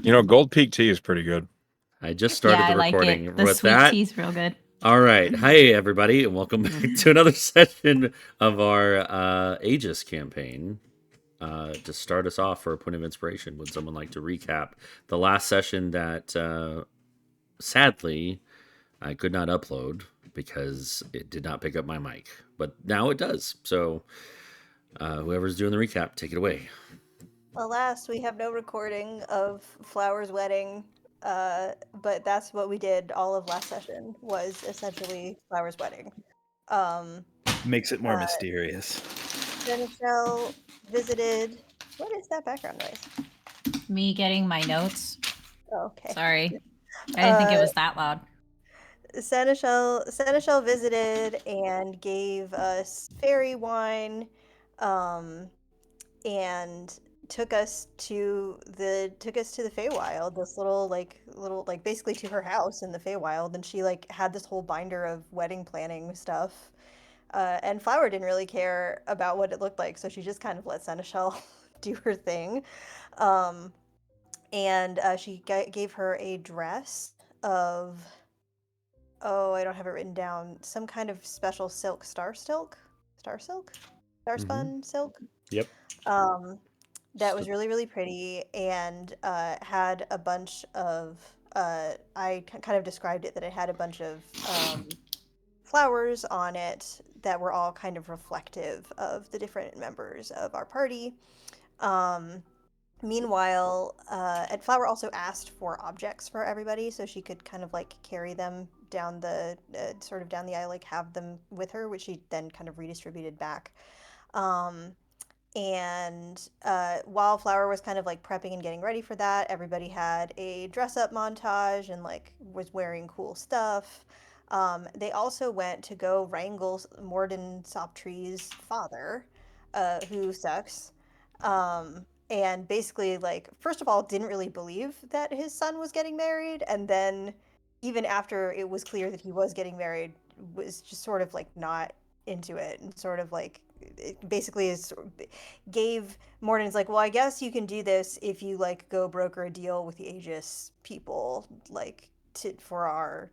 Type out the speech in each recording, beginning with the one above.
Gold Peak tea is pretty good. I just Yeah, started I the like it. recording. The With sweet that, tea's real good. all right. Hi, everybody, and welcome back to another session of our Aegis campaign. To start us off for a point of inspiration, would someone like to recap the last session that sadly I could not upload because it did not pick up my mic, but now it does. So whoever's doing the recap, take it away. Alas, we have no recording of Flower's wedding, but that's what we did all of last session, was essentially Flower's wedding. Um, Makes it more uh, mysterious. Seneschal visited... What is that background noise? Me getting my notes. Oh, okay. Sorry. I didn't think it Uh, was that loud. Seneschal visited and gave us fairy wine, um, and took us to the Feywild, this little basically to her house in the Feywild, and she like had this whole binder of wedding planning stuff. And Flower didn't really care about what it looked like, so she just kind of let Seneschal do her thing. Um, and she gave her a dress of, oh, I don't have it written down, some kind of special silk, star silk, star Mm-hmm. spun silk. Yep. Um, that was So, really, really pretty, and had a bunch of. I kind of described it that it had a bunch of flowers on it that were all kind of reflective of the different members of our party. Um, Meanwhile, and Flower also asked for objects for everybody, so she could kind of like carry them down the sort of down the aisle, like have them with her, which she then kind of redistributed back. Um, and while Flower was kind of like prepping and getting ready for that, everybody had a dress up montage and like was wearing cool stuff. They also went to go wrangle Morden Soptree's father, who sucks. And basically, like, first of all, didn't really believe that his son was getting married. And then, even after it was clear that he was getting married, was just sort of like not into it and sort of like it basically is gave Morden's like, well, I guess you can do this if you like go broker a deal with the Aegis people, like for our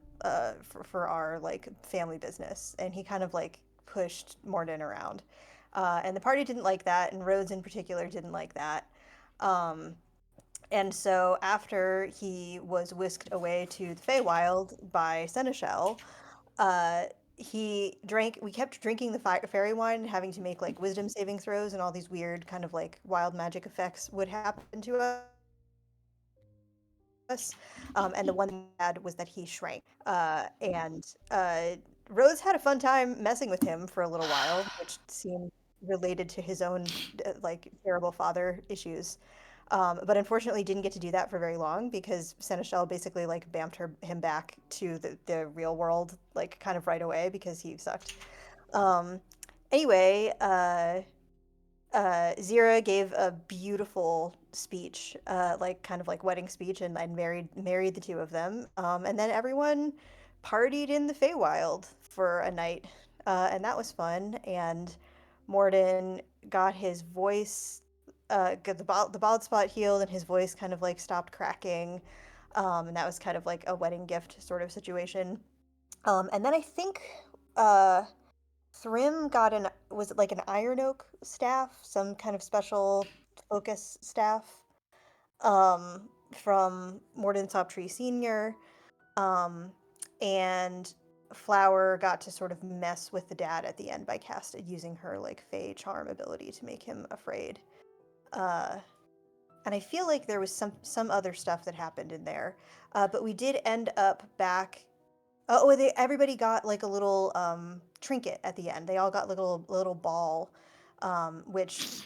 for our like family business. And he kind of like pushed Morden around, and the party didn't like that, and Rhodes in particular didn't like that. Um, and so after he was whisked away to the Feywild by Seneschal, uh, we kept drinking the fairy wine and having to make like wisdom saving throws, and all these weird kind of like wild magic effects would happen to us. And the one thing he had was that he shrank. And Rose had a fun time messing with him for a little while, which seemed related to his own like terrible father issues. But unfortunately didn't get to do that for very long because Seneschal basically like bamped him back to the real world like kind of right away because he sucked. Um, anyway, Zira gave a beautiful speech, like kind of like wedding speech, and married the two of them. And then everyone partied in the Feywild for a night, and that was fun. And Morden got his voice, got the bald spot healed, and his voice kind of like stopped cracking. And that was kind of like a wedding gift sort of situation. And then I think uh, Thrym got an was it like an iron oak staff, some kind of special focus staff, from Morden Tree Senior, um, and Flower got to sort of mess with the dad at the end by using her like Fey charm ability to make him afraid. Uh, and I feel like there was some other stuff that happened in there, but we did end up back. Oh, everybody got like a little trinket at the end. They all got like a little ball, which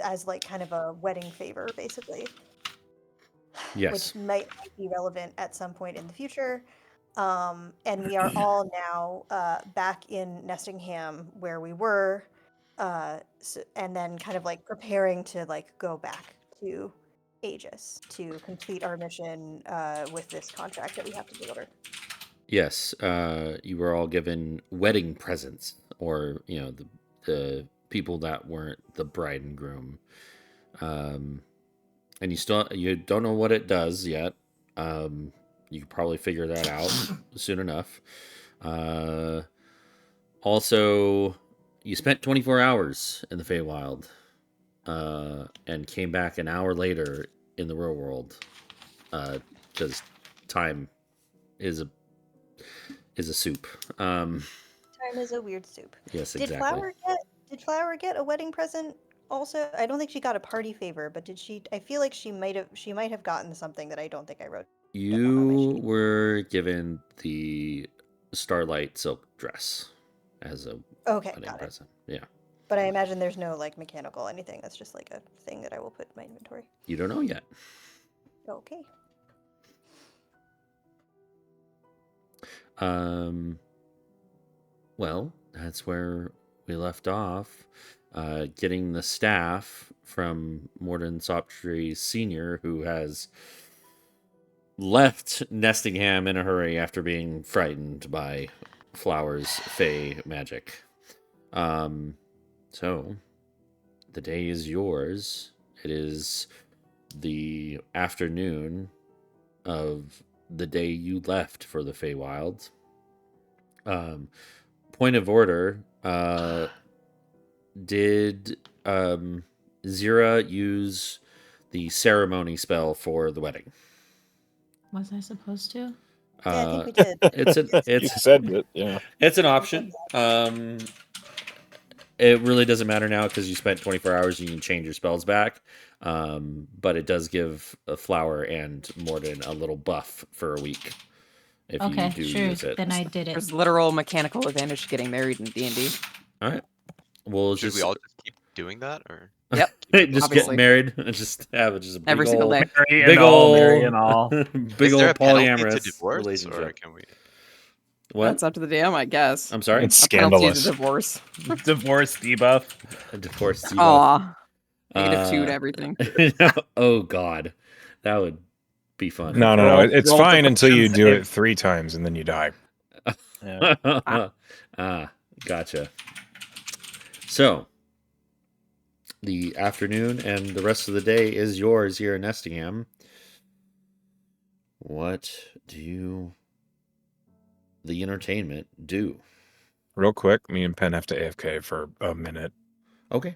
as like kind of a wedding favor, basically, which yes. might be relevant at some point in the future. And we are all now back in Nestingham where we were, and then kind of like preparing to like go back to Aegis to complete our mission with this contract that we have to deliver. Yes, you were all given wedding presents, or the people that weren't the bride and groom. Um, and you don't know what it does yet. You could probably figure that out soon enough. Also, you spent 24 hours in the Feywild, and came back an hour later in the real world, because time is a soup. Time is a weird soup. Yes, Did exactly. Flower get a wedding present also? I don't think she got a party favor, but did she? I feel like she might have gotten something that I don't think I wrote down on my You sheet. were given the Starlight silk dress as a Okay, wedding got it. present. Yeah. But I imagine there's no like mechanical anything. That's just like a thing that I will put in my inventory. You don't know yet. Okay. Well, that's where we left off. Getting the staff from Morden Soptree Sr., who has left Nestingham in a hurry after being frightened by Flower's fey magic. So, the day is yours. It is the afternoon of the day you left for the Feywild. Point of order, did Zira use the ceremony spell for the wedding? Was I supposed to? Yeah, I think Uh, we did. it's an Yes, You said it, yeah. it's an we said option. It really doesn't matter now because you spent 24 hours. You can change your spells back, but it does give a Flower and Morden a little buff for a week if you Okay, do sure. use it. Then I did it. There's literal mechanical advantage to getting married in D&D. All right. We'll Should just we all just keep doing that, or Yep. just Obviously. get married and just have just a big Every single old, day. Marry big and all, marry old, and all. big is there old a penalty to polyamorous divorce, or relationship. can we? What? That's up to the DM, I guess. I'm sorry. It's A penalty is scandalous. a divorce. Divorce debuff. A divorce debuff. Aw. -2 to everything. Oh God, that would be fun. No. Roll- It's roll fine until you do defensive. it 3 times and then you die. Yeah. Gotcha. So, the afternoon and the rest of the day is yours here in Nestingham. What do the entertainment do? Real quick, me and Penn have to AFK for a minute. Okay,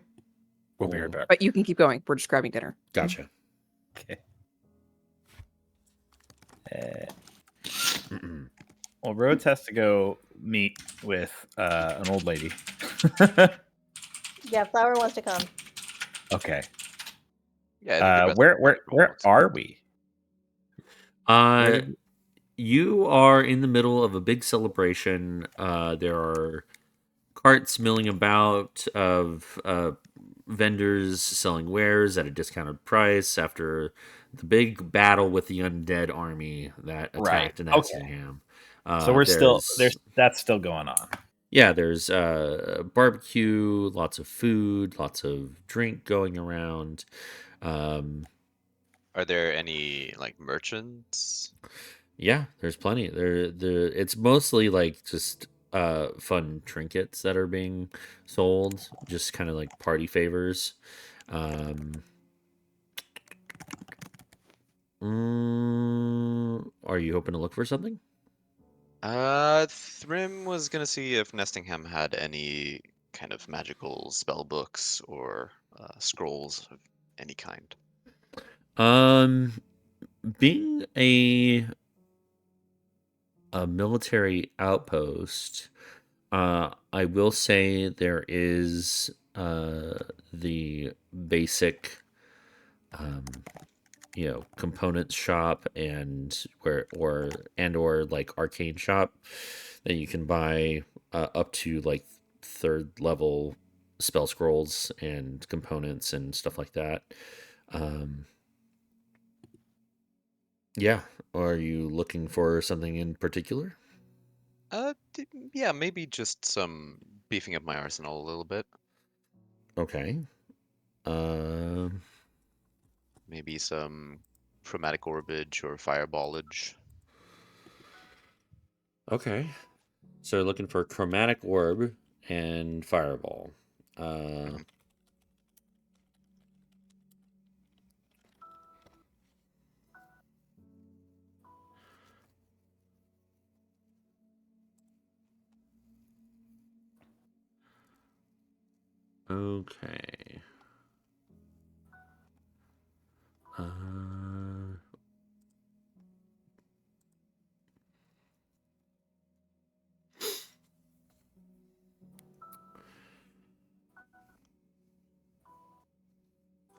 We'll be right back. But you can keep going. We're just grabbing dinner. gotcha. Okay. Well, Rhodes has to go meet with an old lady. Yeah, Flower wants to come. Okay. Yeah. it'd be best Where if where we where all are we? You are in the middle of a big celebration. There are carts milling about of vendors selling wares at a discounted price after the big battle with the undead army that Right, attacked in okay. Nestingham. So we're still that's still going on. Yeah, there's barbecue, lots of food, lots of drink going around. Are there any like merchants? Yeah, there's plenty. It's mostly like just fun trinkets that are being sold, just kind of like party favors. Are you hoping to look for something? Thrim was gonna see if Nestingham had any kind of magical spell books or scrolls of any kind. Being a military outpost, I will say there is the basic components shop and or like arcane shop that you can buy up to like 3rd level spell scrolls and components and stuff like that. Yeah, are you looking for something in particular? Yeah, maybe just some beefing up my arsenal a little bit. Okay. Maybe some chromatic orbage or fireballage. Okay. So looking for chromatic orb and fireball. Okay.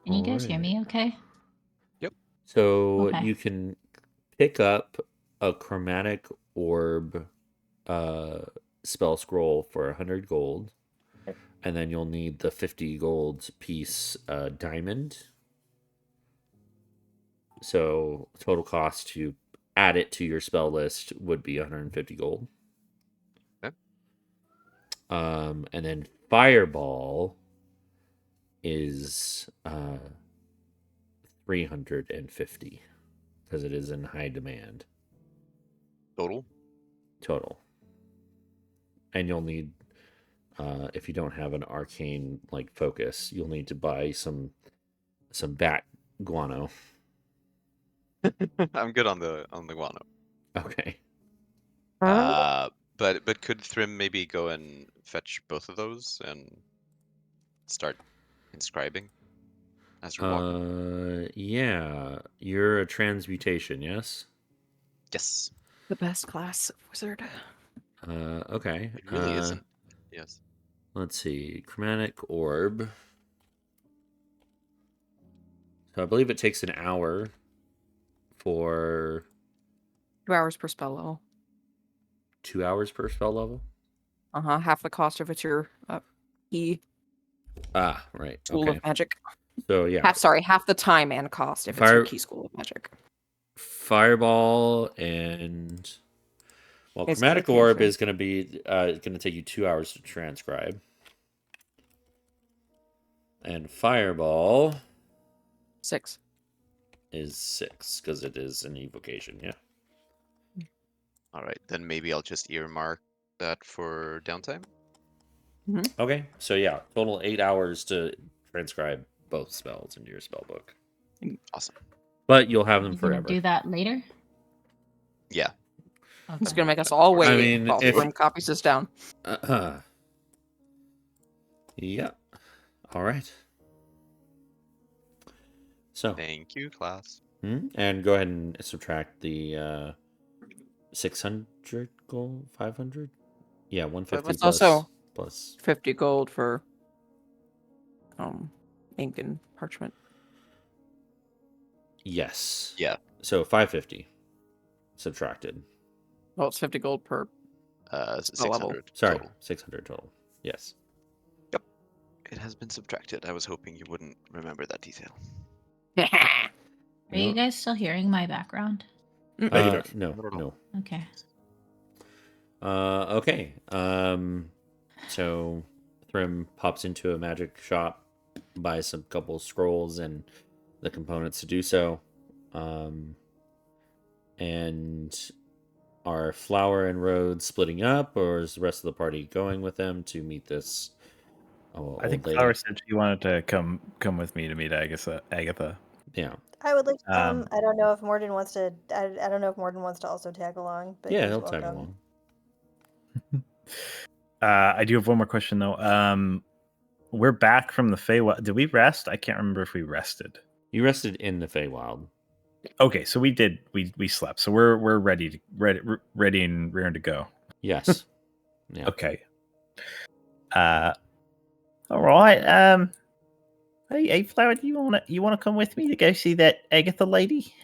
Can you guys hear Alright. me okay? So Okay. you can pick up a chromatic orb spell scroll for 100 gold, and then you'll need the 50 gold piece diamond. So total cost to add it to your spell list would be 150 gold. Okay. And then fireball is 350 because it is in high demand Total. And you'll need if you don't have an arcane like focus, you'll need to buy some bat guano. I'm good on the guano. Okay. But could Thrym maybe go and fetch both of those and start inscribing as we're walking? Yeah, you're a transmutation, yes. Yes, The best class of wizard. Okay. it really isn't. Yes. Let's see. Chromatic orb. So I believe it takes an hour for 2 hours per spell level. 2 hours per spell level. Half the cost if it's your key Ah, right. school Okay. of magic. So yeah, Half the time and cost if it's your key school of magic. fireball and It's chromatic gonna orb cancel. is going to be going to take you 2 hours to transcribe, and fireball 6. is 6 because it is an evocation. Yeah. All right, then maybe I'll just earmark that for downtime. Okay. So yeah, total 8 hours to transcribe both spells into your spell book. Awesome. But you'll have them You gonna forever. do that later? Yeah. It's Okay. gonna make us all wait I mean, while if- Thrym copies this down. Yeah. All right. So, Thank you, class. and go ahead and subtract the 600 gold, 500. Yeah, 150 But it's plus also plus. 50 gold for ink and parchment. Yes. Yeah. So 550 subtracted. Well, it's 50 gold per. Spell level. 600 Sorry, total. 600 total. Yes. It has been subtracted. I was hoping you wouldn't remember that detail. Are you guys still hearing my background? No. Not at all. No. Okay. Okay. So Thrym pops into a magic shop, buys some couple scrolls and the components to do so. And are Flower and Road splitting up, or is the rest of the party going with them to meet this I think old lady? Flower said she wanted to come with me to meet Agatha. Yeah. I would like to come. Um, I don't know if Morden wants to. I don't know if Morden wants to also tag along, but Yeah, he's he'll welcome. tag along. I do have one more question though. We're back from the Feywild. Did we rest? I can't remember if we rested. You rested in the Feywild. Okay, so we did. We slept. So we're ready and ready to go. Yes. Yeah. Okay. All right. Hey, Flower, do you wanna come with me to go see that Agatha lady?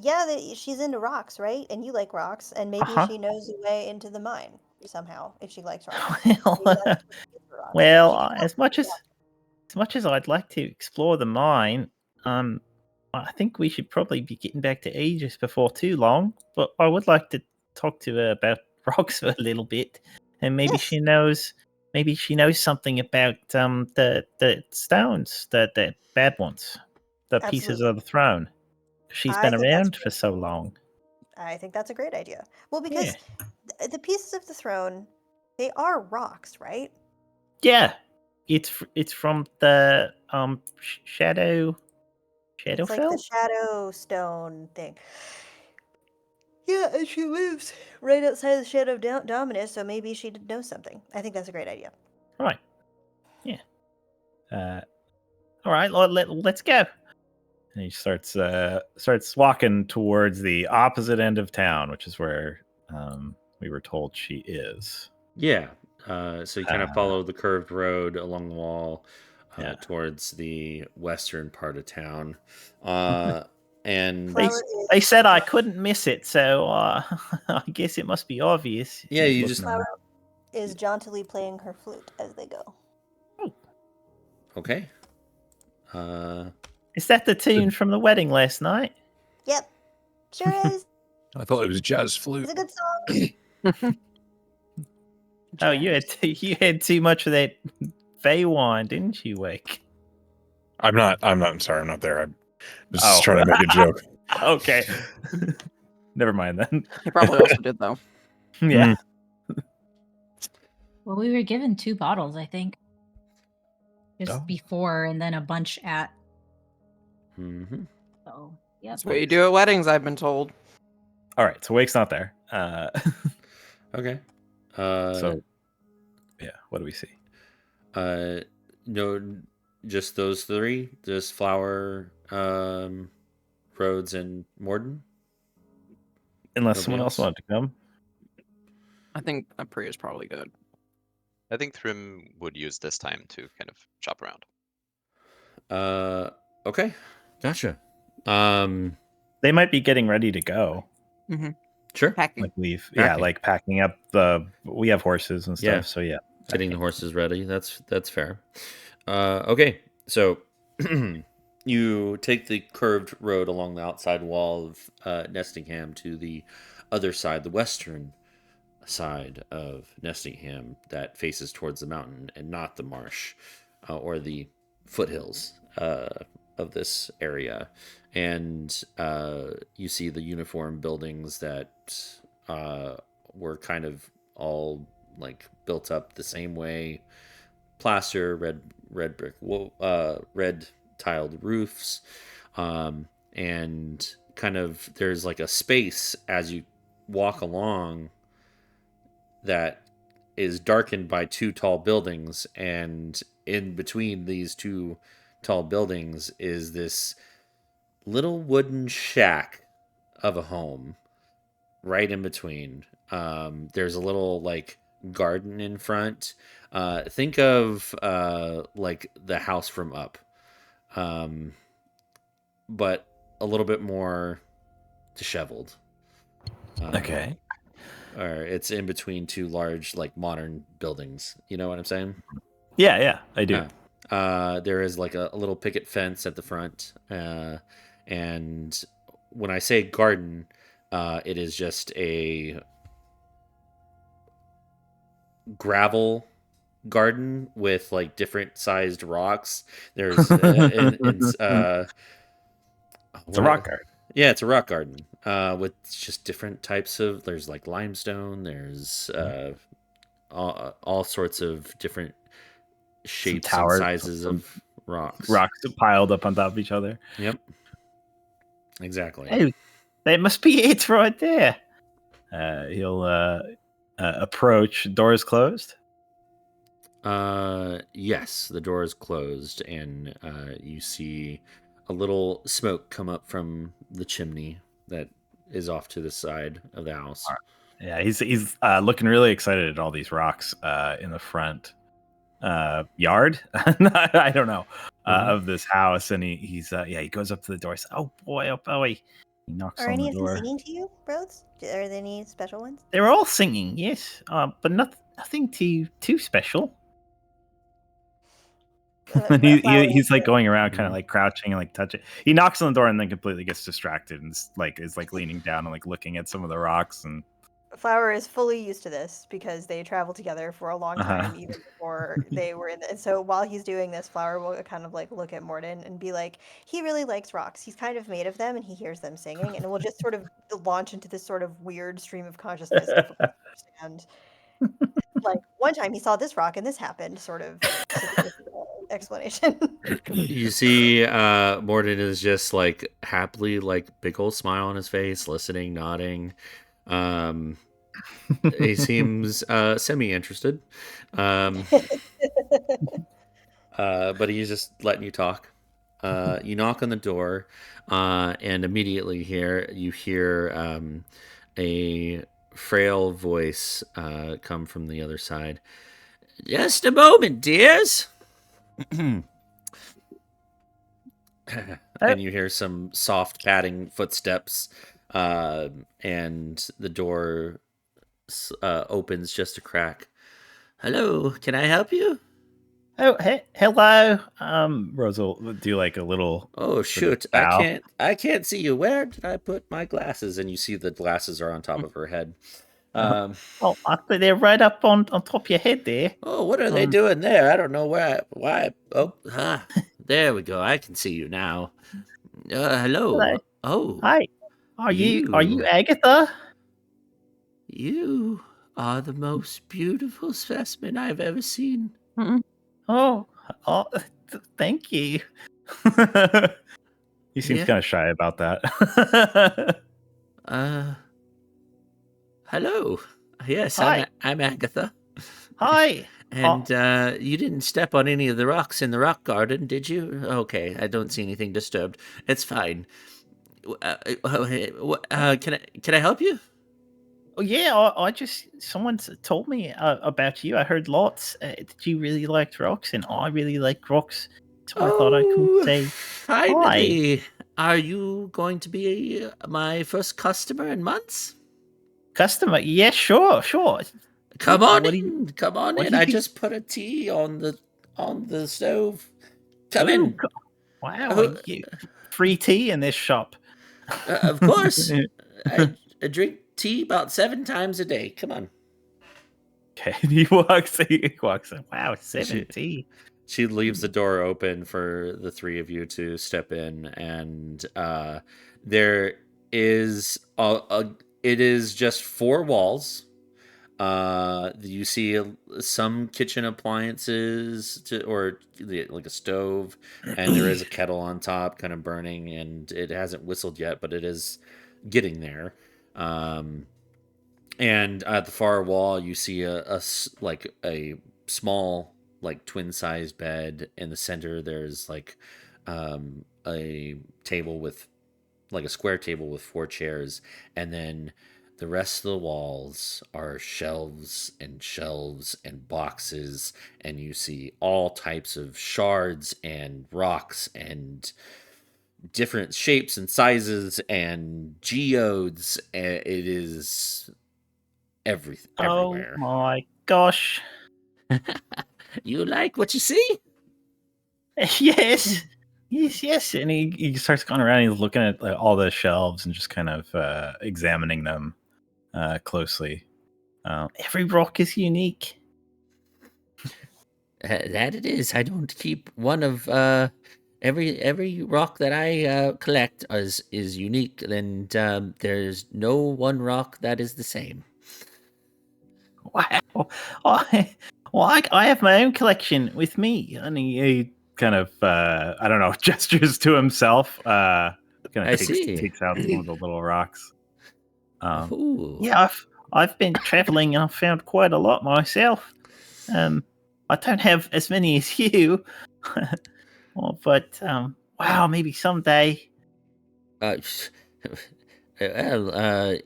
Yeah, she's into rocks, right? And you like rocks, and maybe Uh-huh. she knows the way into the mine somehow if she likes rocks. Well, Maybe that's what she is for rocks. well, She can as much as I'd like to explore the mine, I think we should probably be getting back to Aegis before too long. But I would like to talk to her about rocks for a little bit, and maybe Yes. she knows something about the stones, the bad ones, the pieces Absolutely. of the throne. She's I been think that's around great. for so long. I think that's a great idea. Well, Yeah. because the pieces of the throne, they are rocks, right? Yeah, it's from the Shadowfell. It's like the shadow stone thing. Yeah, and she lives right outside the shadow of Dominus, so maybe she knows something. I think that's a great idea. Right. Yeah. All right. Let's go. And he starts walking towards the opposite end of town, which is where we were told she is. Yeah. So you kind of Uh, follow the curved road along the wall Yeah. towards the western part of town. And Flower They is said I couldn't miss it, so I guess it must be obvious. Yeah, He's you looking just- around. Flower is jauntily playing her flute as they go. okay. Is that the tune from the wedding last night? Yep, sure is. I thought it was jazz flute. It's a good song. Oh, you had too much of that Fey wine, didn't you, Wake? I'm not. I'm sorry. I'm not there. I was Oh. just trying to make a joke. Okay. Never mind then. He probably also did though. Yeah. Well, we were given 2 bottles, I think. Just Oh. before and then a bunch at. Mm-hmm. So, yep. That's what you do at weddings, I've been told. All right. So Wake's not there. Okay. So, yeah. What do we see? No, just those 3. Just Flower, Rhodes, and Morden. Unless Nobody someone else else? wanted to come. I think a pre is probably good. I think Thrym would use this time to kind of chop around. Okay. Gotcha. They might be getting ready to go. Sure. Packing. Like leave. Yeah, Packing. like packing up we have horses and stuff. Yeah. So yeah. Getting the packing. horses ready. That's fair. Okay. So you take the curved road along the outside wall of Nestingham to the other side, the western side of Nestingham that faces towards the mountain and not the marsh or the foothills of this area. And you see the uniform buildings that were kind of all like built up the same way, plaster, red brick, red tiled roofs, and kind of there's like a space as you walk along that is darkened by 2 tall buildings, and in between these 2 tall buildings is this little wooden shack of a home right in between. There's a little like garden in front. Think of like the house from Up, but a little bit more disheveled. Okay. Or it's in between 2 large like modern buildings. You know what I'm saying? Yeah, I do. There is like a little picket fence at the front, and when I say garden, it is just a gravel garden with like different sized rocks. There's It's a rock garden. Yeah, it's a rock garden with just different types of. There's like limestone. There's all sorts of different shapes and towers, sizes some of rocks. Rocks piled up on top of each other. Yep. Exactly. Hey, that must be it right there. He'll approach. Doors closed. Yes, the door is closed, and you see a little smoke come up from the chimney that is off to the side of the house. Yeah, he's looking really excited at all these rocks in the front yard. I don't know of this house, and he goes up to the door. Says, "Oh boy, He knocks Are on any the of them door. singing to you, Rhodes? Are there any special ones? They're all singing, yes, but nothing too special. He's like going around, kind of like crouching and like touching. He knocks on the door and then completely gets distracted and is leaning down and like looking at some of the rocks. And Flower is fully used to this because they traveled together for a long time, even before they were in. And so while he's doing this, Flower will kind of like look at Morden and be like, "He really likes rocks. He's kind of made of them, and he hears them singing, and we'll just sort of launch into this sort of weird stream of consciousness, difficult to understand." Like one time he saw this rock and this happened, sort of explanation. You see, Morden is just like happily, like big old smile on his face, listening, nodding. He seems semi-interested, but he's just letting you talk. You knock on the door, and immediately you hear a frail voice come from the other side. Just a moment, dears. And you hear some soft padding footsteps, and the door opens just a crack. Hello, can I help you? Oh, hello. Rose will do like a little. Oh sort of shoot, bow. I can't see you. Where did I put my glasses? And you see the glasses are on top of her head. Oh, I think they're right up on top of your head there. Oh, what are they doing there? I don't know why. Oh, there we go. I can see you now. Hello. Hello. Oh, Hi. Are you you. Agatha? You are the most beautiful specimen I've ever seen. Oh, thank you. He seems Yeah. kind of shy about that. Hello. Yes, Hi. I'm Agatha. Hi. And you didn't step on any of the rocks in the rock garden, did you? Okay, I don't see anything disturbed. It's fine. Can I help you? Oh yeah, I just someone told me about you. I heard lots. That you really liked rocks, and I really like rocks. So I thought I could say hi. Finally. Are you going to be my first customer in months? Customer, yeah, sure. Come on What do you? in. Come on What in. do I you? just put a tea on the stove. Come Oh, in. wow! Free tea in this shop. Of course. I drink tea about 7 times a day. Come on. Okay, he walks. He walks in. Wow, 7 tea. She leaves the door open for the three of you to step in, and there is it is just 4 walls. You see some kitchen appliances like a stove, and there is a kettle on top, kind of burning, and it hasn't whistled yet, but it is getting there. And at the far wall, you see like a small, like twin size bed. In the center, there's like a table with like a square table with 4 chairs, and then the rest of the walls are shelves and boxes, and you see all types of shards and rocks and different shapes and sizes and geodes. It is Oh everywhere. my gosh! You like what you see? Yes. And he starts going around. He's looking at all the shelves and just kind of examining them closely. Every rock is unique. That it is. I don't keep one of every rock that I collect is unique, and there's no one rock that is the same. Wow. I, I have my own collection with me. And he kind of, I don't know, gestures to himself. Kind I of see. takes out one of the little rocks. Ooh. Yeah, I've been traveling and I've found quite a lot myself. I don't have as many as you. But wow, maybe someday. Uh, well,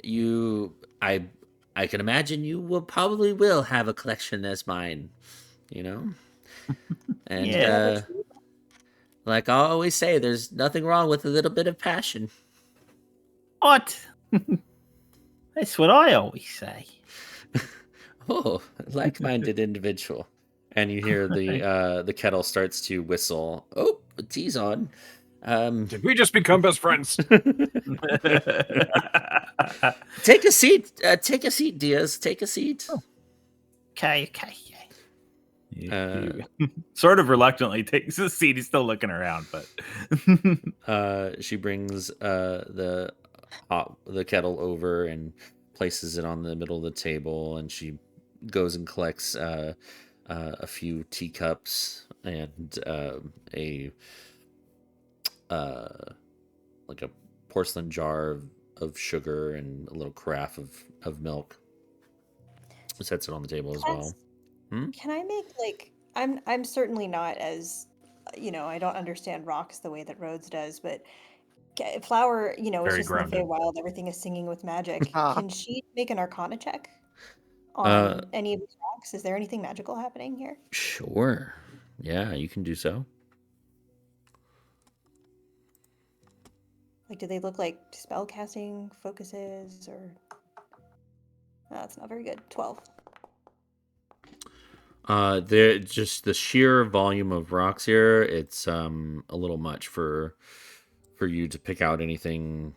you I can imagine you will have a collection as mine, you know? And Yeah. like I always say, there's nothing wrong with a little bit of passion. What? That's what I always say. Oh, like-minded individual. And you hear the kettle starts to whistle. Oh, the tea's on. Did we just become best friends? Take a seat. Take a seat, Diaz. Take a seat. Oh. Okay. Uh, Sort of reluctantly takes a seat. He's still looking around, but she brings the kettle over and places it on the middle of the table, and she goes and collects a few teacups and a like a porcelain jar of of sugar and a little carafe of milk. Sets it on the table as well. Can I make like I'm certainly not as I don't understand rocks the way that Rhodes does, but Flower, it's Very just in the grounded. Feywild, everything is singing with magic. Ah. Can she make an Arcana check Uh, on any of these rocks? Is there anything magical happening here? Sure. Yeah, you can do so. Like, do they look like spell casting focuses or? That's not very good. 12. There just the sheer volume of rocks here. It's a little much for you to pick out anything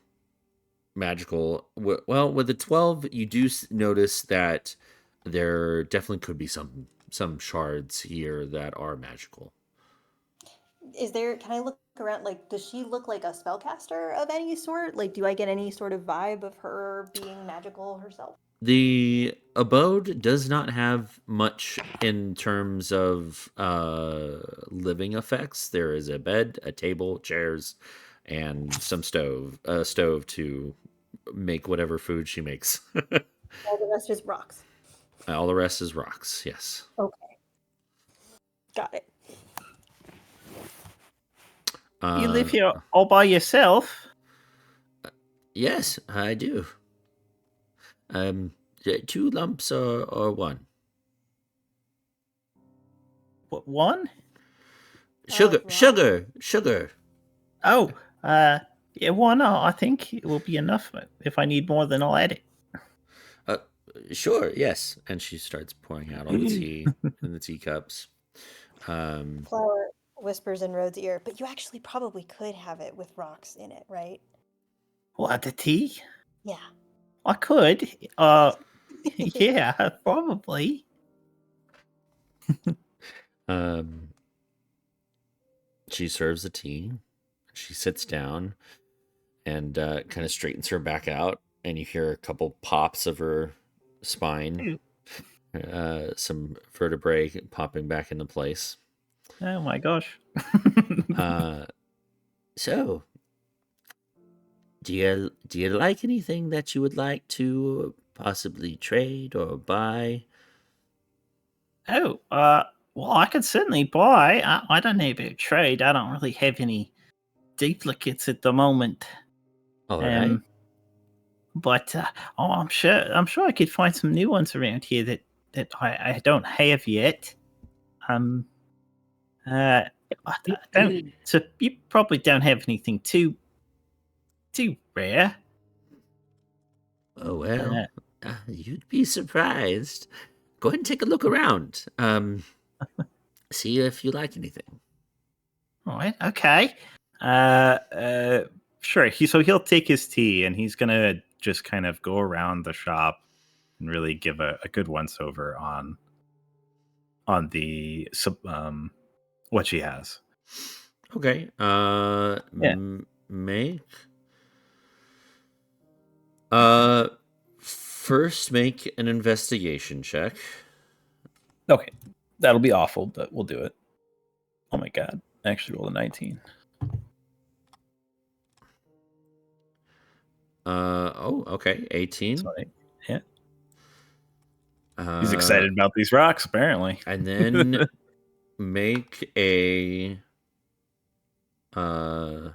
magical. Well, with the 12, you do notice that there definitely could be some shards here that are magical. Can I look around? Like, does she look like a spellcaster of any sort? Like, do I get any sort of vibe of her being magical herself? The abode does not have much in terms of living effects. There is a bed, a table, chairs, and a stove to make whatever food she makes. All the rest is rocks. All the rest is rocks. Yes. Okay. Got it. You live here all by yourself? Yes, I do. 2 lumps or 1. What, one? Sugar, Rock? sugar. Oh, yeah, why not? I think it will be enough. If I need more, then I'll add it. Sure, yes. And she starts pouring out all the tea in the teacups. Flower whispers in Rhodes' ear, but you actually probably could have it with rocks in it, right? What, the tea? Yeah. I could. Yeah, probably. She serves the tea. She sits down and kind of straightens her back out, and you hear a couple pops of her spine, some vertebrae popping back into place. Oh my gosh. So, do you like anything that you would like to possibly trade or buy? Oh, well, I could certainly buy. I don't know about trade. I don't really have any duplicates at the moment. All right. But I'm sure I could find some new ones around here that I don't have yet. I don't. So you probably don't have anything too rare. Oh well, you'd be surprised. Go ahead and take a look around. See if you like anything. All right. Okay. Sure. So he'll take his tea and he's gonna just kind of go around the shop and really give a good once over on the what she has. Okay. Yeah. Make. First make an investigation check. Okay. That'll be awful, but we'll do it. Oh my god. I actually rolled a 19. Okay. 18. Sorry. Yeah. Uh, He's excited about these rocks, apparently. And then make a an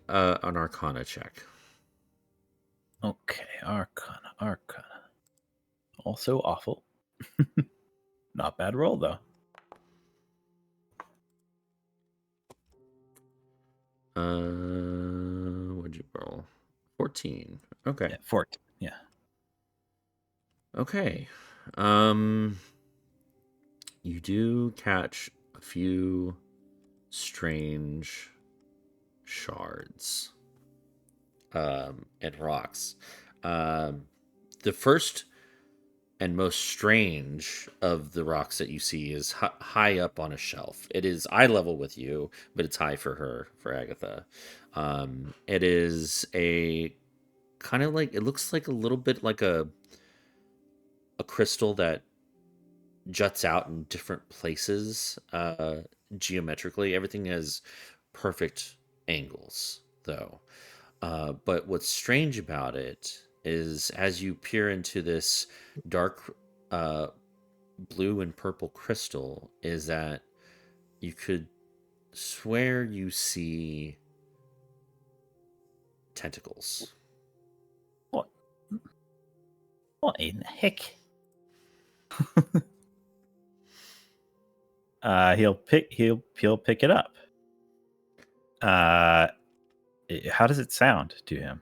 Arcana check. Okay, Arcana. Also awful. Not bad roll though. What'd you roll? 14. Okay. Yeah, 14. Yeah. Okay. You do catch a few strange shards and rocks. The first and most strange of the rocks that you see is high up on a shelf. It is eye level with you, but it's high for her, for Agatha. It is a kind of like, it looks like a little bit like a crystal that juts out in different places geometrically. Everything has perfect angles, though. But what's strange about it is as you peer into this dark blue and purple crystal, is that you could swear you see tentacles. What? What in the heck? He'll pick it up. How does it sound to him?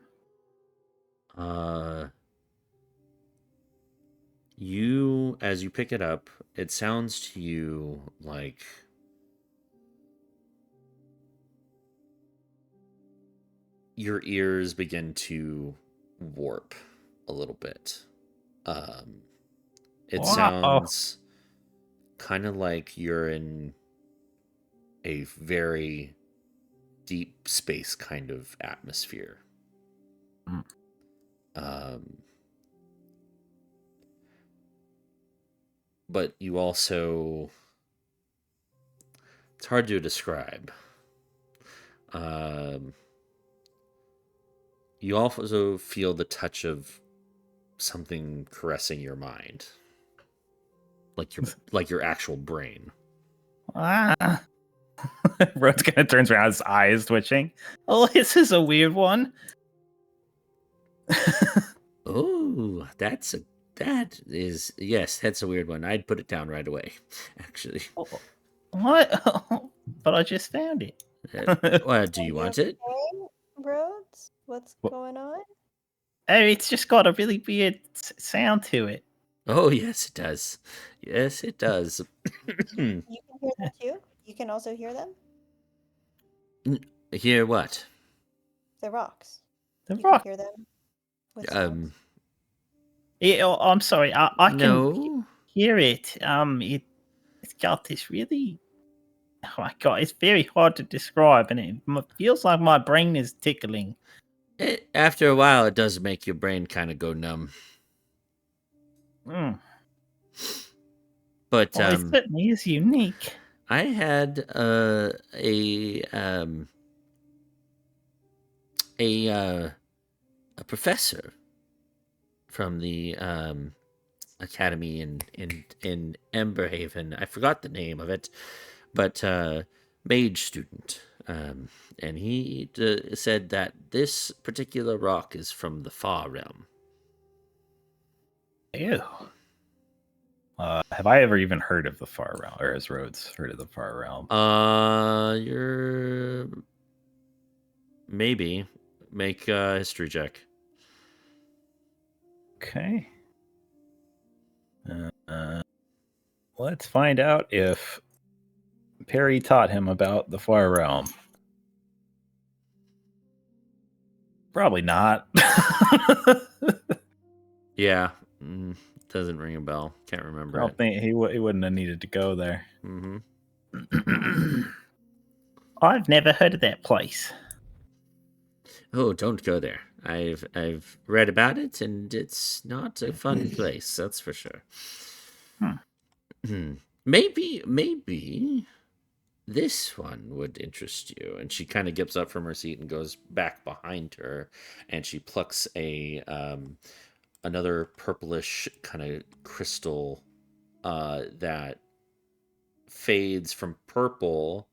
You, as you pick it up, it sounds to you like your ears begin to warp a little bit. It Wow. sounds kind of like you're in a very deep space kind of atmosphere. But you also, it's hard to describe. You also feel the touch of something caressing your mind, like your actual brain. Ah. Rhodes kind of turns around, his eyes twitching. Oh, this is a weird one. Oh, that's a weird one. I'd put it down right away, actually. What? But I just found it. Well, do you want it? Okay, Rhodes? What's going on? Oh, it's just got a really weird sound to it. Oh, yes, it does. Yes, it does. You can hear them too? You can also hear them? Hear what? The rocks. The You rock. can hear them with sounds? Yeah, I'm sorry. I can No. hear it. It's got this really. Oh my god, it's very hard to describe, and it feels like my brain is tickling. After a while, it does make your brain kind of go numb. But Well, it certainly is unique. I had a professor from the academy in Emberhaven. I forgot the name of it, but mage student. And he said that this particular rock is from the Far Realm. Ew. Have I ever even heard of the Far Realm, or has Rhodes heard of the Far Realm? You're maybe make a history check. Okay. Let's find out if Perry taught him about the Far Realm. Probably not. Yeah, doesn't ring a bell. Can't remember. I don't think he wouldn't have needed to go there. Mm-hmm. I've never heard of that place. Oh, don't go there. I've read about it, and it's not a fun place. That's for sure. Maybe this one would interest you. And she kind of gets up from her seat and goes back behind her, and she plucks another purplish kind of crystal that fades from purple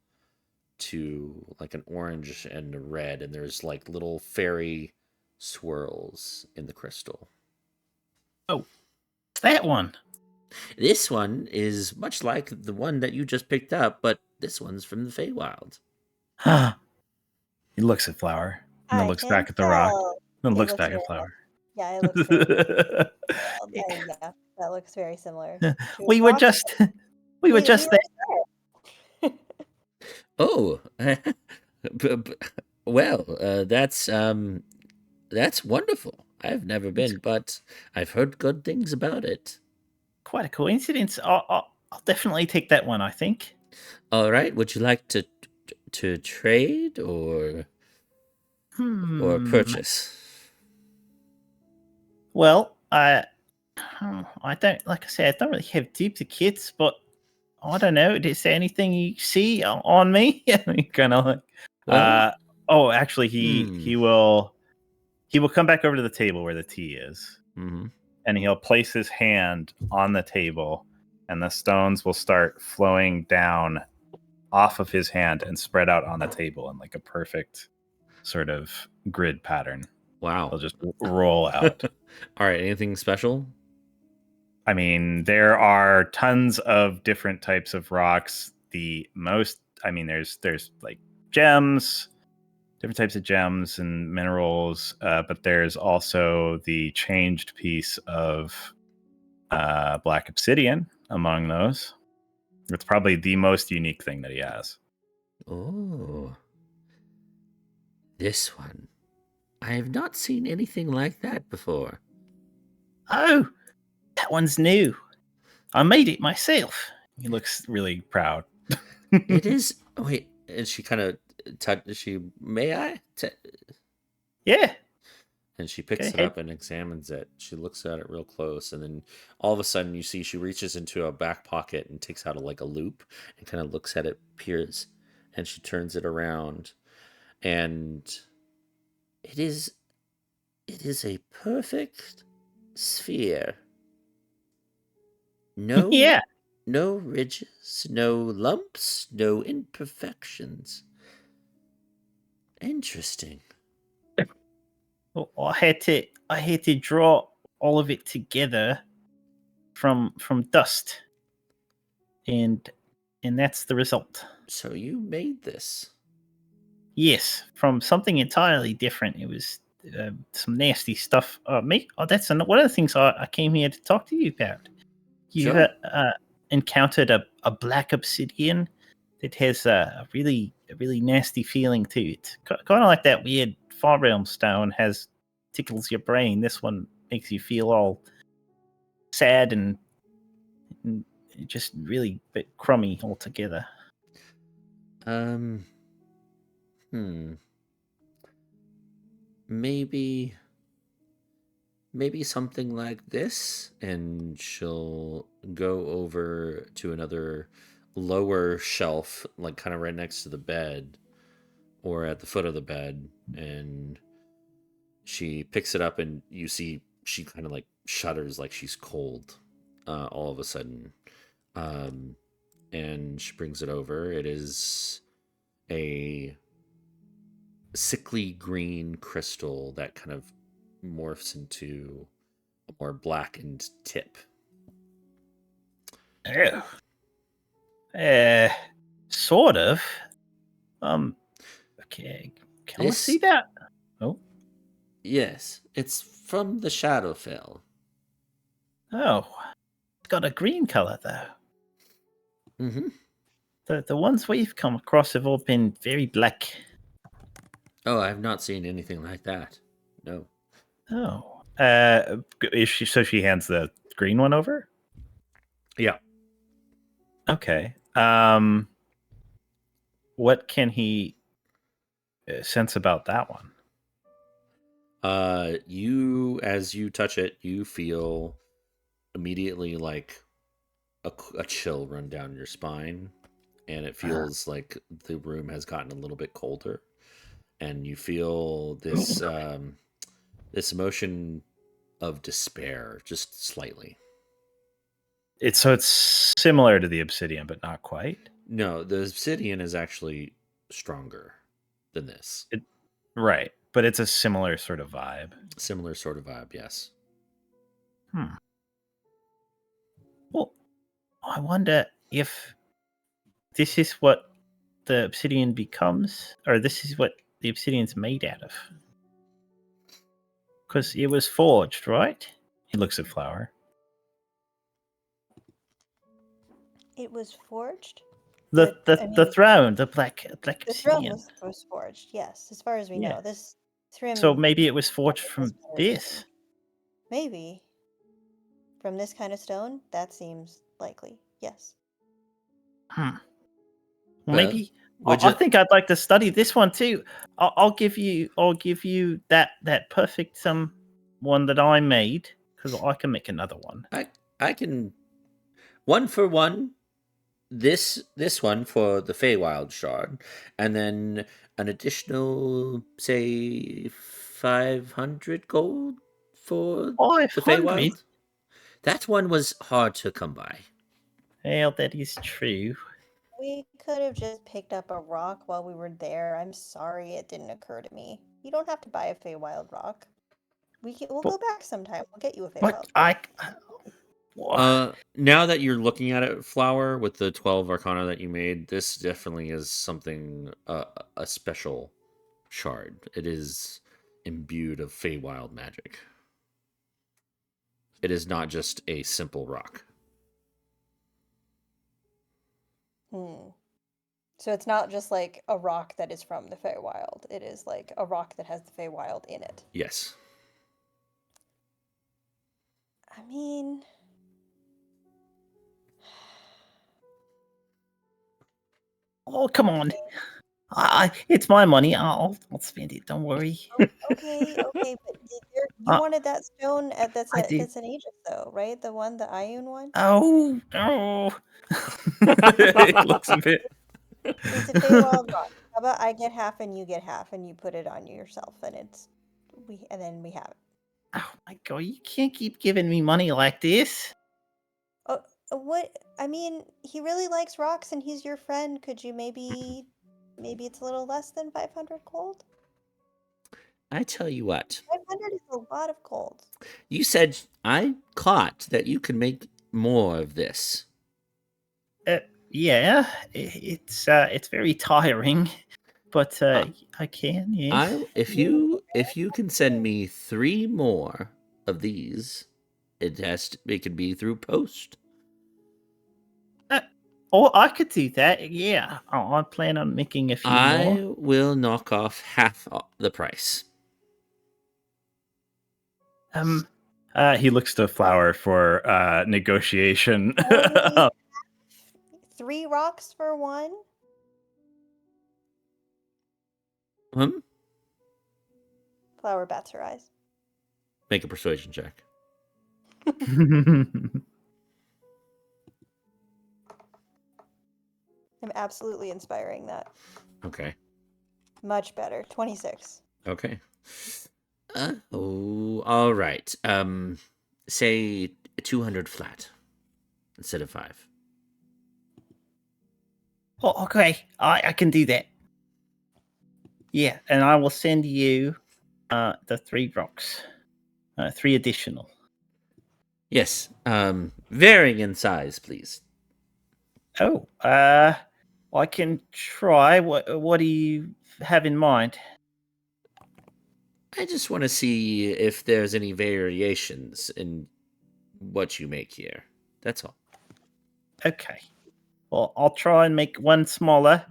to like an orange and a red, and there's like little fairy swirls in the crystal. Oh, that one. This one is much like the one that you just picked up, but this one's from the Feywild. He looks at Flower, and then looks back at the rock, then looks back at Flower. Yeah, it looks very yeah, that looks very similar. We were just there. Oh, well, that's wonderful. I've never been, but I've heard good things about it. Quite a coincidence. I'll definitely take that one, I think. All right. Would you like to trade or purchase? Well, I don't, like I said, I don't really have duplicates, but I don't know. Is there anything you see on me? Kind of like, Well, Oh, actually, Hmm. he will come back over to the table where the tea is, Mm-hmm. and he'll place his hand on the table, and the stones will start flowing down off of his hand and spread out on the table in like a perfect sort of grid pattern. Wow. They'll just roll out. All right. Anything special? I mean, there are tons of different types of rocks. There's like gems, different types of gems and minerals, but there's also the changed piece of black obsidian among those. It's probably the most unique thing that he has. Oh, this one. I have not seen anything like that before. Oh, that one's new. I made it myself. He looks really proud. It is. Wait, and she kind of may I? Yeah. And she Go picks it ahead. up and examines it. She looks at it real close, and then all of a sudden, you see she reaches into a back pocket and takes out a loop and kind of looks at it, peers, and she turns it around, and it is a perfect sphere. No, Yeah. no ridges, no lumps, no imperfections. Interesting. Well, I had to draw all of it together from dust, and that's the result. So you made this. Yes, from something entirely different. It was some nasty stuff. That's one of the things I came here to talk to you about. You Sure. ever encountered a black obsidian that has a really nasty feeling to it? Kind of like that weird Far Realm stone has tickles your brain. This one makes you feel all sad and just really bit crummy altogether. Hmm. Maybe something like this, and she'll go over to another lower shelf, like kind of right next to the bed or at the foot of the bed, and she picks it up, and you see she kind of like shudders, like she's cold all of a sudden. And she brings it over. It is a sickly green crystal that kind of morphs into a more blackened tip. Oh. Sort of. Okay. Can I see that? Oh. Yes, it's from the Shadowfell. Oh. It's got a green color though. Mm-hmm. The ones we've come across have all been very black. Oh, I've not seen anything like that. No. Oh. So she hands the green one over? Yeah. Okay. What can he sense about that one? As you touch it, you feel immediately like a chill run down your spine, and it feels like the room has gotten a little bit colder, and you feel this this emotion of despair, just slightly. It's similar to the obsidian, but not quite. No, the obsidian is actually stronger than this. Right, but it's a similar sort of vibe. Similar sort of vibe, yes. Well, I wonder if this is what the obsidian becomes, or this is what the obsidian's made out of. Because it was forged, right? He looks at Flower. It was forged. The throne, the black The throne obsidian. was forged. Yes, as far as we Yeah. know, this throne. So maybe it was forged from this. Maybe from this kind of stone. That seems likely. Yes. Well, Well, maybe would I you- think I'd like to study this one too. I'll give you that perfect one that I made, because I can make another one. I can 1 for 1. this one for the Feywild shard, and then an additional, say, 500 gold for the 500? Feywild. That one was hard to come by. Well, that is true. We could have just picked up a rock while we were there. I'm sorry it didn't occur to me. You don't have to buy a Feywild rock. We'll go back sometime. We'll get you a But Feywild. Now that you're looking at it, Flower, with the 12 Arcana that you made, this definitely is something, a special shard. It is imbued of Feywild magic. It is not just a simple rock. So it's not just like a rock that is from the Feywild. It is like a rock that has the Feywild in it. Yes. I mean, Oh, come on. It's my money. I'll spend it. Don't worry. okay, but you wanted that stone that's I did. an Aegis though, right? The one, the Ioun one? Oh, no. It looks a bit. It's a Feywild rock. How about I get half and you get half and you put it on yourself and then we have it. Oh my god, you can't keep giving me money like this. What? I mean, he really likes rocks and he's your friend. Could you maybe it's a little less than 500 gold? I tell you what. 500 is a lot of gold. You said I caught that you can make more of this. Yeah, it's very tiring, but I can. Yes. If you can send me 3 more of these, it could be through post. Oh, I could do that. Yeah, I plan on making a few more. I will knock off half the price. He looks to Flower for negotiation. Only 3 rocks for one? Flower bats her eyes. Make a persuasion check. I'm absolutely inspiring that. Okay. Much better. 26. Okay. All right. Say 200 flat instead of 5. Oh, okay, I can do that. Yeah, and I will send you the 3 rocks, 3 additional. Yes. Varying in size, please. Oh, I can try. What do you have in mind? I just want to see if there's any variations in what you make here. That's all. Okay. Well, I'll try and make one smaller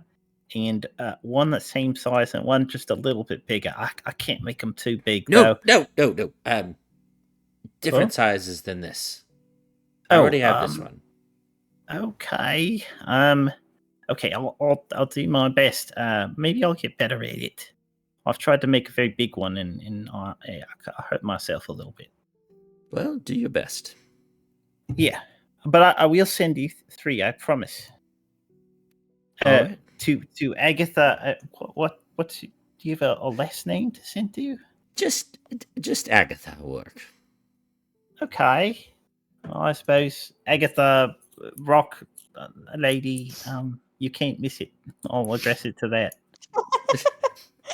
and one the same size and one just a little bit bigger. I can't make them too big, No, though. no. Different sizes than this. I Oh, already have this one. Okay. Okay, I'll do my best. Maybe I'll get better at it. I've tried to make a very big one and I hurt myself a little bit. Well, do your best. Yeah, but I will send you 3. I promise. All right. To Agatha. What's do you have a last name to send to you? Just Agatha will work. Okay. Well, I suppose Agatha Rock Lady. You can't miss it. I'll address it to that.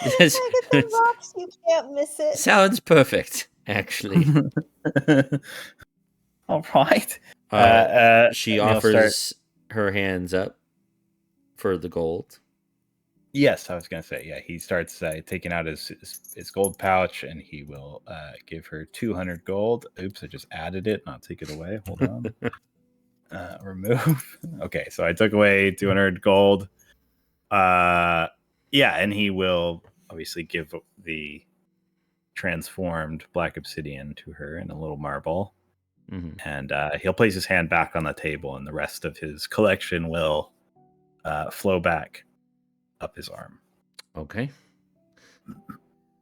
Agatha rocks, you can't miss it. Sounds perfect, actually. All right. She Neil offers her hands up for the gold. Yes, I was going to say, yeah, he starts taking out his gold pouch and he will give her 200 gold. Oops, I just added it, not take it away. Hold on. Remove. Okay, so I took away 200 gold. Yeah, and he will obviously give the transformed black obsidian to her in a little marble. Mm-hmm. And he'll place his hand back on the table and the rest of his collection will flow back up his arm. Okay.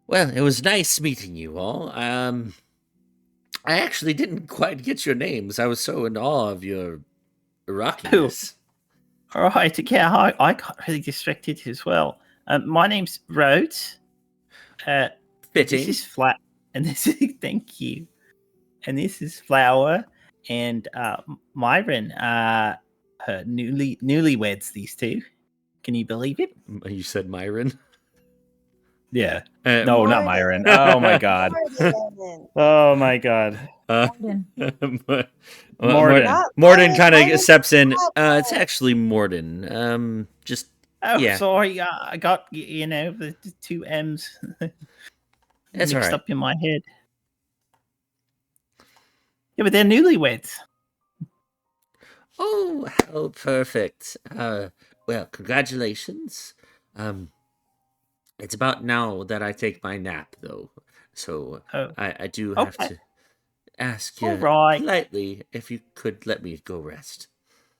Well, it was nice meeting you all. I actually didn't quite get your names. I was so in awe of your rockiness. All right. Yeah, I got really distracted as well. My name's Rhodes. This Fitting. is Flat, and this is thank you. And this is Flower and Myron. Her newlyweds. These two. Can you believe it? You said Myron. Yeah. Uh, No, not Morden. Myron. Oh my god. Morden. Oh my god. Morden. Morden. Not Morden Myron, kind of Myron steps in. Papa. It's actually Morden. Just Oh, Yeah. sorry. I got the two M's That's mixed all right. up in my head. Yeah, but they're newlyweds. Oh, how perfect. Well, congratulations. It's about now that I take my nap, though. So Oh, I do have okay. to ask you All right. politely if you could let me go rest.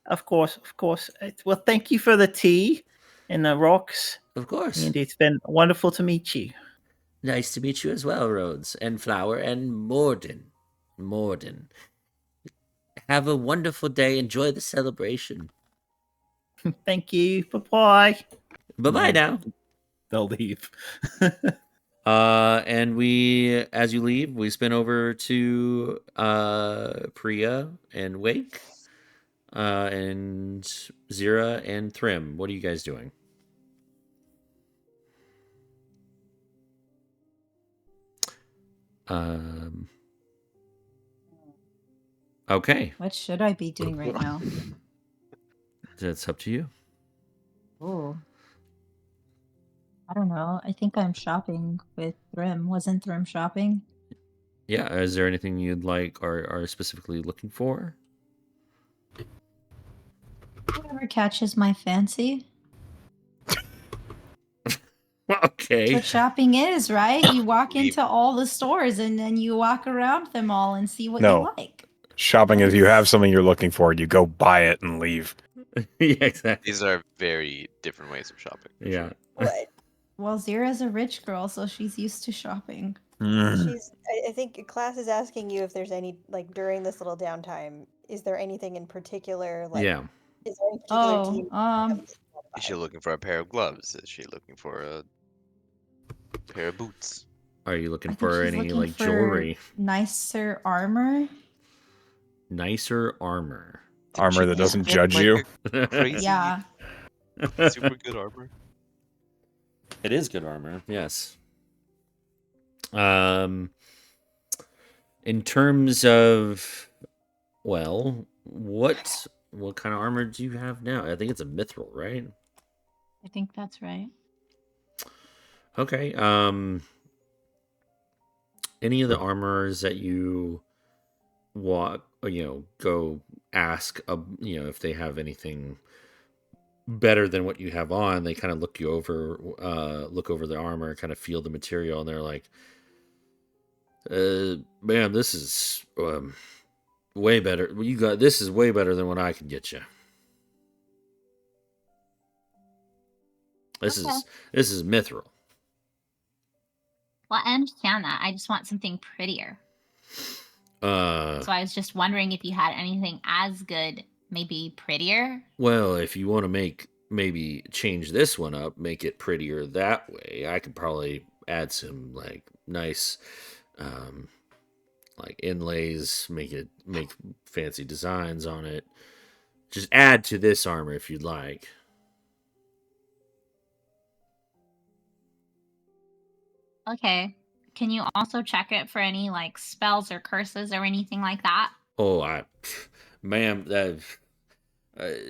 Of course, of course. Well, thank you for the tea and the rocks. Of course. And it's been wonderful to meet you. Nice to meet you as well, Rhodes, and Flower, and Morden. Morden. Have a wonderful day. Enjoy the celebration. Thank you. Bye-bye. Bye-bye now. They'll leave. And we, as you leave, we spin over to Priya and Wake, and Zira and Thrim. What are you guys doing? Okay, What should I be doing right now? that's up to you. Oh, I don't know. I think I'm shopping with Thrim. Wasn't Thrim shopping? Yeah, is there anything you'd like or are specifically looking for? Whatever catches my fancy. That's Okay. what shopping is, right? You walk Leave. into all the stores and then you walk around them all and see what No. you like. Shopping is you have something you're looking for, you go buy it and leave. Yeah, exactly. These are very different ways of shopping. for Yeah. sure. Right. Well, Zira's a rich girl, so she's used to shopping. I think class is asking you if there's any, like, during this little downtime, is there anything in particular, like, Yeah. is there any particular team? Is she looking for a pair of gloves? Is she looking for a pair of boots? Are you I looking think for she's any looking like for jewelry? nicer armor. Nicer armor. Armor that She doesn't look judge like you. a Crazy, Yeah. super good armor. It is good armor, yes. In terms of, well, what kind of armor do you have now? I think it's a mithril, right? I think that's right. Okay. Any of the armors that you go ask, if they have anything better than what you have on, they kind of look over the armor, kind of feel the material, and they're like, "Man, this is way better. This is way better than what I can get you. This Okay. is mithril." Well, I understand that. I just want something prettier. So I was just wondering if you had anything as good, maybe prettier. Well, if you want to maybe change this one up, make it prettier that way, I could probably add some like nice like inlays, make fancy designs on it. Just add to this armor if you'd like. Okay. Can you also check it for any like spells or curses or anything like that? Oh, ma'am, that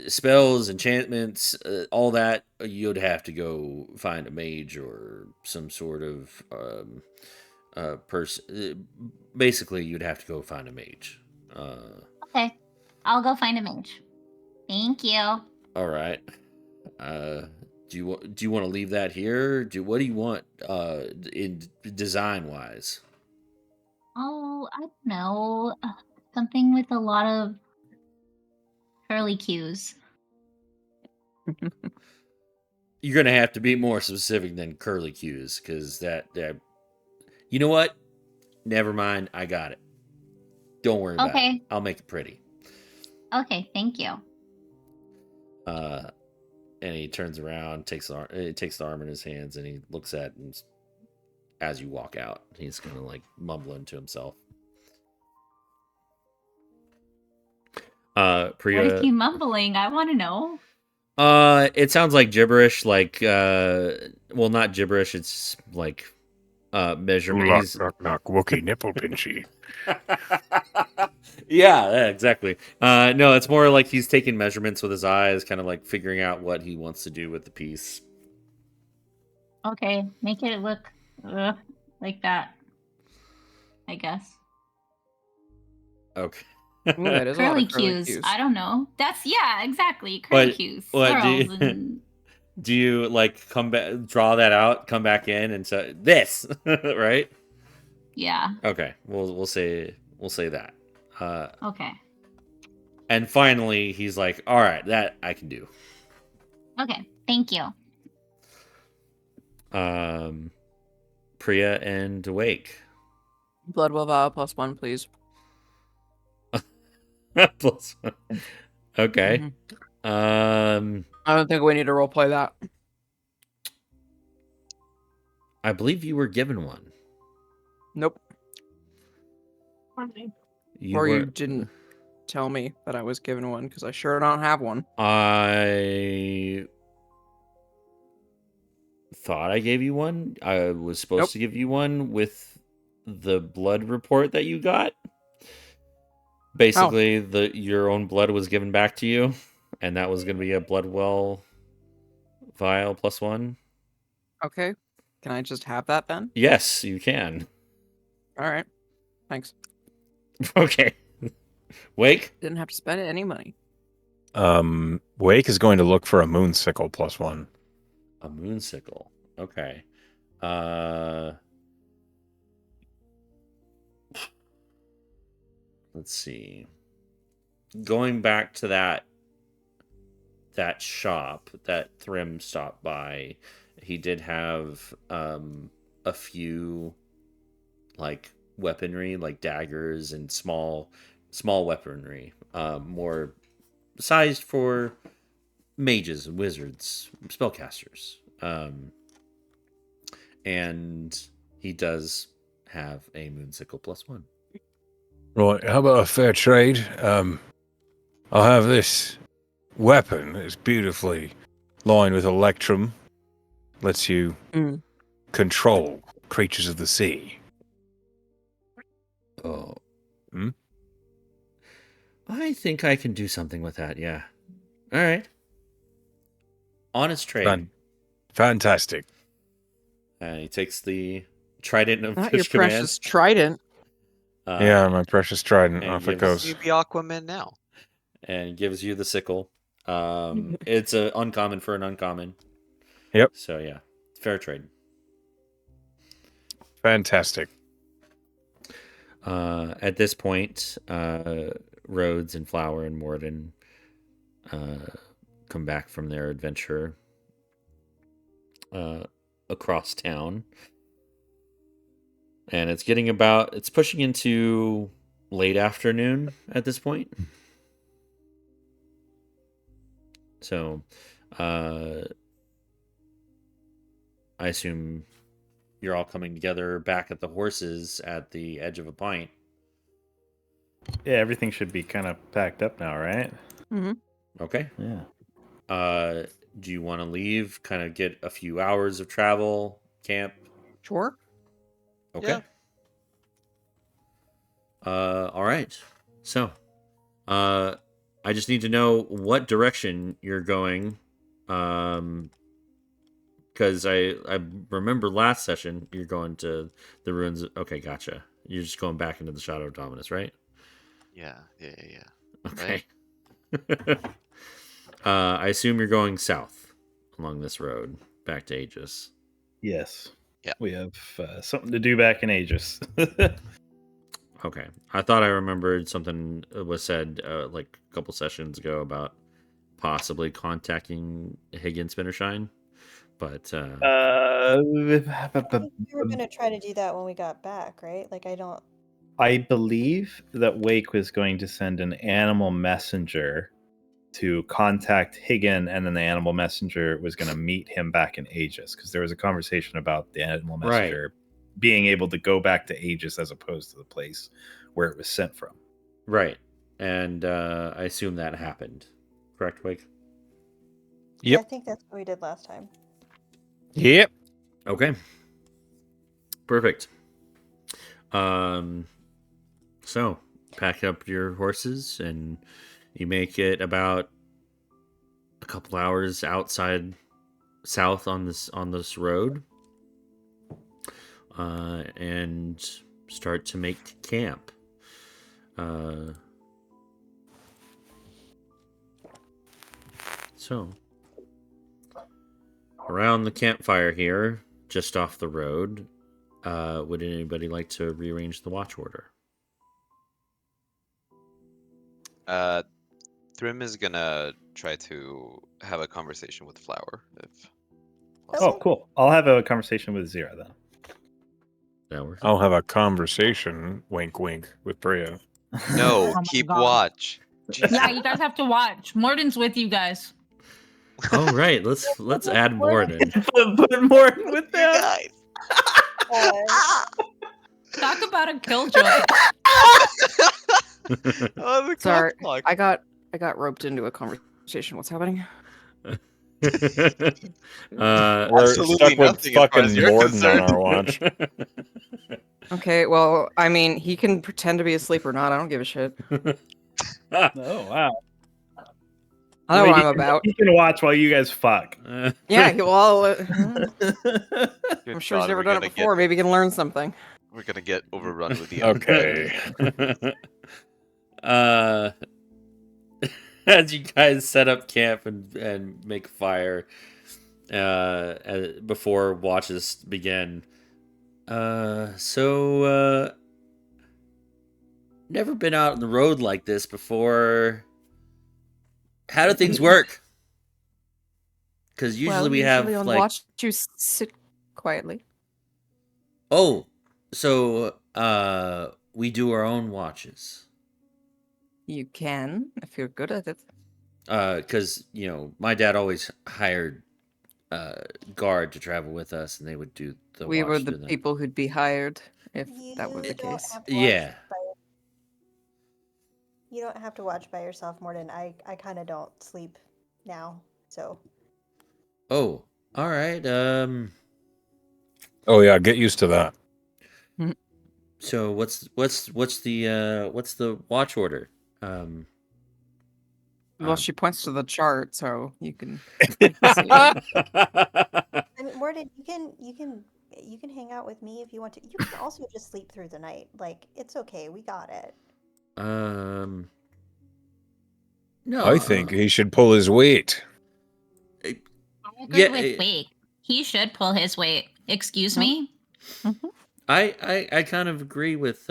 spells, enchantments, all that, you'd have to go find a mage or some sort of person. Basically, you'd have to go find a mage. Okay. I'll go find a mage. Thank you. All right. Do you want to leave that here? What do you want in design wise? Oh, I don't know. Something with a lot of curly cues. You're gonna have to be more specific than curly cues, because that you know what? Never mind. I got it. Don't worry about it. Okay. I'll make it pretty. Okay, thank you. And he turns around, takes the arm in his hands, and he looks at it, and as you walk out, he's kind of like mumbling to himself. What Priya, is he mumbling? I want to know. it sounds like gibberish, like well, not gibberish, it's like measurement. Knock, He's... knock, knock, Wookie nipple pinchy. yeah, exactly. No, it's more like he's taking measurements with his eyes, kind of like figuring out what he wants to do with the piece. Okay, make it look like that, I guess. Okay. Ooh, that is a lot Curly of curly cues. cues. I don't know. That's exactly. Curly cues. Swirls and do you like come back, draw that out, come back in, and say this, right? yeah. Okay, we'll say that. Okay. And finally, he's like, "All right, that I can do." Okay. Thank you. Priya and Awake. Blood will vow +1, please. +1. Okay. I don't think we need to roleplay that. I believe you were given one. Nope. You You didn't tell me that I was given one, because I sure don't have one. I thought I gave you one. I was supposed to give you one with the blood report that you got. Basically, your own blood was given back to you, and that was going to be a blood well vial +1. Okay. Can I just have that then? Yes, you can. All right. Thanks. Okay. Wake? Didn't have to spend any money. Wake is going to look for a moon sickle +1. A moon sickle. Okay. Let's see. Going back to that shop that Thrym stopped by, he did have a few like weaponry, like daggers and small weaponry, more sized for mages, wizards, spellcasters. And he does have a moonsicle +1. Right, how about a fair trade? I'll have this weapon. It's beautifully lined with electrum. Lets you control creatures of the sea. Oh. Hmm? I think I can do something with that, yeah. All right. Honest trade. Fantastic. And he takes the trident of Not your Fish Command. precious trident. Yeah, my precious trident. and Off it gives- goes. You be Aquaman now. And gives you the sickle. It's a uncommon for an uncommon. Yep. So yeah, fair trade. Fantastic. At this point, Rhodes and Flower and Morden come back from their adventure across town. And it's pushing into late afternoon at this point. So, I assume you're all coming together back at the horses at the edge of a pint. Yeah, everything should be kind of packed up now, right? Mm-hmm. Okay. Yeah. Do you want to leave? Kind of get a few hours of travel, camp? Sure. Okay. Yeah. All right. So, I just need to know what direction you're going. Because I remember last session you're going to the ruins. Okay, gotcha. You're just going back into the Shadow of Dominus, right? Yeah. Okay. I assume you're going south along this road back to Aegis. Yes. Yeah. We have something to do back in Aegis. Okay. I thought I remembered something was said like a couple sessions ago about possibly contacting Higgins Spinnershine, but I think we were going to try to do that when we got back, right? Like, I believe that Wake was going to send an animal messenger to contact Higgin, and then the animal messenger was going to meet him back in Aegis, because there was a conversation about the animal messenger being able to go back to Aegis as opposed to the place where it was sent from. Right. And I assume that happened. Correct, Wake? Yeah, Yep. I think that's what we did last time. Yep. Okay. Perfect. So pack up your horses and you make it about a couple hours south on this road, and start to make camp. So around the campfire here, just off the road, would anybody like to rearrange the watch order? Thrym is gonna try to have a conversation with Flower. If Oh, cool. I'll have a conversation with Zira then. That works. I'll have a conversation, wink, wink, with Priya. no, Oh my keep God. watch. Yeah, you guys have to watch. Morden's with you guys. Oh right, let's add Morden. Put Morton with You them. guys. Talk about a killjoy. Oh, the Sorry, clock. I got roped into a conversation. What's happening? We're Absolutely stuck with nothing as far as fucking you're Morden on concerned. our watch. Okay, well, I mean, he can pretend to be asleep or not. I don't give a shit. Oh, wow. I know Wait, what I'm about. He can watch while you guys fuck. Yeah, well, I'm Good sure he's God, never we're done it gonna before. Maybe he can learn something. We're gonna get overrun with the Okay. As you guys set up camp and make fire before watches begin. So never been out on the road like this before. How do things work? Because usually we have on like watch, you sit quietly. oh, so we do our own watches. You can if you're good at it. Because my dad always hired guard to travel with us, and they would do the We watch were to the them. people who'd be hired if that You was the don't case. have to watch Yeah. You don't have to watch by yourself, Morden. I kind of don't sleep now, so. Oh, all right. Oh yeah, get used to that. So what's the watch order? Well, she points to the chart, so you can. I mean, Morden, you can hang out with me if you want to. You can also just sleep through the night. Like, it's okay. We got it. No, I think he should pull his weight. I agree with Wake. He should pull his weight. Excuse me? I kind of agree with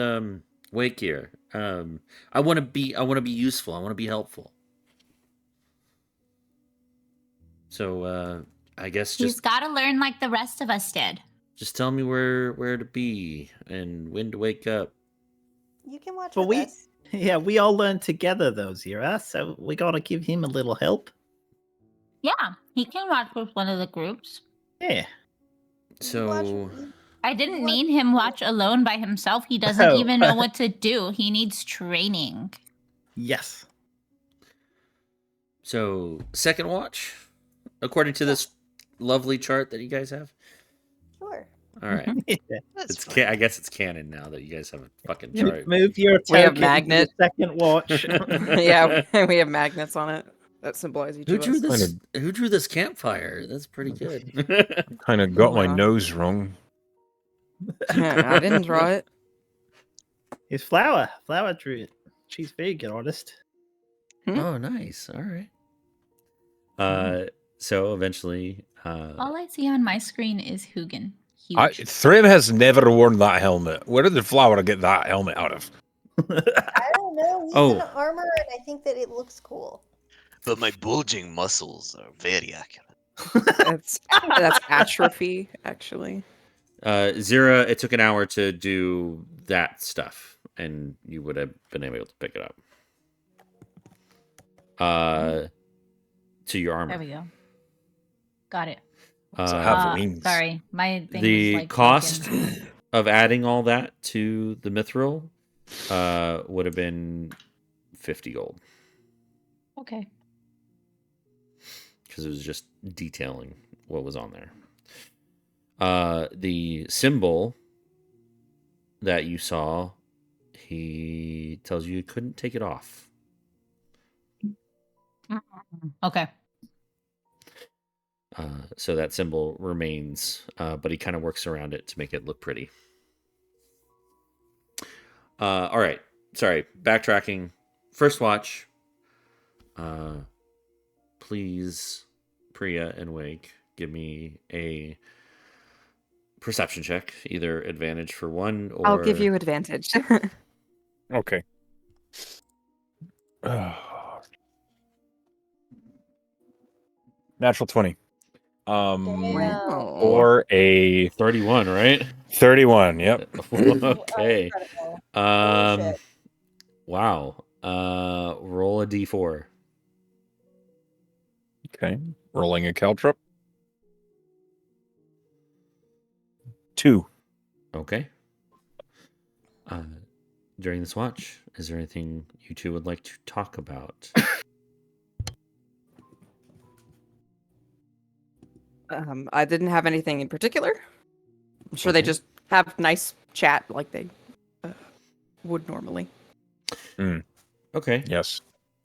Wake here. I want to be useful. I want to be helpful. So I guess He's got to learn like the rest of us did. just tell me where to be and when to wake up. You can watch But with us. Yeah, we all learned together though, Zira, so we gotta give him a little help. Yeah, he can watch with one of the groups. Yeah. So I didn't mean him watch alone by himself. He doesn't Oh. even know what to do. He needs training. Yes. So second watch, according to this lovely chart that you guys have. Sure. All right. Yeah. I guess it's canon now that you guys have a fucking chart. Move your We have token to magnet. the second watch. Yeah, we have magnets on it that symbolize each Who of drew us. this? Who drew this campfire? That's pretty good. Kind of got my Wow. nose wrong. I didn't draw it. It's Flower. Flower drew it. She's very good artist. Oh, nice. All right. So eventually, All I see on my screen is Hugin. Huge. Thrym has never worn that helmet. Where did the Flower get that helmet out of? I don't know. He's in armor, and I think that it looks cool. But my bulging muscles are very accurate. That's atrophy, actually. Zira, it took an hour to do that stuff, and you would have been able to pick it up. to your armor. There we go. Got it. So have wings. Sorry, my thing The was like cost broken. of adding all that to the mithril would have been 50 gold. Okay. Because it was just detailing what was on there. The symbol that you saw, he tells you couldn't take it off. Okay. So that symbol remains, but he kind of works around it to make it look pretty. All right. Sorry. Backtracking. First watch. Please, Priya and Wake, give me a perception check. Either advantage for one or... I'll give you advantage. Okay. Natural 20. Wow. Or a 31, right? 31. Yep. Okay. Incredible. Holy shit. Wow. Roll a d4. Okay. Rolling a caltrip. 2. Okay. During this watch, is there anything you two would like to talk about? I didn't have anything in particular. I'm sure they just have nice chat like they would normally. Okay. Yes.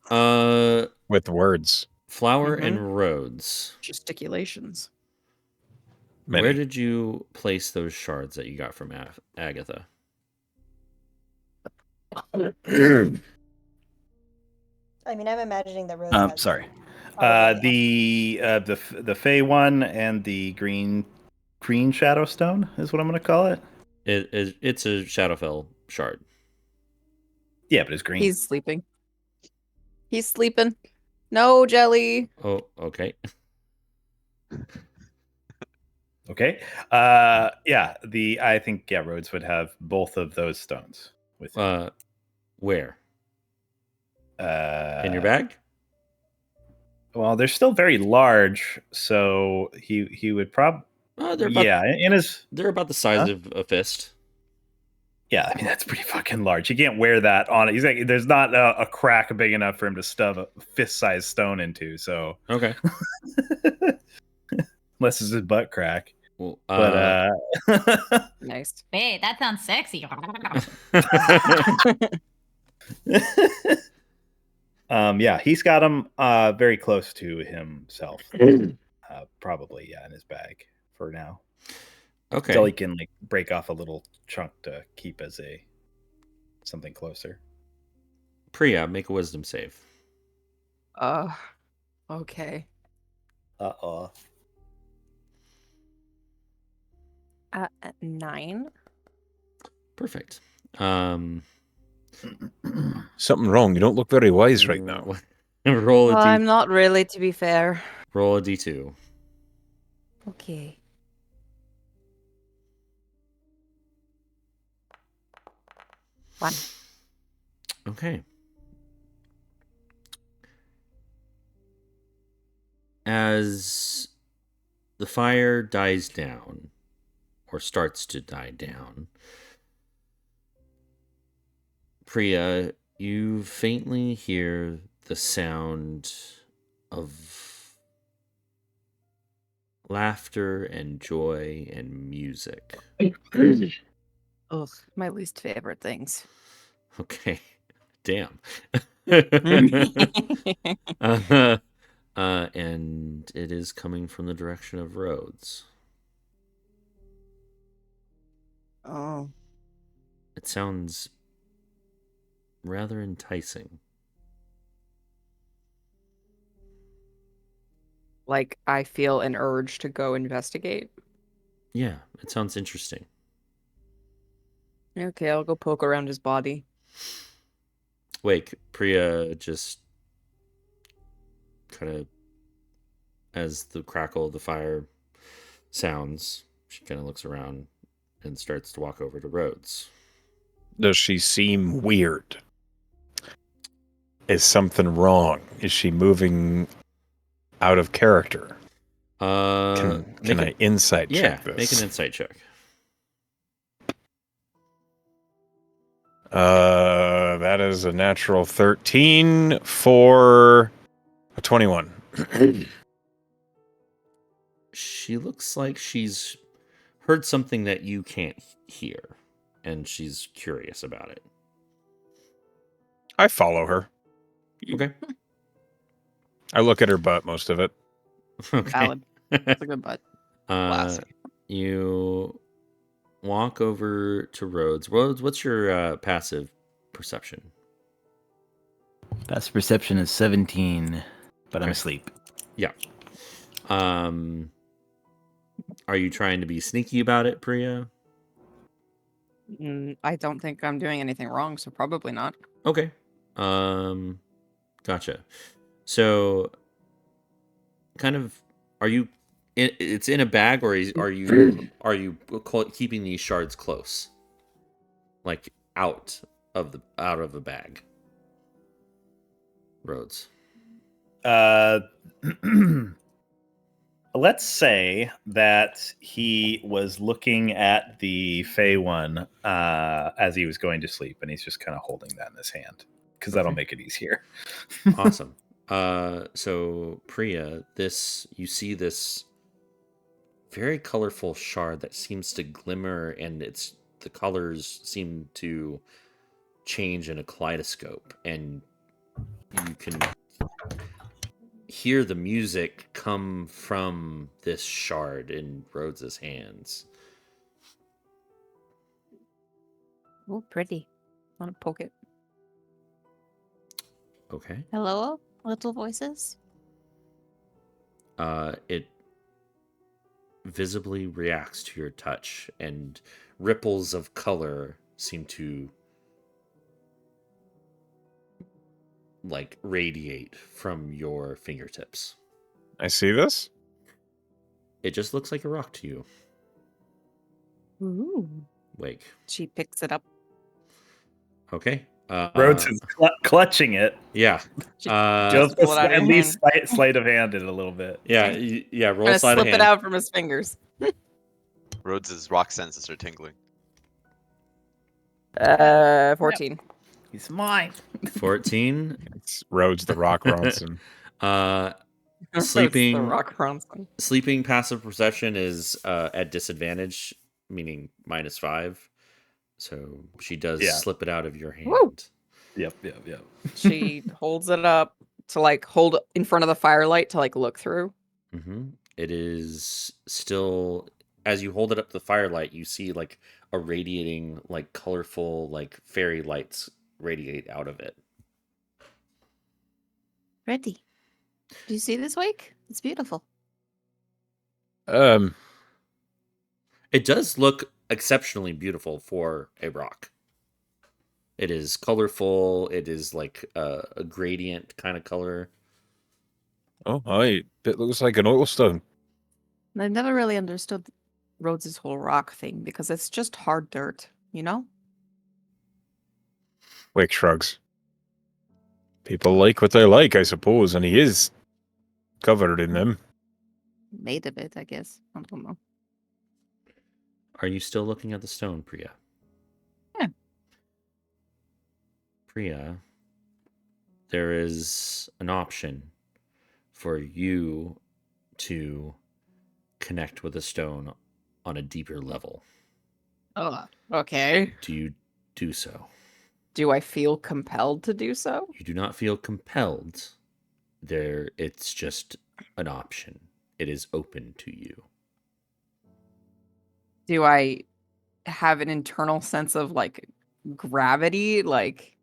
With words. Flower and roads. Gesticulations. Many. Where did you place those shards that you got from Agatha? I mean, I'm imagining the road has Sorry. probably- The Fey one and the green shadow stone is what I'm going to call it. It's a Shadowfell shard. Yeah, but it's green. He's sleeping. He's sleeping. No, Jelly. Oh, okay. Okay. Yeah, I think Rhodes would have both of those stones with him. Where? In your bag? Well, they're still very large, so he would probably they're about the size of a fist. Yeah, I mean that's pretty fucking large. He can't wear that on it. He's like, there's not a crack big enough for him to stuff a fist-sized stone into. So okay, unless it's his butt crack. Well, but nice. Hey, that sounds sexy. Yeah, he's got him very close to himself. Probably, in his bag for now. Okay. So he can like break off a little chunk to keep as something closer. Priya, make a wisdom save. Okay. 9. Perfect. Something wrong. You don't look very wise right now. Roll a d. I'm not really, to be fair. Roll a d2. Okay. One. Okay. As the fire dies down, or starts to die down, Priya, you faintly hear the sound of laughter and joy and music. Ugh, my least favorite things. Okay. Damn. And it is coming from the direction of roads. Oh. It sounds rather enticing. Like I feel an urge to go investigate. Yeah, it sounds interesting. Okay, I'll go poke around his body. Wake, Priya just kind of, as the crackle of the fire sounds, she kind of looks around and starts to walk over to Rhodes. Does she seem weird? Is something wrong? Is she moving out of character? Can I insight check this? Make an insight check. That is a natural 13 for a 21. She looks like she's heard something that you can't hear, and she's curious about it. I follow her. Okay. I look at her butt most of it. Okay. Valid. That's a good butt. Classy. You walk over to Rhodes. Rhodes, what's your passive perception? Passive perception is 17, but I'm Okay. asleep. Yeah. Are you trying to be sneaky about it, Priya? I don't think I'm doing anything wrong, so probably not. Okay. Gotcha. So, kind of, are you? It's in a bag, or are you keeping these shards close, like out of the bag? Rhodes. Let's say that he was looking at the Fey one as he was going to sleep, and he's just kind of holding that in his hand because that'll make it easier. Awesome. So Priya, you see this very colorful shard that seems to glimmer, and the colors seem to change in a kaleidoscope, and you can hear the music come from this shard in Rhodes's hands. Oh, pretty. I want to poke it. Okay. Hello, little voices. It visibly reacts to your touch, and ripples of color seem to like radiate from your fingertips. I see this. It just looks like a rock to you. Ooh. Wake. She picks it up. Okay. Rhodes is clutching it. Yeah. Just pull it out of at your least sleight of hand it a little bit. Yeah. Yeah. Roll Trying to sleight of slip hand. it out from his fingers. Rhodes's rock senses are tingling. 14. He's mine. 14. It's Rhodes the Rock Ronson. Sleeping. The rock Ronson. Sleeping passive perception is at disadvantage, meaning -5. So she does slip it out of your hand. Woo! Yep. She holds it up to like hold in front of the firelight to like look through. Mm-hmm. It is still, as you hold it up to the firelight, you see like a radiating, like colorful, like fairy lights radiate out of it. Pretty. Do you see this, Wake? It's beautiful. It does look exceptionally beautiful for a rock. It is colorful. It is like a gradient kind of color. Oh, it looks like an oil stone. I've never really understood Rhodes' whole rock thing because it's just hard dirt, you know? Wake shrugs. People like what they like, I suppose, and he is covered in them. Made of it, I guess. I don't know. Are you still looking at the stone, Priya? Yeah. Priya, there is an option for you to connect with a stone on a deeper level. Oh, okay. Do you do so? Do I feel compelled to do so? You do not feel compelled. It's just an option. It is open to you. Do I have an internal sense of like gravity? Like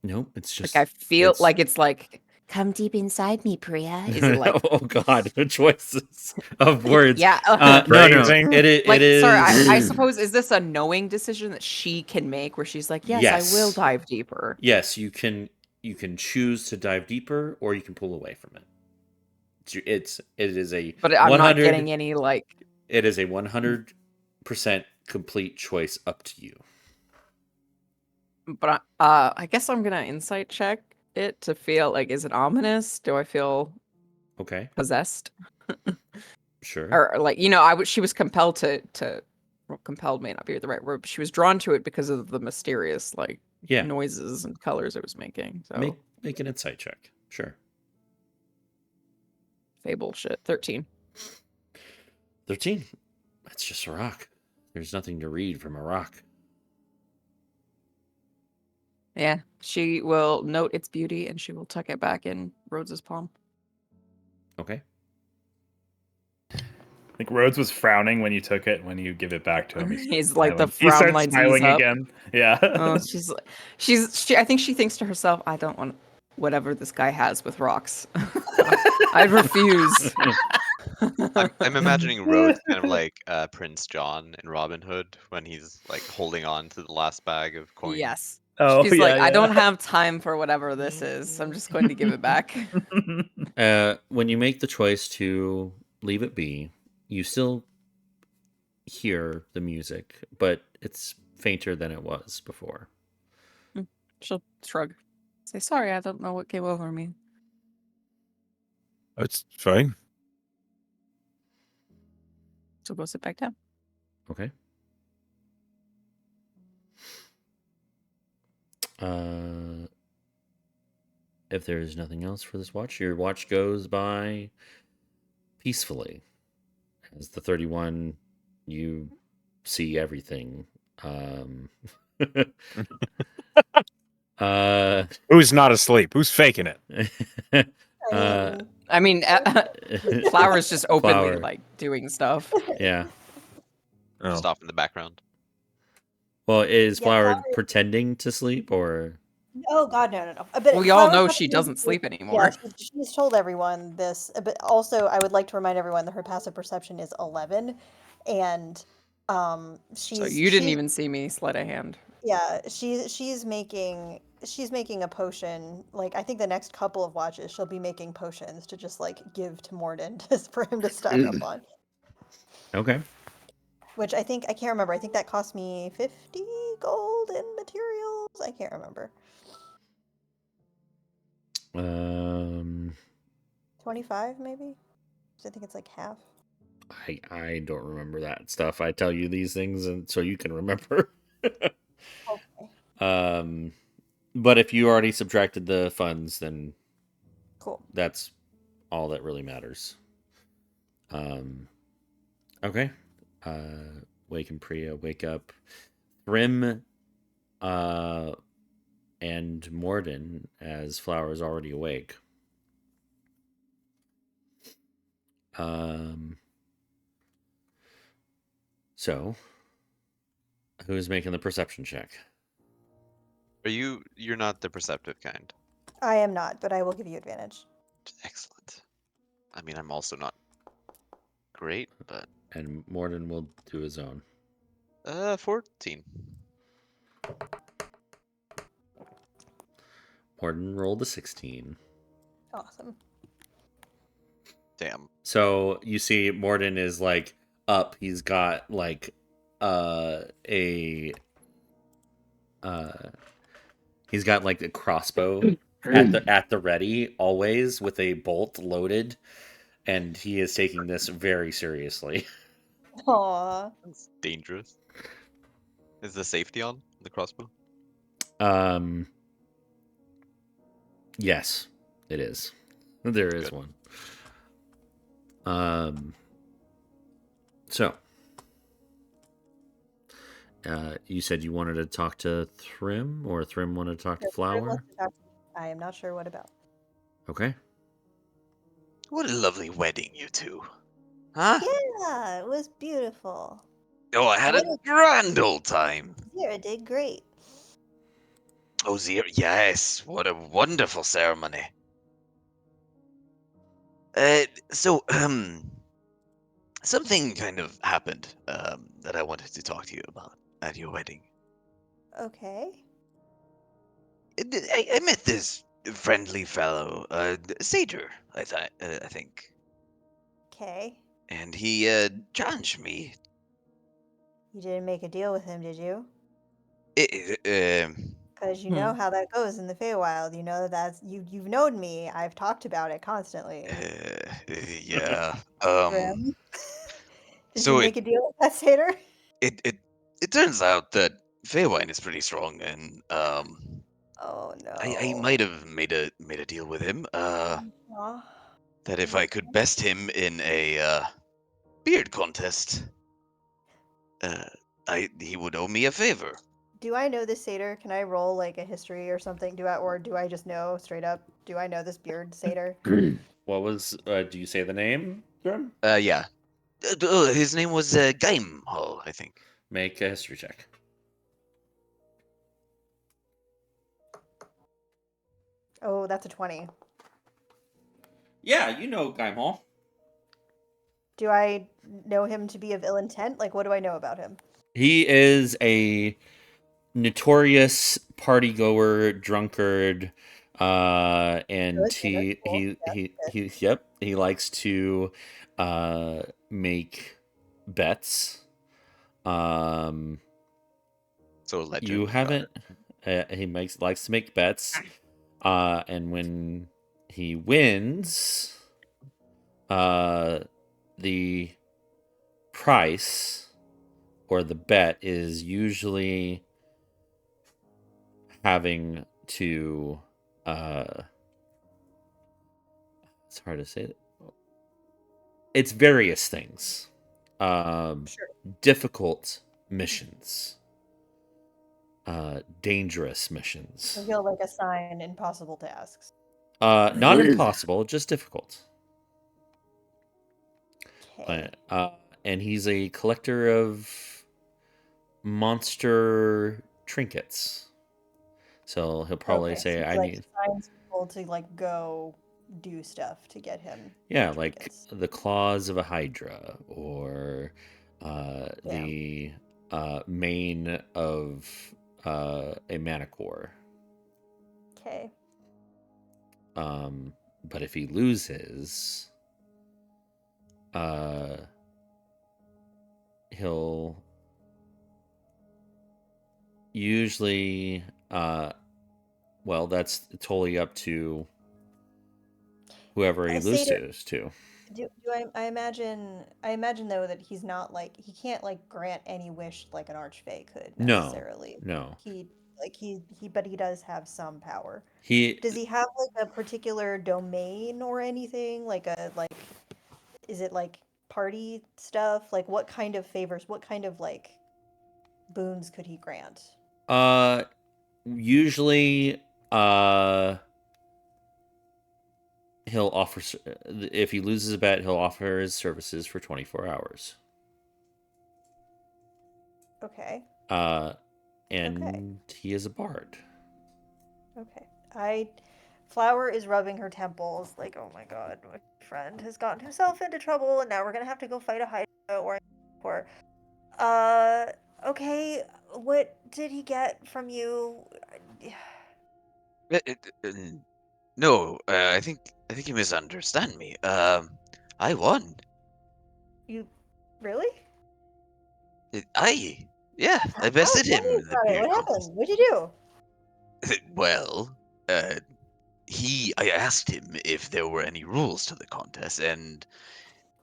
No, it's just I feel like it's like Come deep inside me, Priya. is it like oh god, the choices of words. yeah? No. Phrasing. Like, It is. sorry, I suppose is this a knowing decision that she can make where she's like, yes, I will dive deeper. Yes, you can choose to dive deeper, or you can pull away from it. It is a. But I'm not getting any like. It is a 100% complete choice up to you. But I guess I'm gonna insight check it to feel like, is it ominous? Do I feel Okay, possessed? sure. Or like, she was compelled well, compelled may not be the right word, but she was drawn to it because of the mysterious like Yeah, noises and colors it was making. So make an insight check. Sure. fable shit. 13. 13. That's just a rock. There's nothing to read from a rock. Yeah, she will note its beauty and she will tuck it back in Rhodes's palm. Okay. I think Rhodes was frowning when you took it. When you give it back to him, He's like, the he frown starts lines ease smiling up. again. Yeah. Oh, I think she thinks to herself, I don't want whatever this guy has with rocks. I refuse. I'm imagining Rhodes kind of like Prince John in Robin Hood when he's like holding on to the last bag of coins. Yes. Oh, She's yeah, like, I yeah. don't have time for whatever this is. I'm just going to give it back. When you make the choice to leave it be, you still hear the music, but it's fainter than it was before. She'll shrug. Say, sorry, I don't know what came over me. It's fine. So go sit back down. Okay. If there's nothing else for this watch, your watch goes by peacefully. As the 31, you see everything. Who's not asleep? Who's faking it? I mean, Flower's just openly Flower. like doing stuff. Yeah. Just off in the background. Well, is Yeah, Flower Flower- pretending to sleep or? Oh God, no. But We all Flower know probably she knows doesn't this- sleep anymore. Yeah, she's told everyone this. But also, I would like to remind everyone that her passive perception is 11, and she's So you didn't even see me sleight of hand. Yeah, she's making a potion. Like I think the next couple of watches she'll be making potions to just like give to Morden for him to stock up on. Okay. Which I can't remember. I think that cost me 50 gold in materials. I can't remember. 25 maybe? I think it's like half. I don't remember that stuff. I tell you these things and so you can remember. Okay. But if you already subtracted the funds, then Cool. that's all that really matters. Okay. Wake and Priya wake up. Thrym and Morden, as Flower is already awake. So who's making the perception check? You're not the perceptive kind. I am not, but I will give you advantage. Excellent. I mean, I'm also not great, but And Morden will do his own. 14. Morden rolled a 16. Awesome. Damn. So you see Morden is like up. He's got like he's got like a crossbow at the ready always with a bolt loaded, and he is taking this very seriously. Aww. That's dangerous. Is the safety on the crossbow? Yes, it is. There is Good. one. So you said you wanted to talk to Thrym, or Thrym wanted to talk to Flower? I am not sure what about. Okay. What a lovely wedding, you two. Huh? Yeah, it was beautiful. Oh, I had a grand old time. Zira did great. Oh, Zira, yes. What a wonderful ceremony. Something kind of happened that I wanted to talk to you about at your wedding. Okay. I met this friendly fellow, Sager, I think. Okay. And he challenged me. You didn't make a deal with him, did you? Because Because you know how that goes in the Feywild. You know you've known me. I've talked about it constantly. Yeah. Grim, did you So make a deal with that satyr? it turns out that Feywine is pretty strong, and Oh I no. might have made a deal with him. Aw. That if I could best him in a beard contest, he would owe me a favor. Do I know this satyr? Can I roll like a history or something? Or do I just know straight up? Do I know this beard satyr? What was? Do you say the name, Grim? Yeah. His name was Gaim Hall, I think. Make a history check. Oh, that's a 20. Yeah, you know Guy Hall. Do I know him to be of ill intent? Like, what do I know about him? He is a notorious party goer, drunkard, and Good, good, cool. Yeah, he likes to make bets. So legend. You haven't. He likes to make bets, and when he wins, the price or the bet is usually having to. It's hard to say. It's various things. Sure. Difficult missions. Dangerous missions. So he'll like assign impossible tasks. Not impossible, just difficult. Okay. And he's a collector of monster trinkets. So he'll probably say, so he, "I like, need." assigns people to like go do stuff to get him. Yeah, like trinkets. the claws of a hydra, or the mane of a manicore. Okay. But if he loses, he'll usually, well, that's totally up to whoever he loses to. I imagine though that he's not like he can't like grant any wish like an archfey could necessarily. No. He but he does have some power. Does he have like a particular domain or anything? Is it like party stuff? Like what kind of favors, what kind of like boons could he grant? Usually, he'll offer, if he loses a bet, he'll offer his services for 24 hours. Okay. And he is a bard. Okay. Flower is rubbing her temples like, oh my god, my friend has gotten himself into trouble and now we're gonna have to go fight a hydra or okay, what did he get from you? No, I think you misunderstand me. I won. You really? Yeah, I bested him Tell me in the about it. beard What contest. happened? What'd you do? Well, I asked him if there were any rules to the contest, and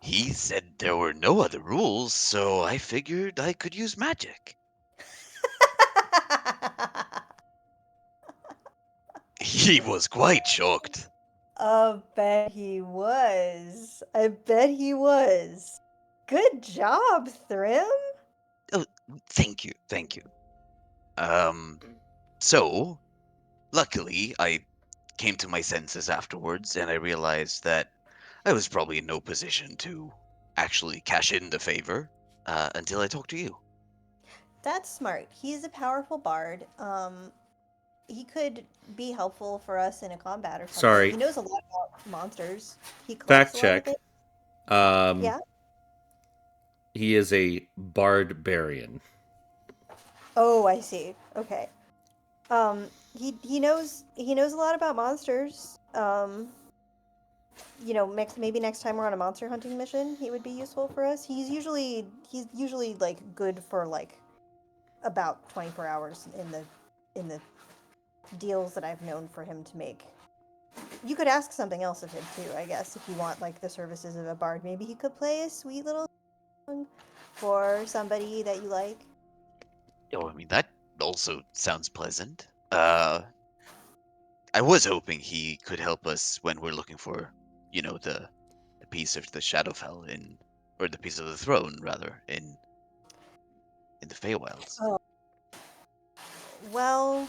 he said there were no other rules, so I figured I could use magic. He was quite shocked. I bet he was. I bet he was. Good job, Thrym. Oh, thank you. So, luckily, I came to my senses afterwards, and I realized that I was probably in no position to actually cash in the favor until I talked to you. That's smart. He's a powerful bard. He could be helpful for us in a combat or something. Sorry. He knows a lot about monsters. He Fact collects a lot of check. things. Yeah. He is a barbarian. Oh, I see. Okay. He knows a lot about monsters. Maybe next time we're on a monster hunting mission, he would be useful for us. He's usually like good for like about 24 hours in the deals that I've known for him to make. You could ask something else of him too, I guess, if you want like the services of a bard. Maybe he could play a sweet little song for somebody that you like. Oh, I mean, that also sounds pleasant. I was hoping he could help us when we're looking for, the piece of the Shadowfell or the piece of the throne, rather, in the Feywilds. Oh. Well,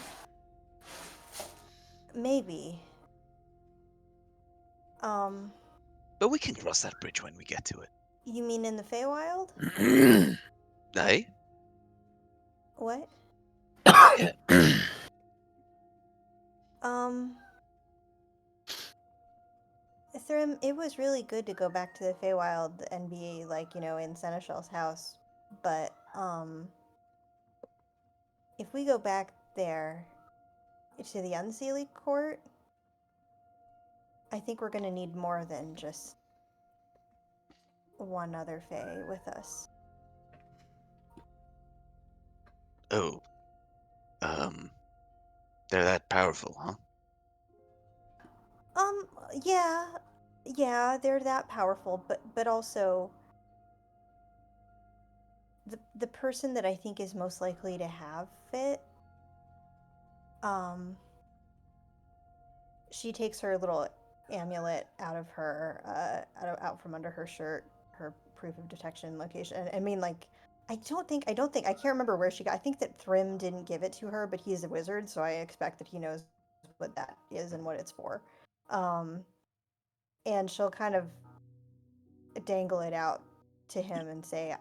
maybe. But we can cross that bridge when we get to it. You mean in the Feywild? Aye? What? Thrym, it was really good to go back to the Feywild and be like, in Seneschal's house. But, if we go back there to the Unseelie Court, I think we're gonna need more than just one other Fey with us. Oh. They're that powerful, huh? Yeah. Yeah, they're that powerful, but also the person that I think is most likely to have it, she takes her little amulet out of her out from under her shirt, her proof of detection location. I mean, like, I can't remember where she got. I think that Thrym didn't give it to her, but he's a wizard, so I expect that he knows what that is and what it's for. And she'll kind of dangle it out to him and say,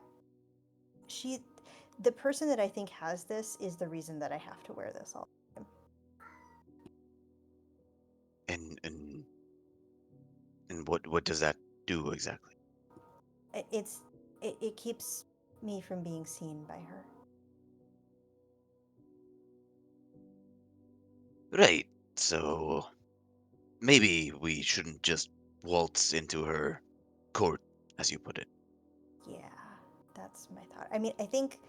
the person that I think has this is the reason that I have to wear this all the time. And what does that do exactly? It keeps me from being seen by her. Right. So maybe we shouldn't just waltz into her court, as you put it. Yeah, that's my thought. I mean, I think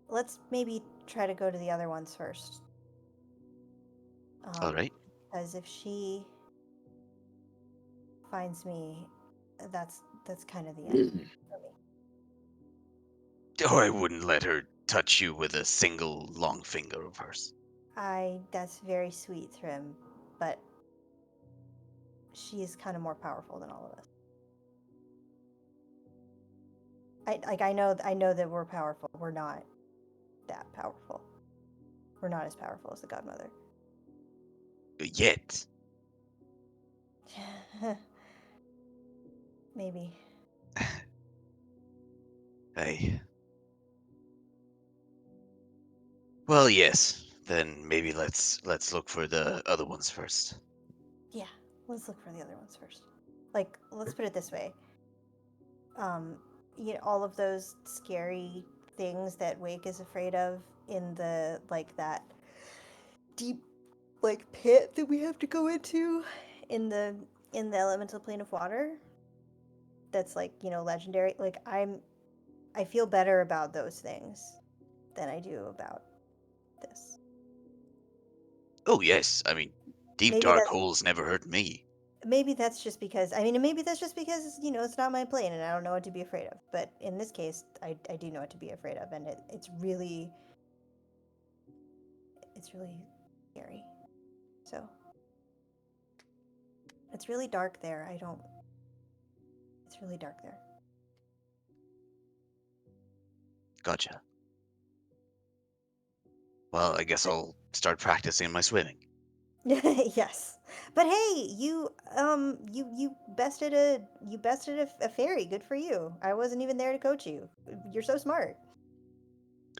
let's maybe try to go to the other ones first. All right. Because if she finds me, that's kind of the end for me. Oh, I wouldn't let her touch you with a single long finger of hers. That's very sweet, Thrym, but she is kind of more powerful than all of us. I know that we're powerful. We're not that powerful. We're not as powerful as the Godmother. Yet. Maybe. Well, yes. Then maybe let's look for the other ones first. Yeah, let's look for the other ones first. Like, let's put it this way. All of those scary things that Wake is afraid of in the, like, that deep, like, pit that we have to go into in the elemental plane of water. That's, like, legendary. Like, I feel better about those things than I do about this. Oh, yes. I mean, deep dark holes never hurt me. Maybe that's just because it's not my plane and I don't know what to be afraid of. But in this case, I do know what to be afraid of, and it's really scary. So it's really dark there. It's really dark there. Gotcha. Well, I guess I'll start practicing my swimming. Yes, but hey, you bested a fairy. Good for you. I wasn't even there to coach you. You're so smart.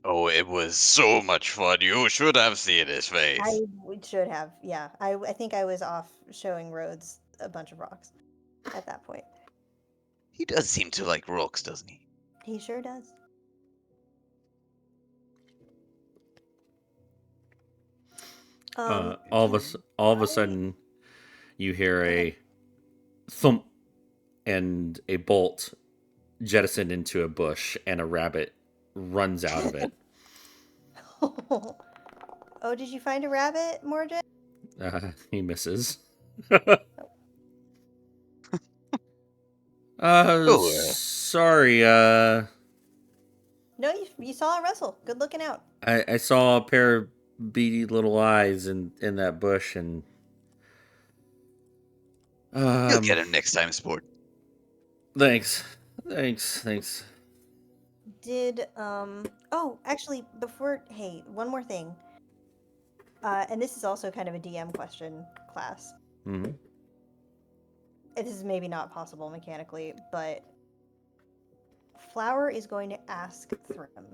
Oh, it was so much fun. You should have seen his face. I should have. Yeah, I think I was off showing Rhodes a bunch of rocks at that point. He does seem to like rocks, doesn't he? He sure does. All of a sudden, you hear a thump and a bolt jettisoned into a bush, and a rabbit runs out of it. Oh, did you find a rabbit, Morgan? He misses. Oh, Sorry. No, you saw it rustle. Good looking out. I saw a pair of beady little eyes in that bush, and you'll get him next time, sport. Thanks. Did oh, actually hey, one more thing. And this is also kind of a DM question, class. Mm-hmm. This is maybe not possible mechanically, but Flower is going to ask Thrym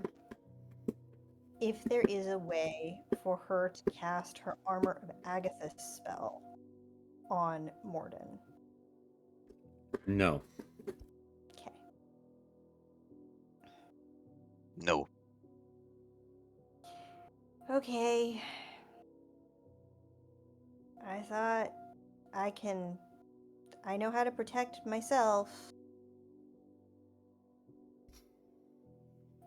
if there is a way for her to cast her Armor of Agathis spell on Morden. No. Okay. No. Okay. I thought I know how to protect myself.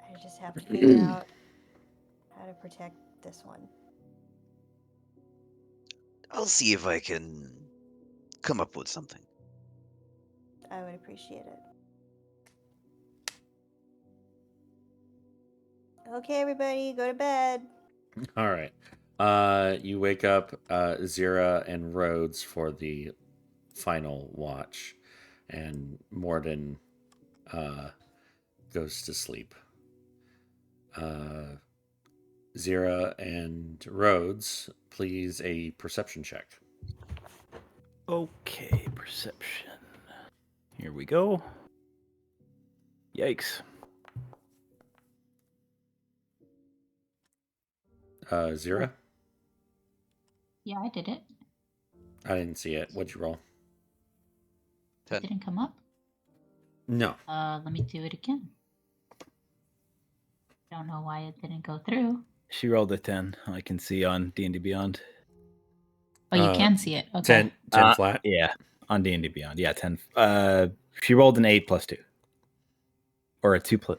I just have to figure out how to protect this one. I'll see if I can come up with something. I would appreciate it. Okay, everybody, go to bed. All right. You wake up Zira and Rhodes for the final watch, and Morden goes to sleep. Zira and Rhodes, please a perception check. Okay, perception. Here we go. Yikes. Zira? Yeah, I did it. I didn't see it. What'd you roll? It 10. didn't come up. No. Let me do it again. Don't know why it didn't go through. She rolled a 10. I can see on D&D Beyond. Oh, you can see it. Okay. 10 flat? Yeah, on D&D Beyond. Yeah, 10. She rolled an 8 plus 2. Or a 2 plus...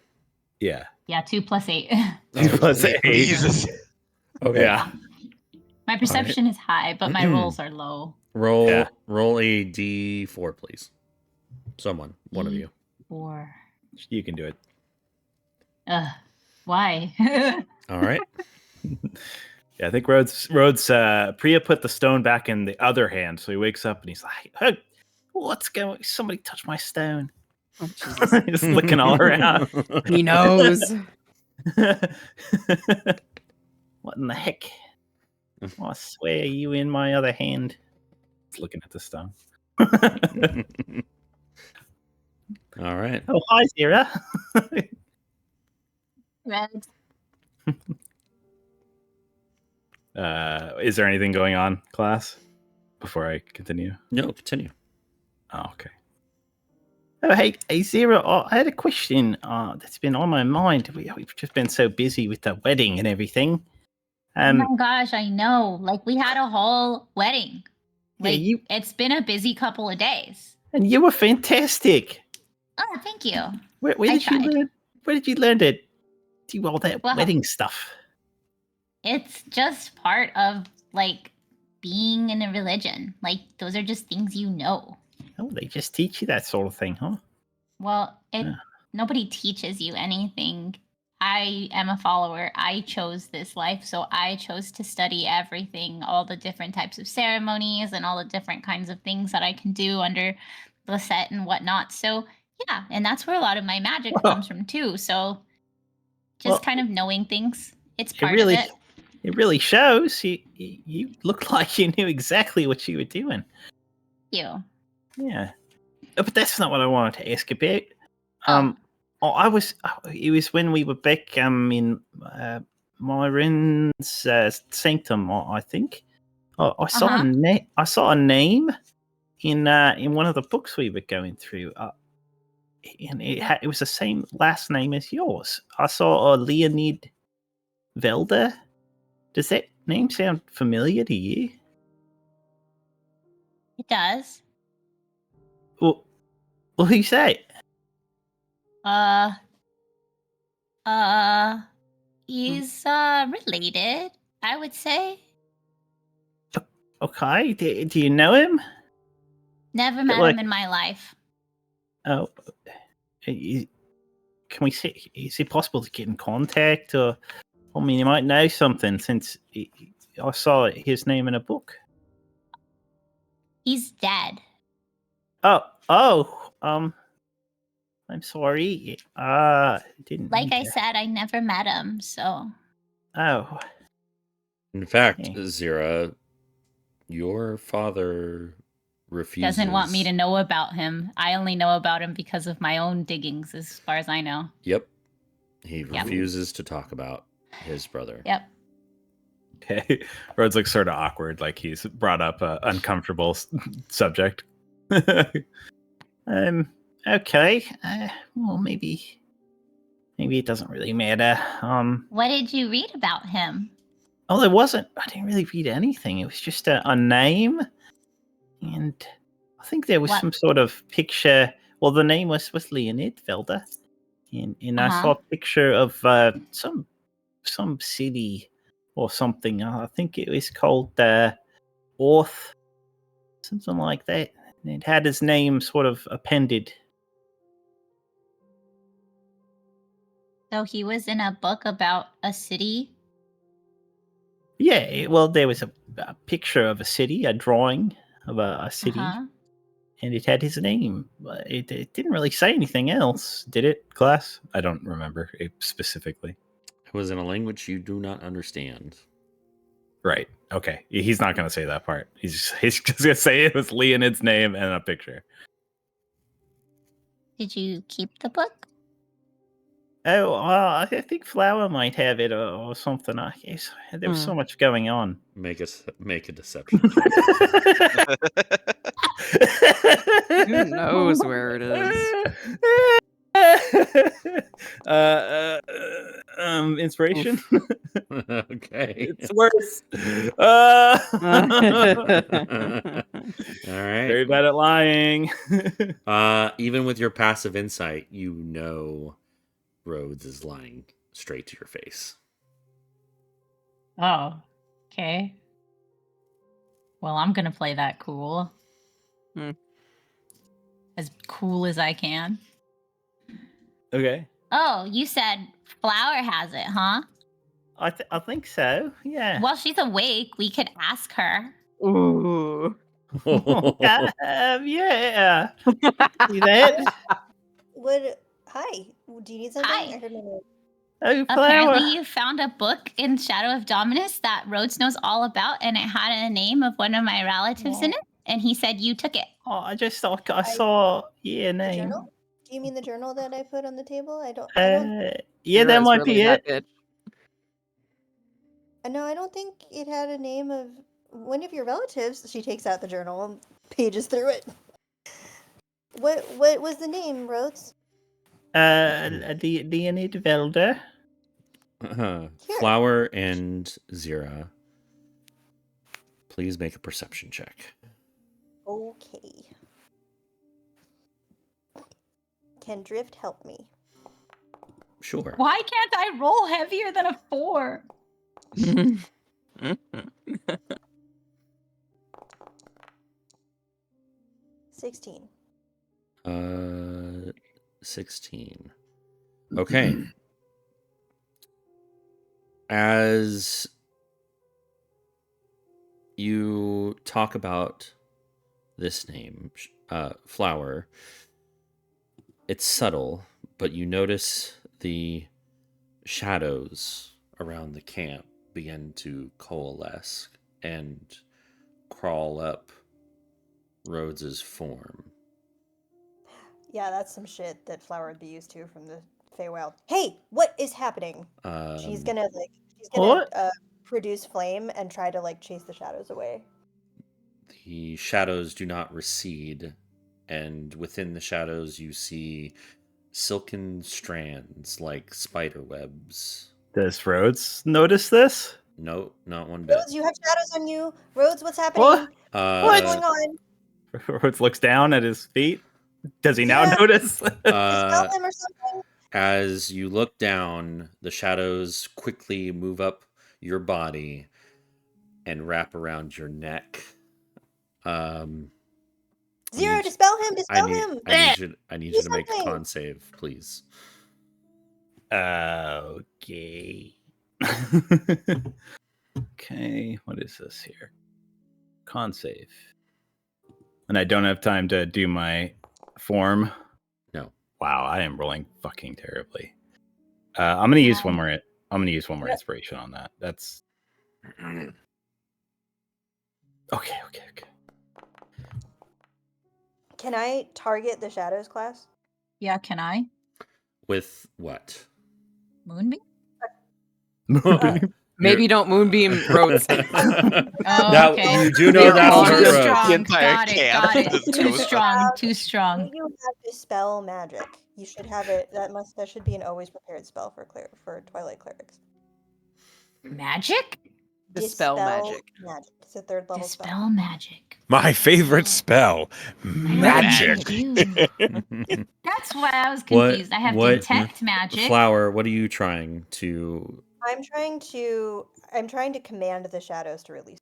Yeah. Yeah, 2 plus 8. 2 plus 8. Jesus. Okay. Yeah. My perception is high, but my rolls are low. Roll Yeah. roll a d4, please. One of you. 4. You can do it. Why? All right. Yeah, I think Rhodes Priya put the stone back in the other hand, so he wakes up and he's like, "Hey, what's going? Somebody touched my stone." Oh, Jesus. Just looking all around. He knows. What in the heck? Oh, I swear you in my other hand. He's looking at the stone. All right. Oh, hi, Zira. Red. Is there anything going on, class? Before I continue? No, continue. Oh, okay. Oh, hey, Zira, I had a question that's been on my mind. We've just been so busy with the wedding and everything. Oh my gosh, I know. Like, we had a whole wedding. Like, yeah, it's been a busy couple of days. And you were fantastic. Oh, thank you. Where did you learn? Where did you learn to do all that wedding stuff? It's just part of, like, being in a religion. Like, those are just things you know. Oh, they just teach you that sort of thing, huh? Well, nobody teaches you anything. I am a follower. I chose this life, so I chose to study everything, all the different types of ceremonies and all the different kinds of things that I can do under the set and whatnot. So, yeah, and that's where a lot of my magic comes from, too. So, just kind of knowing things. It's part of it. It really shows. You look like you knew exactly what you were doing. Thank you. Yeah. But that's not what I wanted to ask about. It was when we were back in Myron's sanctum, I think. I saw a name in one of the books we were going through, and it was the same last name as yours. I saw Leonid Velder. Does that name sound familiar to you? It does. Well, who's that? He's related. I would say. Okay. Do you know him? Never met Like- him in my life. Oh, can we see? Is it possible to get in contact? Or, I mean, you might know something since I saw his name in a book. He's dead. Oh, I'm sorry. Didn't Like mean I to- said, I never met him, so Oh, In fact, Okay. Zira, your father refuses. doesn't want me to know about him. I only know about him because of my own diggings, as far as I know. Yep. He Yep. refuses to talk about his brother. Yep. Okay. Rhodes looks sort of awkward, like he's brought up an uncomfortable subject. Okay. Well, maybe it doesn't really matter. What did you read about him? Oh, there wasn't. I didn't really read anything. It was just a name, and I think there was What? some sort of picture. Well, the name was Leonid Velda, and I saw a picture of some city or something. I think it was called Orth, something like that. And it had his name sort of appended. So he was in a book about a city. Yeah, well, there was a picture of a city, a drawing of a city, Uh-huh. and it had his name. But it didn't really say anything else, did it, class? I don't remember it specifically. It was in a language you do not understand. Right. Okay. He's not going to say that part. He's just going to say it was Leonid's name and a picture. Did you keep the book? Oh, I think Flower might have it or something. I guess there was so much going on. Make a deception. Who knows where it is? Inspiration. Okay. It's worse. All right. Very bad at lying. Even with your passive insight, you know Rhodes is lying straight to your face. Oh, okay. Well, I'm gonna play that cool. Hmm. As cool as I can. Okay. Oh, you said Flower has it, huh? I think so. Yeah. While she's awake, we could ask her. Ooh. Yeah. See that? Hi. Do you need something? Hi. I heard my name. Oh, Flower. Apparently, you found a book in Shadow of Dominus that Rhodes knows all about, and it had a name of one of my relatives in it. And he said you took it. Oh, I just thought I saw The name. journal? Do you mean the journal that I put on the table? I don't. Yeah, that Zira's might really be that it. bitch. No, I don't think it had a name of one of your relatives. She takes out the journal and pages through it. What was the name, Rhodes? Leonid Velda. Flower and Zira, please make a perception check. Okay. Can Drift help me? Sure. Why can't I roll heavier than a 4? 16. 16. Okay. As you talk about this name, Flower, it's subtle, but you notice the shadows around the camp begin to coalesce and crawl up Rhodes's form. Yeah, that's some shit that Flower would be used to from the Feywild. Hey, what is happening? She's gonna produce flame and try to chase the shadows away. The shadows do not recede, and within the shadows you see silken strands like spider webs. Does Rhodes notice this? No, not one bit. Rhodes, you have shadows on you. Rhodes, what's happening? What? What's going on? Rhodes looks down at his feet. Does he now Yeah. notice? Did you smell them or something? As you look down, the shadows quickly move up. your body and wrap around your neck. Zero, need- dispel him! Dispel him! I need Do you to make a something. con save, please. Okay. Okay, what is this here? Con save. And I don't have time to do my form. No. Wow, I am rolling fucking terribly. I'm gonna use one more. I'm gonna use one more inspiration on that. That's okay. Can I target the shadows class? Yeah, can I? With what? Moonbeam? Maybe don't moonbeam roads. Now okay. you do know We're that's all her Too just road. strong. entire Got it. camp Got it. just Too goes- strong. Too strong. You have dispel magic. You should have it. That should be an always prepared spell for Twilight clerics. Magic? Dispel magic. It's a third level Dispel spell. magic. My favorite spell, I don't know what magic. you do. That's why I was What- confused. I have what- detect magic. Flower, what are you trying to I'm trying to command the shadows to release.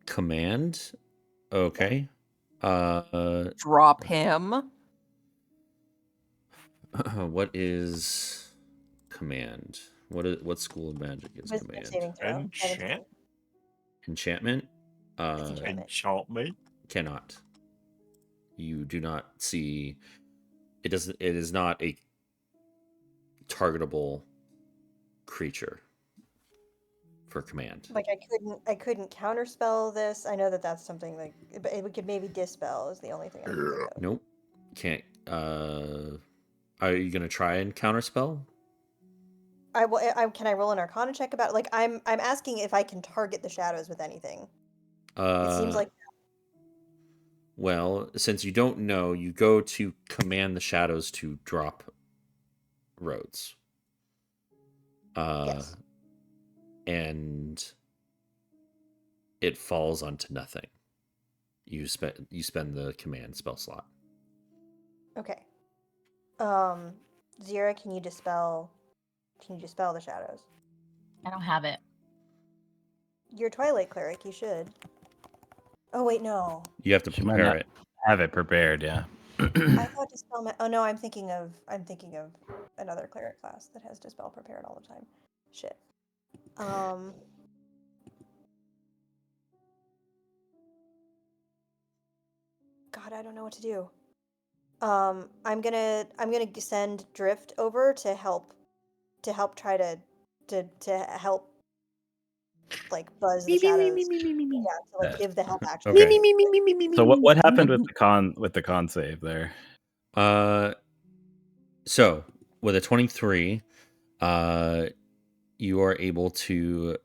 command? Okay. Drop him. What is command? What school of magic is Wisdom command? saving throw. Enchant? Enchantment? enchantment. Enchant me? Cannot. You do not see. It is not a targetable creature for command. Like I couldn't counterspell this. I know that's something like, but we could maybe dispel is the only thing I can think of. Nope. Can't. Are you gonna try and counterspell? Can I roll an Arcana check about it? Like I'm asking if I can target the shadows with anything. It seems like Well, since you don't know, you go to command the shadows to drop roads. Yes. And it falls onto nothing. You spend the command spell slot. Okay. Zira, can you dispel the shadows? I don't have it. You're a Twilight cleric, you should. Oh wait, no. You have to She might prepare not- it. Have it prepared, yeah. I thought dispel oh no, I'm thinking of another cleric class that has dispel prepared all the time. Shit. God, I don't know what to do. I'm gonna send Drift over to help try to help like buzz the shadows. Yeah, to like give the help action. Okay. So what happened with the con save there? So with a 23, you are able to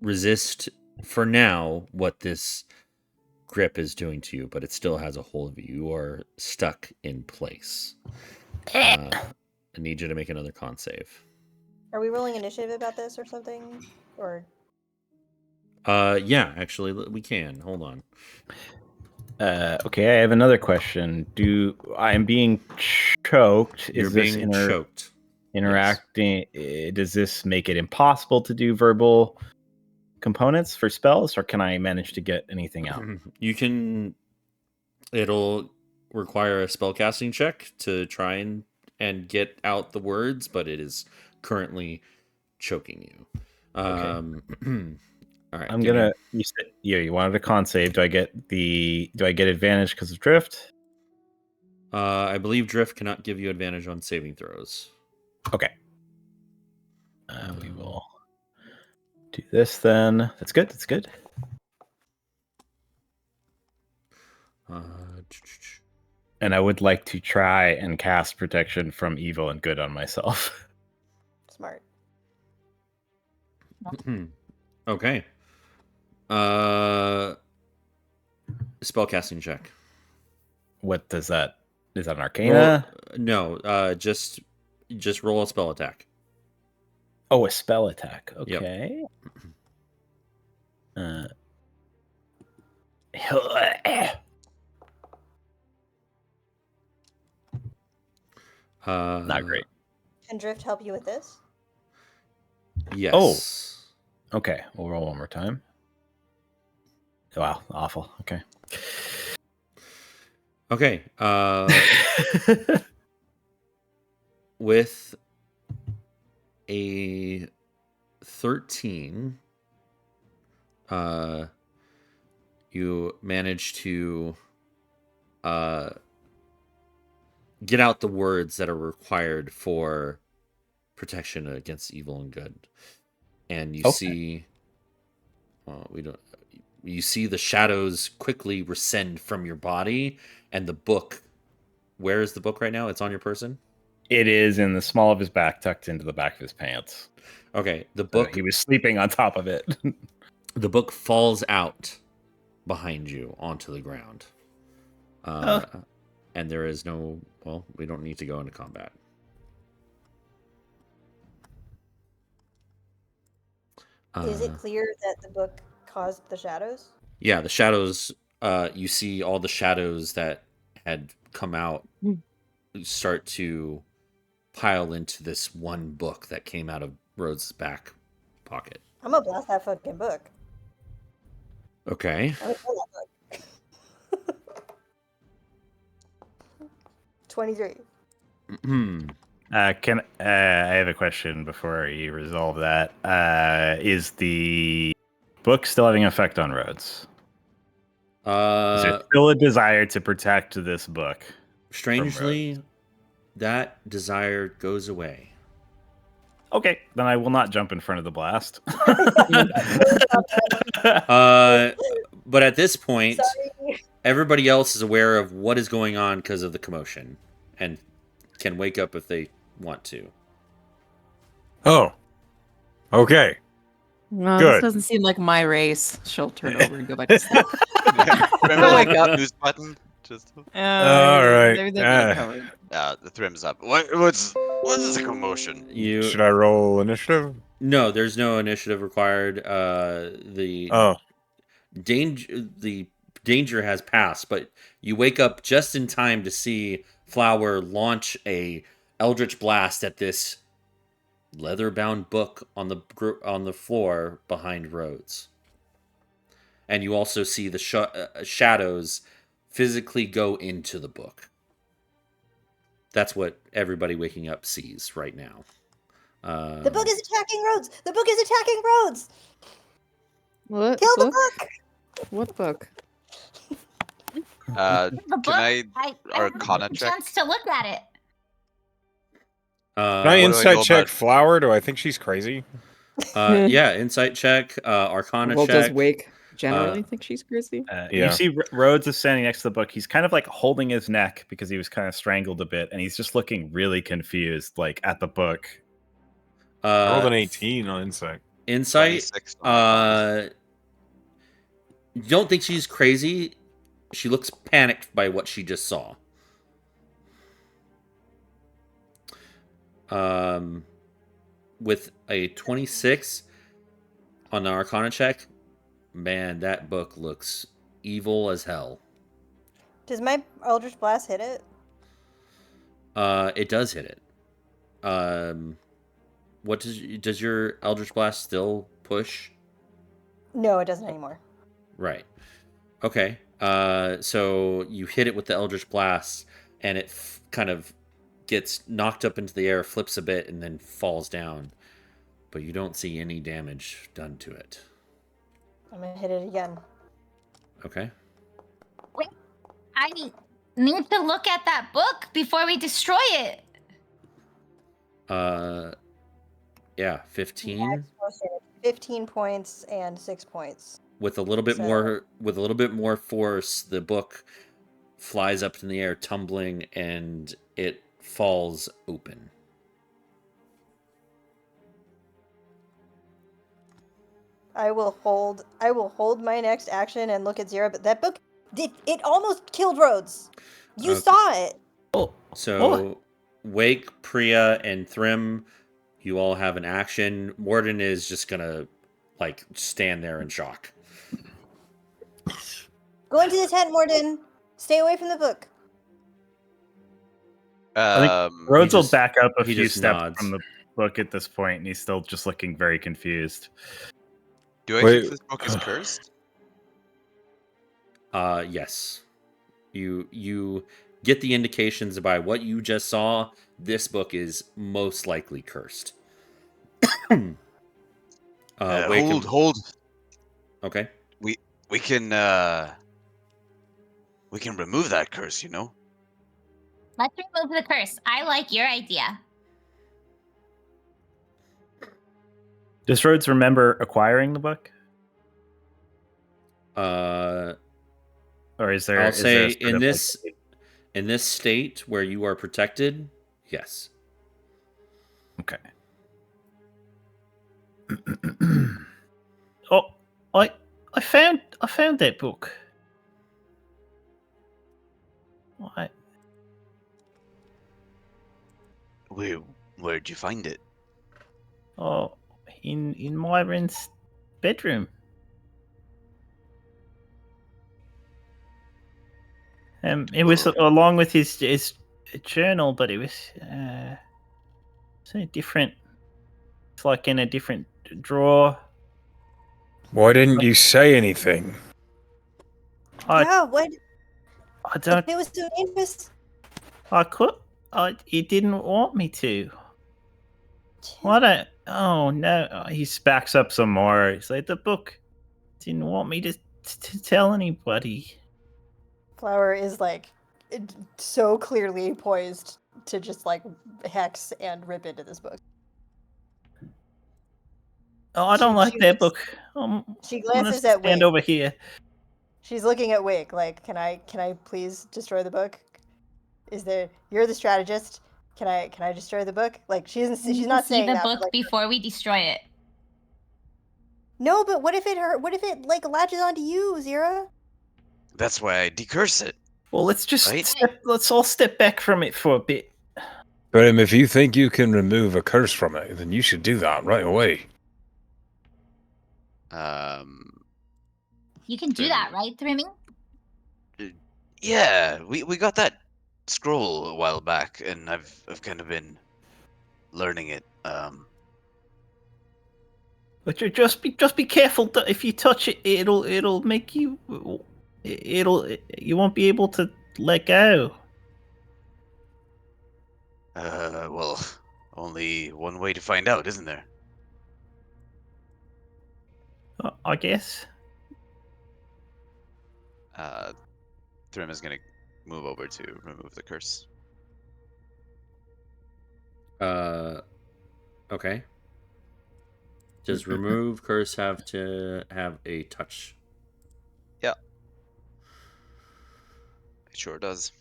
resist for now what this grip is doing to you, but it still has a hold of you. You are stuck in place. I need you to make another con save. Are we rolling initiative about this or something? Or Yeah, actually, we can. Hold on. Okay, I have another question. I'm being choked? You're Is this being choked. interacting? Does this make it impossible to do verbal components for spells, or can I manage to get anything out? You can. It'll require a spellcasting check to try and get out the words, but it is currently choking you. Okay. All right. I'm gonna. You said you wanted a con save. Do I get advantage because of drift? I believe drift cannot give you advantage on saving throws. Okay. We will do this then. That's good. That's good. And I would like to try and cast protection from evil and good on myself. smart. Okay. Spellcasting check. What does that? Is that an arcana? No. Just roll a spell attack. Oh, a spell attack. Yep. Okay. Not great. Can Drift help you with this? Yes. Okay, we'll roll one more time. Wow, awful. Okay. Okay. With a 13, you manage to get out the words that are required for protection against evil and good, and you see, you see the shadows quickly rescind from your body, and the book. Where is the book right now? It's on your person. It is in the small of his back, tucked into the back of his pants. Okay, the So book. he was sleeping on top of it. The book falls out behind you onto the ground. And there is no. Well, we don't need to go into combat. Is it clear that the book caused the shadows? Yeah, the shadows. You see all the shadows that had come out start to pile into this one book that came out of Rhodes' back pocket. I'm gonna blast that fucking book. Okay. I'm gonna kill that book. 23. I have a question before you resolve that. Is the book still having an effect on Rhodes? Is there still a desire to protect this book? Strangely, that desire goes away. Okay, then I will not jump in front of the blast. But at this point, Sorry. everybody else is aware of what is going on because of the commotion and can wake up if they want to. Oh. Okay. No, Good. this doesn't seem like my race. She'll turn over and go back to sleep. Remember Wake the up. snooze button? Just All right. They're getting covered. the thrim's up. What's this commotion? Should I roll initiative? No, there's no initiative required. The danger has passed, but you wake up just in time to see Flower launch a eldritch blast at this leather-bound book on the floor behind Rhodes. And you also see the shadows physically go into the book. That's what everybody waking up sees right now. The book is attacking Rhodes! The book is attacking Rhodes! What Kill book? the book! What book? The book, Can I Arcana haven't had a check? chance to look at it. Can I What do I insight know check about- Flower? Do I think she's crazy? Yeah, insight check, Arcana Well, check. does Wake generally think she's crazy? Yeah. You see Rhodes is standing next to the book. He's kind of like holding his neck because he was kind of strangled a bit, and he's just looking really confused, like at the book. I rolled an 18 on insight. Insight. 26 on Arcana. You don't think she's crazy. She looks panicked by what she just saw. With a 26 on the Arcana check, man, that book looks evil as hell. Does my Eldritch Blast hit it? It does hit it. What does your Eldritch Blast still push? No, it doesn't anymore. Right. Okay. So you hit it with the Eldritch Blast, and it kind of gets knocked up into the air, flips a bit, and then falls down. But you don't see any damage done to it. I'm gonna hit it again. Okay. Wait, I need to look at that book before we destroy it. Yeah, 15 Max force damage, 15 points and 6 points. with a little bit more force. The book flies up in the air, tumbling, and it falls open. I will hold my next action and look at Zero, but that book it almost killed Rhodes. You Okay. saw it. So, Wake, Priya, and Thrym, you all have an action. Morden is just gonna stand there in shock. Go into the tent, Morden. Stay away from the book. I think Rhodes will back up a he few just steps nods. from the book at this point, and he's still just looking very confused. Do I Wait. think this book is cursed? Yes. You get the indications by what you just saw. This book is most likely cursed. Wake him- Hold. Okay. We can remove that curse, you know? Let's remove the curse. I like your idea. Does Rhodes remember acquiring the book, Uh, or is there? I'll is there say sort in of this in this state where you are protected, yes. Okay. Oh, I found that book. I Where'd you find it? In Myron's bedroom. It was along with his journal, but it was so different. It's like in a different drawer. Why didn't you say anything? Yeah, what? I If don't. it was so dangerous. I could. He didn't want me to. Why don't? Oh no! He backs up some more. He's like, the book didn't want me to tell anybody. Flower is like so clearly poised to just like hex and rip into this book. Oh, I don't like that book. She I'm gonna glances at stand Wig. over here. She's looking at Wig like, can I please destroy the book? You're the strategist. Can I destroy the book? Like she's not See saying the that. book But, like, before we destroy it. no, but what if it like latches onto you, Zira? That's why I decurse it. Well, let's just Right? let's all step back from it for a bit. But if you think you can remove a curse from it, then you should do that right away. You can do that, right, Thrimmy? Yeah, we got that scroll a while back, and I've kind of been learning it. But just be careful that if you touch it, it'll make you you won't be able to let go. Well, only one way to find out, isn't there? I guess. Thrym is gonna move over to remove the curse. Okay. Does remove curse have to have a touch? Yeah. It sure does.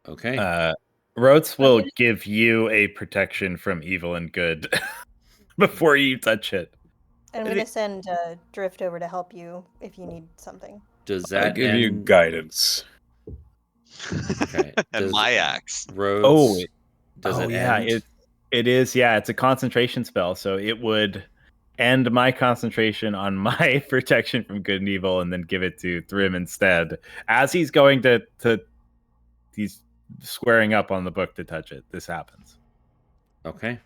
Okay. Rhodes will give you a protection from evil and good before you touch it. I'm gonna send Drift over to help you if you need something. Does I'll that give you end? guidance. Okay. And my axe. Rhodes. Does it yeah, end? it is. Yeah, it's a concentration spell, so it would end my concentration on my protection from good and evil, and then give it to Thrym instead. As he's going to he's squaring up on the book to touch it. This happens. Okay.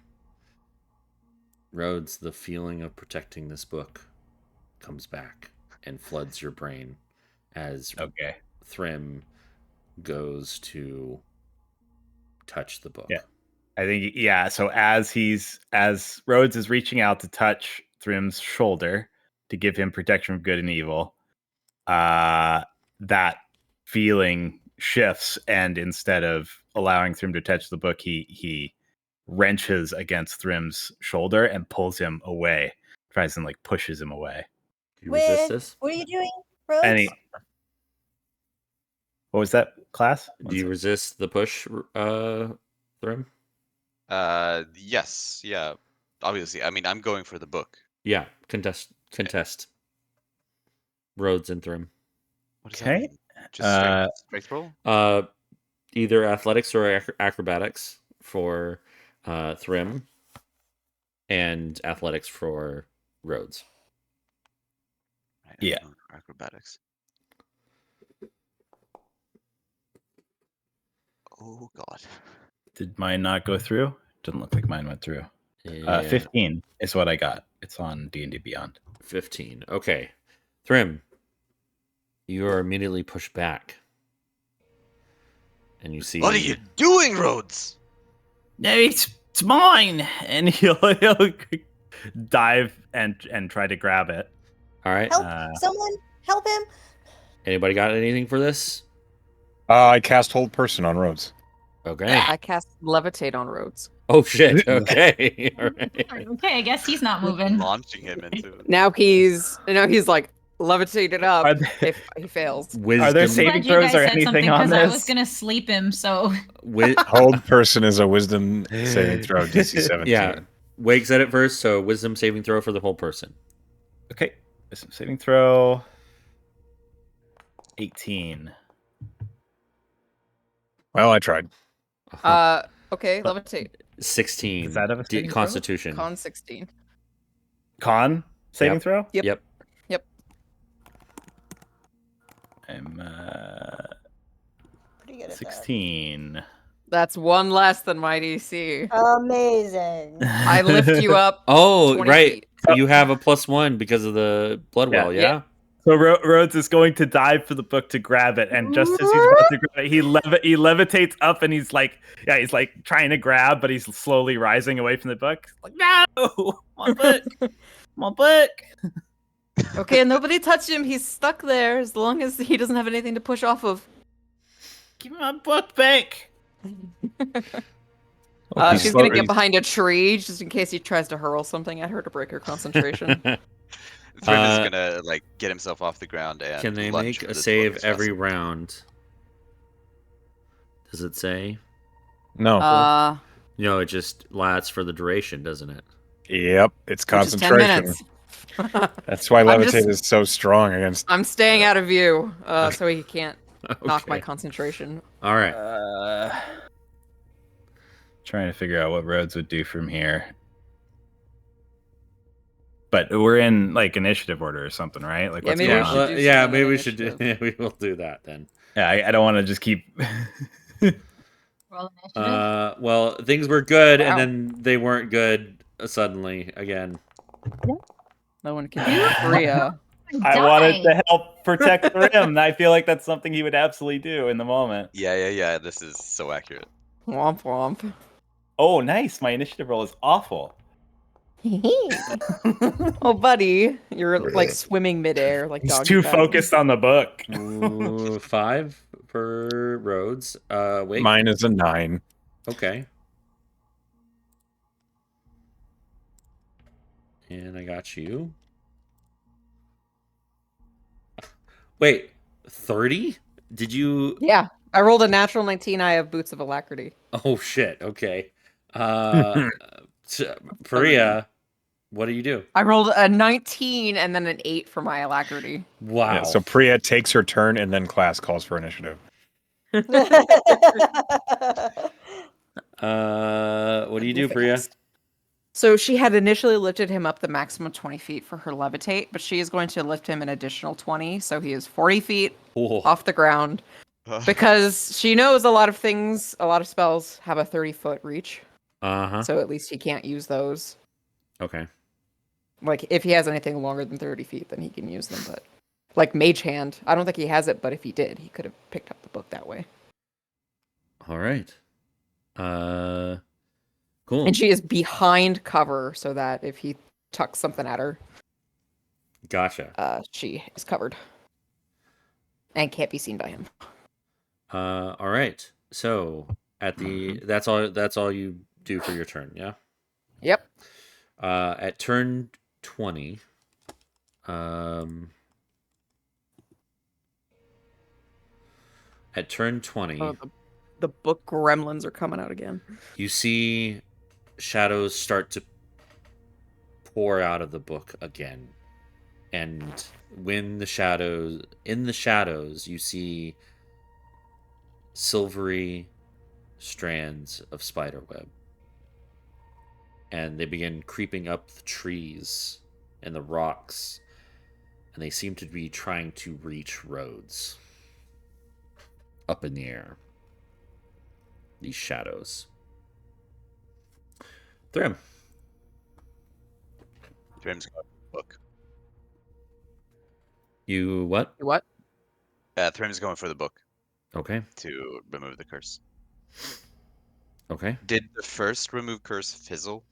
Rhodes, the feeling of protecting this book comes back and floods your brain as Thrym goes to touch the book. Yeah. I think so as Rhodes is reaching out to touch Thrym's shoulder to give him protection from good and evil, that feeling shifts, and instead of allowing Thrym to touch the book, he wrenches against Thrym's shoulder and pulls him away, tries and pushes him away. Do you resist this? What are you doing, Rhodes? What was that, class? Do you resist the push, Thrym? Yes, yeah. Obviously, I mean, I'm going for the book. Yeah, contest. Rhodes and Thrym. What does that mean? Just strength roll? Either athletics or acrobatics for Thrym, and athletics for Rhodes. Right, yeah, acrobatics. Oh God! Did mine not go through? Doesn't look like mine went through. Yeah, 15 is what I got. It's on D&D Beyond. 15. Okay. Thrym, you are immediately pushed back. And you see... What are you doing, Rhodes? No, it's mine. And he'll dive and try to grab it. All right. Help! Someone help him! Anybody got anything for this? I cast Hold Person on Rhodes. Okay. I cast levitate on Rhodes. Oh, shit. Okay. All right. Okay, I guess he's not moving. Launching him into it. Now he's like levitated up Are there- if he fails. Are there Wisdom. saving Glad you throws guys or said something anything on because I was this? gonna sleep him. So Hold Person is a Wisdom saving throw, DC 17. Yeah. Wake said it first, so wisdom saving throw for the whole person. Okay. Wisdom saving throw. 18. Well, I tried. Okay, levitate. 16. Does that have a saving throw? Constitution. Con 16. Con saving Yep. throw? Yep. I'm Pretty good at 16. That's one less than my DC. that. Amazing. I lift you up. Oh, 20 right. feet. You have a +1 because of the blood Yeah. well, yeah? So Rhodes is going to dive for the book to grab it, and just as he's about to grab it, he levitates up, and he's like trying to grab, but he's slowly rising away from the book. Like, no, my book, my book. Okay, nobody touch him. He's stuck there as long as he doesn't have anything to push off of. Give me my book back. She's gonna get behind a tree just in case he tries to hurl something at her to break her concentration. Thrym is gonna like get himself off the ground and Can they lunge make for a this save book as every fast as- round? Does it say? No. No, it just lasts for the duration, doesn't it? Yep, it's Which is 10 concentration. minutes. That's why I'm Levitate just- is so strong against. I'm staying out of view, so he can't knock my Okay. concentration. All right. Trying to figure out what Rhodes would do from here. But we're in like initiative order or something, right? Like, Yeah, what's maybe going we on? should do Yeah, something maybe in we should do. initiative. Yeah, we will do that then. Yeah, I don't want to just keep. roll initiative. Well, things were good, Wow. and then they weren't good suddenly again. No one can do Maria. I wanted Die. to help protect Rim. I feel like that's something he would absolutely do in the moment. Yeah. This is so accurate. Womp womp. Oh, nice. My initiative roll is awful. Oh, buddy, you're like swimming midair, like He's doggy too paddling. focused on the book. Ooh, 5 for Rhodes. Wait. Mine is a 9. Okay. And I got you. Wait, 30? Did you? Yeah, I rolled a natural 19. I have boots of alacrity. Oh shit. Okay. Priya, what do you do? I rolled a 19 and then an 8 for my alacrity. Wow. Yeah, so Priya takes her turn, and then class calls for initiative. What do you do, Priya? So she had initially lifted him up the maximum 20 feet for her levitate, but she is going to lift him an additional 20, so he is 40 feet Oh. off the ground. Because she knows a lot of things, a lot of spells have a 30-foot reach, Uh-huh. so at least he can't use those. Okay. Like, if he has anything longer than 30 feet, then he can use them, but... Like Mage Hand, I don't think he has it, but if he did, he could have picked up the book that way. All right. Cool. And she is behind cover, so that if he tucks something at her, Gotcha. she is covered. And can't be seen by him. All right. So at the that's all you do for your turn, yeah? Yep. At turn 20, at turn 20, Oh, the book gremlins are coming out again. you see shadows start to pour out of the book again. And in the shadows, you see silvery strands of spiderweb. And they begin creeping up the trees and the rocks. And they seem to be trying to reach Rhodes. Up in the air. These shadows. Thrym. You what? What? Thrim's going for the book Okay. to remove the curse. Okay. Did the first remove curse fizzle?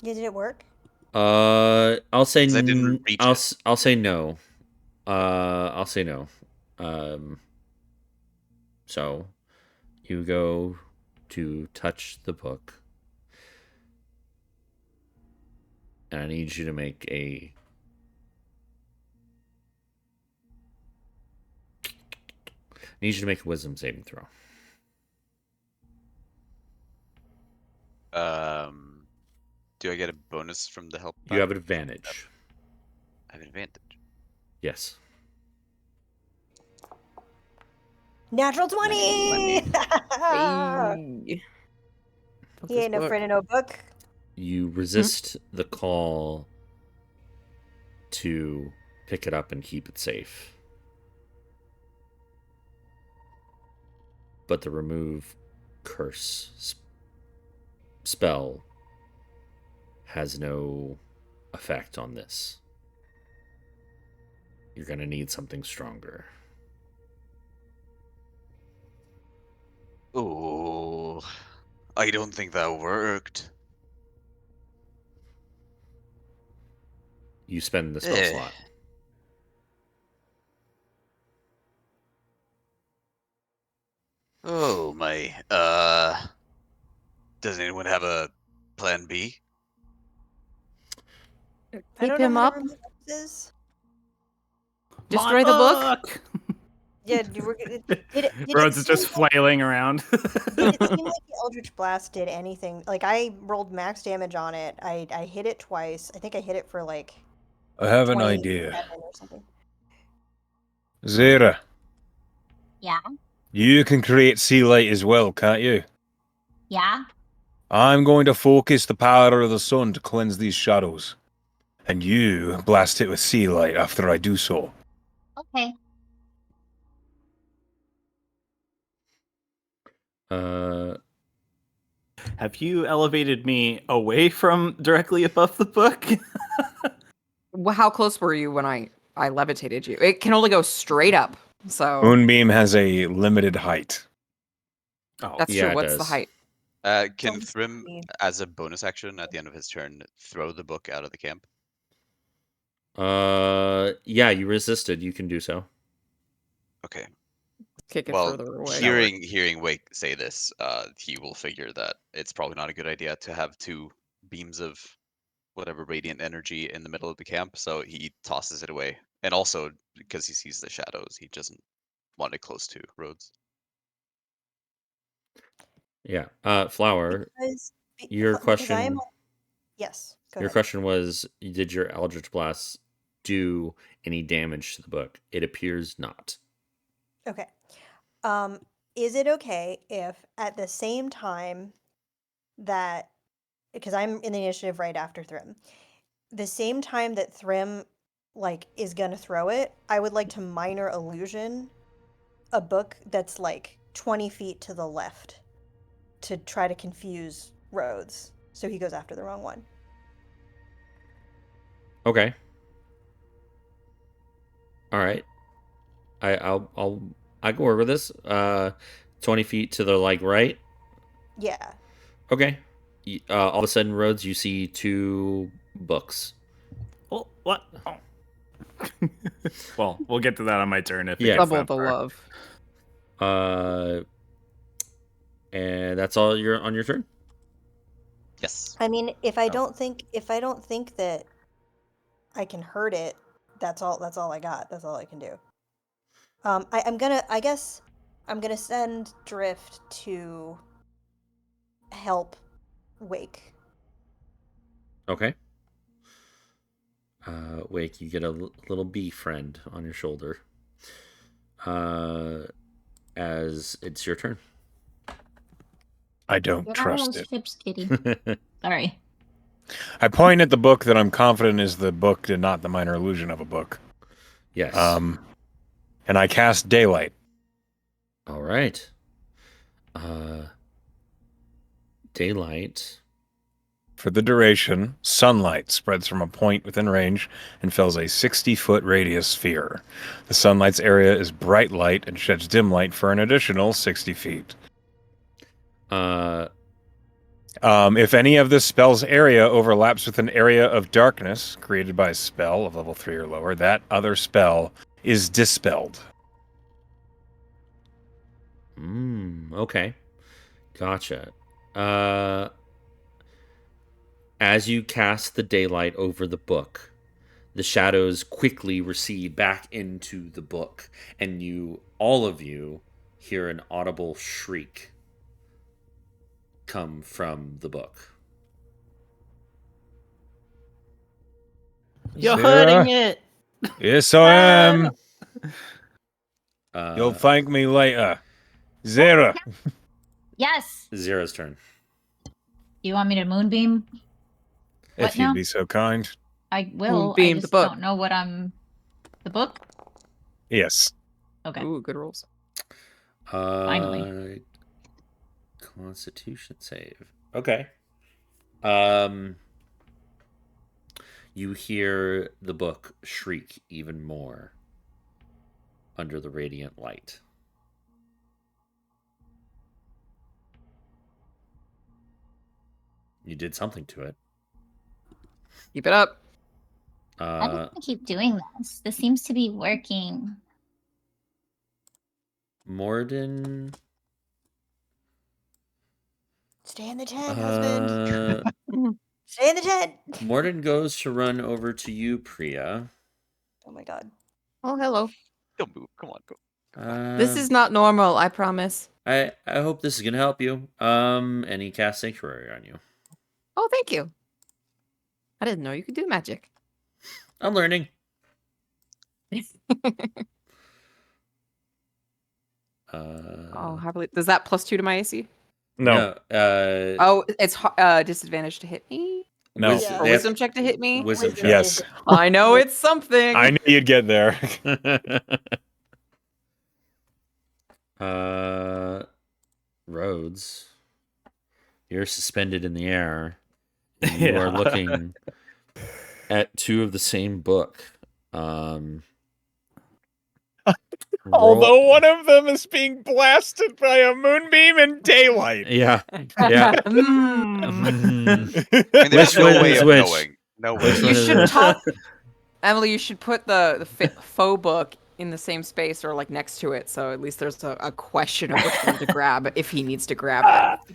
Yeah, did it work? I'll say 'Cause I didn't reach it. I'll say no. I'll say no. So you go to touch the book, and I need you to make a. I need you to make a wisdom saving throw. Do I get a bonus from the help? You have an advantage. I have an advantage. Yes. Natural 20! Hey. He ain't no friend in no book. You resist the call to pick it up and keep it safe. But the remove curse spell has no effect on this. You're going to need something stronger. Oh, I don't think that worked. You spend the spell slot. Oh my. Does anyone have a plan B? I Keep don't know him how up. to remove X's. Destroy the book. Yeah, did Rhodes it is just seem flailing around. did it seem like the Eldritch Blast did anything? Like, I rolled max damage on it. I hit it twice. I think I hit it for like I have an 27 idea. or something. Zera, Yeah. you can create sea light as well, can't you? Yeah. I'm going to focus the power of the sun to cleanse these shadows. And you blast it with sea light after I do so. Okay. Have you elevated me away from directly above the book? Well, how close were you when I levitated you? It can only go straight up. So Moonbeam has a limited height. Oh, that's Yeah, true. it What's the does. height? Can Don't Thrym, see. as a bonus action at the end of his turn, throw the book out of the camp? Yeah, you resisted. You can do so. Okay. Kick it Well, further away. hearing Wake say this, he will figure that it's probably not a good idea to have two beams of whatever radiant energy in the middle of the camp, so he tosses it away. And also because he sees the shadows, he doesn't want it close to Rhodes. Yeah. Flower, Because, your because I am. question. Yes, go Your ahead. question was, did your Eldritch Blast do any damage to the book? It appears not. Okay. Is it okay if at the same time that, because I'm in the initiative right after Thrym, the same time that Thrym like is gonna throw it, I would like to minor illusion a book that's like 20 feet to the left to try to confuse Rhodes, so he goes after the wrong one. Okay. All right. I can work with this. 20 feet to the right. Yeah. Okay. All of a sudden, Rhodes, you see two books. Oh, what? Oh. Well, we'll get to that on my turn if Yeah. it gets Double that the far. love. And that's all you're on your turn. Yes. I mean, if I Oh. don't think that I can hurt it, that's all I got. That's all I can do. I guess I'm gonna send Drift to help Wake. Okay. Wake, you get a little bee friend on your shoulder. As it's your turn. I don't Get out of trust those it. chips, kitty. Sorry. I point at the book that I'm confident is the book and not the minor illusion of a book. Yes. And I cast daylight. All right. Daylight For the duration, sunlight spreads from a point within range and fills a 60-foot radius sphere. The sunlight's area is bright light and sheds dim light for an additional 60 feet. If any of this spell's area overlaps with an area of darkness created by a spell of level 3 or lower, that other spell is dispelled. Okay. Gotcha. As you cast the daylight over the book, the shadows quickly recede back into the book, and all of you, hear an audible shriek come from the book. You're Sarah? hurting it. Yes, I am. You'll thank me later. Zara. Yes. Zera's turn. You want me to moonbeam? If What you'd now? be so kind. I will. Moonbeam I the just book. don't know what I'm. The book? Yes. Okay. Ooh, good rules. Finally. Constitution save. Okay. You hear the book shriek even more under the radiant light. You did something to it. Keep it up. I don't want to keep doing this. This seems to be working. Morden. Stay in the tent, husband. Stay in the tent. Morden goes to run over to you, Priya. Oh my god. Oh, hello. Don't move. Come on, go. This is not normal, I promise. I hope this is gonna help you. And he casts Sanctuary on you. Oh, thank you. I didn't know you could do magic. I'm learning. Oh, happily. Does that +2 to my AC? No. Oh, it's disadvantage to hit me? No. Yeah. Or wisdom check to hit me? Wisdom check. Yes. I know it's something. I knew you'd get there. Rhodes, you're suspended in the air. You are looking at two of the same book. Although one of them is being blasted by a moonbeam in daylight. Yeah. Yeah. I mean, there's Which no one way is of which? knowing. No way. Which You one is should it? top. Emily, you should put the faux book in the same space or like next to it, so at least there's a question of which one to grab if he needs to grab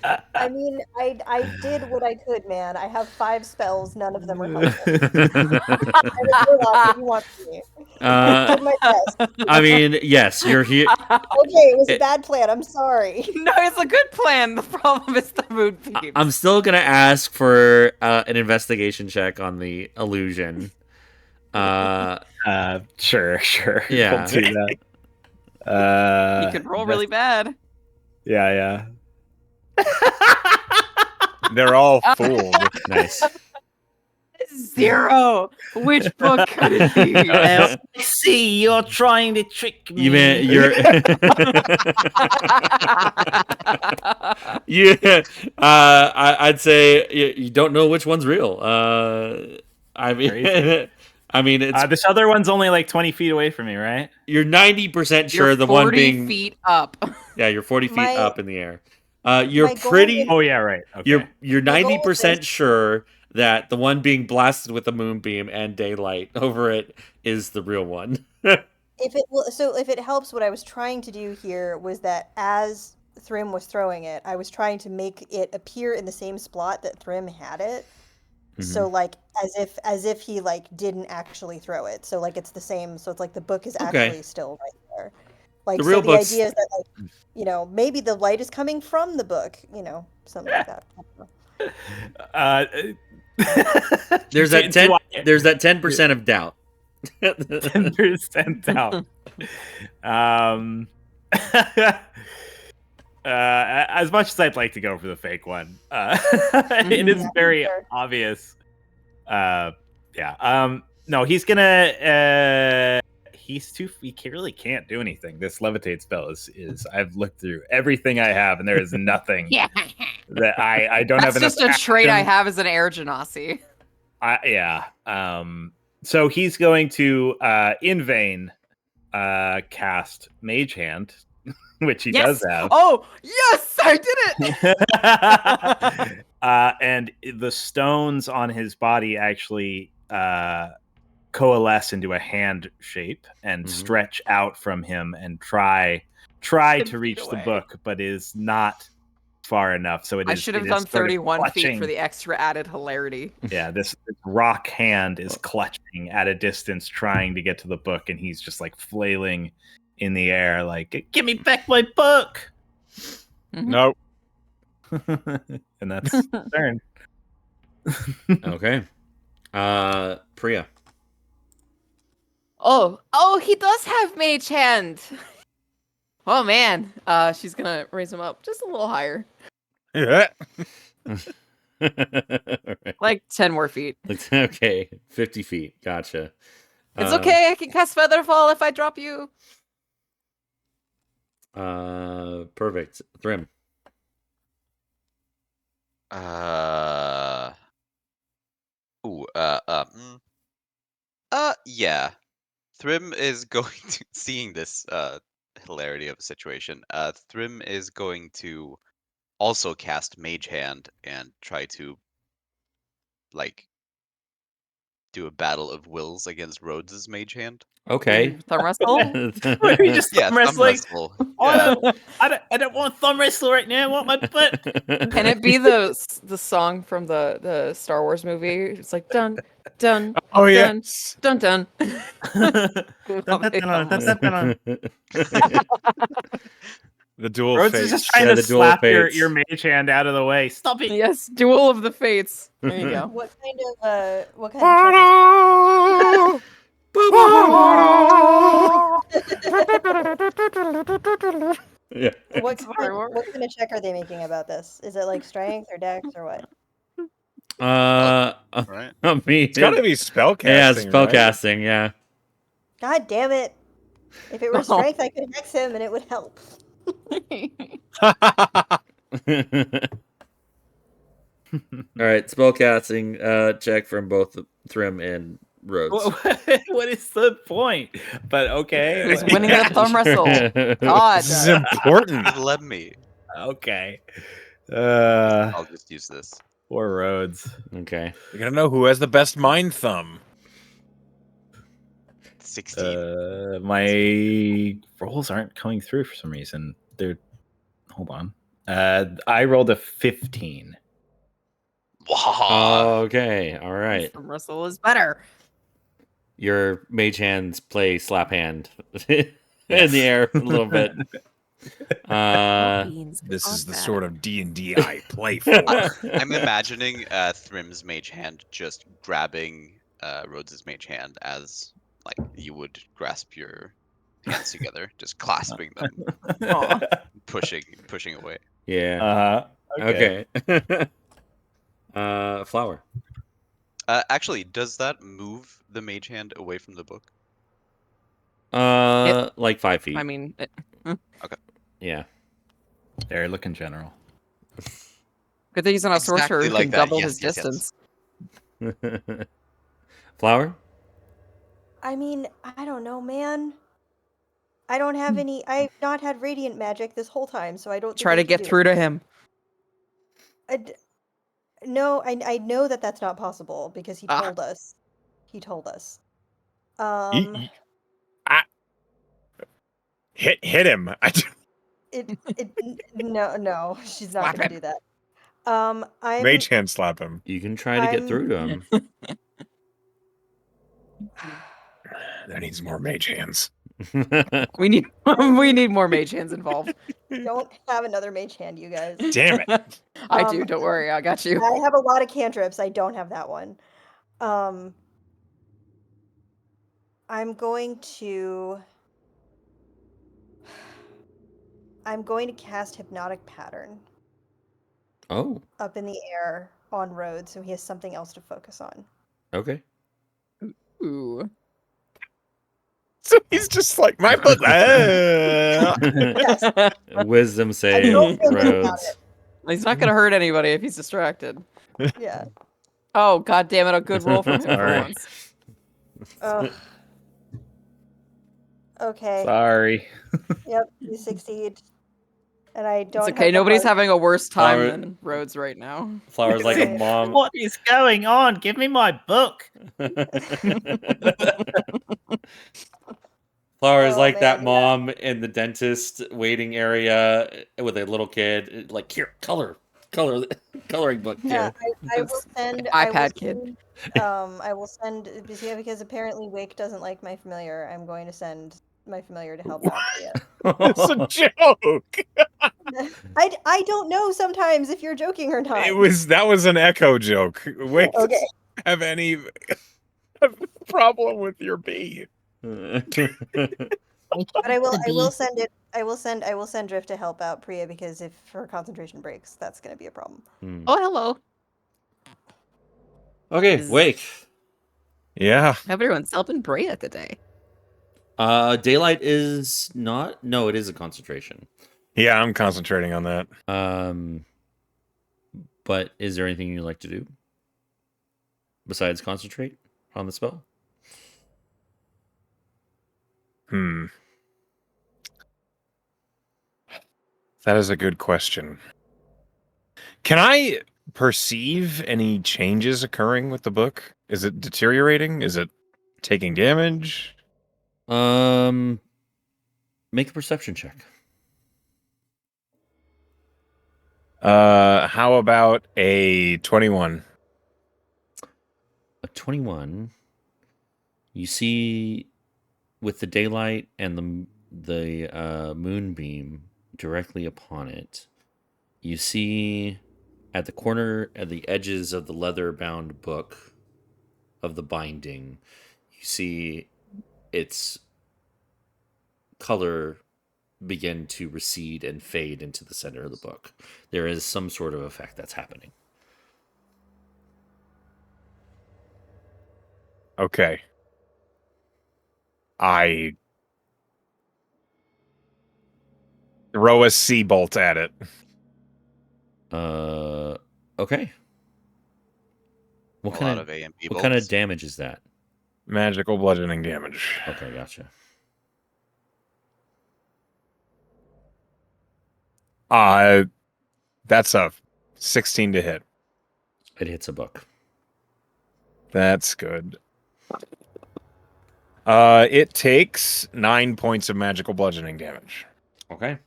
it. I mean, I did what I could, man. I have 5 spells. None of them are helpful. I was warlock if you want me. I did my best. I mean, yes, you're here. Okay, it was a bad plan. I'm sorry. No, it's a good plan. The problem is the mood beams. I'm still gonna ask for an investigation check on the illusion. Sure. Yeah. We'll do that. You could roll really bad. Yeah. They're all fooled. Nice. 0. Which book could it be? I see, you're trying to trick me. You mean you're yeah. I'd say you don't know which one's real. I mean, Crazy. I mean, it's This other one's only like 20 feet away from me, right? you're 90% sure You're the 40 one being feet up. yeah, you're 40 feet My- up in the air. You're my goal pretty. is- Oh yeah, right. Okay. You're My goal 90% is- sure that the one being blasted with a moonbeam and daylight over it is the real one. If it helps, what I was trying to do here was that as Thrym was throwing it, I was trying to make it appear in the same spot that Thrym had it. So like as if he like didn't actually throw it. So like it's the same. So it's like the book is Okay. actually still right there. Like The so real the book's- idea is that like maybe the light is coming from the book. Something like that. There's that 10. There's that 10% of doubt. 10% out. As much as I'd like to go for the fake one, it is very Sure. obvious. No, he's gonna. He really can't do anything. This levitate spell is. I've looked through everything I have, and there is nothing. Yeah. that I don't That's have enough. just a trait I action. have as an air genasi. Yeah. So he's going to in vain cast Mage Hand, which he does have. Oh, yes, I did it. And the stones on his body actually coalesce into a hand shape and stretch out from him and try 10 to reach feet the away. book, but is not far enough. So I should have done 31 feet for the extra added hilarity. Yeah, this rock hand is clutching at a distance, trying to get to the book, and he's just like flailing in the air, like, "Give me back my book!" No. And that's his turn. Okay. Priya. Oh, he does have mage hand. Oh man, she's gonna raise him up just a little higher, Yeah. like 10 more feet. Okay, 50 feet. Gotcha. It's okay. I can cast Featherfall if I drop you. Perfect. Thrym. Yeah. Thrym is going to, seeing this hilarity of a situation, Thrym is going to also cast Mage Hand and try to, like, do a battle of wills against Rhodes' Mage Hand. Okay. Thumb wrestle? Are we just Yeah, thumb thumb wrestling? wrestle. Oh, Yeah. I don't want thumb wrestle right now. I want my butt. Can it be the song from the Star Wars movie? It's like dun dun Oh, dun yes. dun dun. The dual Rhodes fates. is just trying Yeah, to the dual slap your fates. mage hand out of the way. Stop it! Yes, duel of the fates. There you go. What kind of check Yeah. is, what kind of check are they making about this? Is it like strength or dex or what? Right. I mean, It's got to be spellcasting. yeah, right? spellcasting. Yeah. God damn it! If it were strength, I could hex him and it would help. All right, spellcasting check from both Thrym and Rhodes. What is the point? But okay. Who's winning the thumb wrestle? God. This is important. Just let me. Okay. I'll just use this. Poor Rhodes. Okay. You gotta know who has the best mind thumb. 16. My rolls aren't coming through for some reason. Hold on. I rolled a 15. Wow. Okay. All right. Thumb wrestle is better. Your mage hands play slap hand in the air a little bit. This is the sort of D&D I play for. I'm imagining Thrym's mage hand just grabbing Rhodes' mage hand as like you would grasp your hands together, just clasping them, pushing away. Yeah. Okay. Flower. Actually, does that move the mage hand away from the book? Like 5 feet. I mean, Okay. Yeah. There, look in general. good thing he's not a sorcerer who Exactly like can that. double Yes, his yes, yes. distance. Flower. I mean, I don't know, man. I don't have any. I've not had radiant magic this whole time, so I don't. Try to get through to him. No, I know that that's not possible because he told us. He told us. Hit him. No, she's not gonna do that. I'm Mage hand slap him. You can try to get through to him. That needs more mage hands. We need more mage hands involved. don't have another mage hand, you guys. Damn it. I do. Don't worry, I got you. I have a lot of cantrips. I don't have that one. I'm going to cast Hypnotic Pattern. Oh. Up in the air on Rhodes, so he has something else to focus on. Okay. Ooh. So he's just like my book. Yes. Wisdom I save, don't feel good about Rhodes. it. He's not gonna hurt anybody if he's distracted. Yeah. Oh, god damn it, a good roll from him for Sorry. once. Oh. Okay. Sorry. Yep, you succeed. And I It's don't okay, have the nobody's heart. having a worse time Flower- than Rhodes right now. Flowers like a Right. mom. What is going on? Give me my book. Flowers Oh, like that man, yeah. mom in the dentist waiting area with a little kid. Like, here, coloring book Yeah, here. I will send. iPad kid. I will send because apparently Wake doesn't like my familiar. I'm going to send my familiar to help out Priya. It's a joke. I don't know sometimes if you're joking or not. That was an echo joke. Wait, Okay. have any problem with your bee? But I will send it. I will send Drift to help out Priya because if her concentration breaks, that's going to be a problem. Oh, hello. Okay, Wake. Yeah. Everyone's helping Brea today. Daylight is not. No, it is a concentration. Yeah, I'm concentrating on that. But is there anything you'd like to do besides concentrate on the spell? That is a good question. Can I perceive any changes occurring with the book? Is it deteriorating? Is it taking damage? Make a perception check. How about a 21? A 21. You see, with the daylight and the moonbeam directly upon it, you see at the corner, at the edges of the leather-bound book of the binding, you see its color begin to recede and fade into the center of the book. There is some sort of effect that's happening. Okay. I throw a sea bolt at it. Okay. What A kind lot of of AMP what kind of bolts. damage is that? Magical bludgeoning damage. Okay, gotcha. That's a 16 to hit. It hits a book. That's good. It takes 9 points of magical bludgeoning damage. Okay.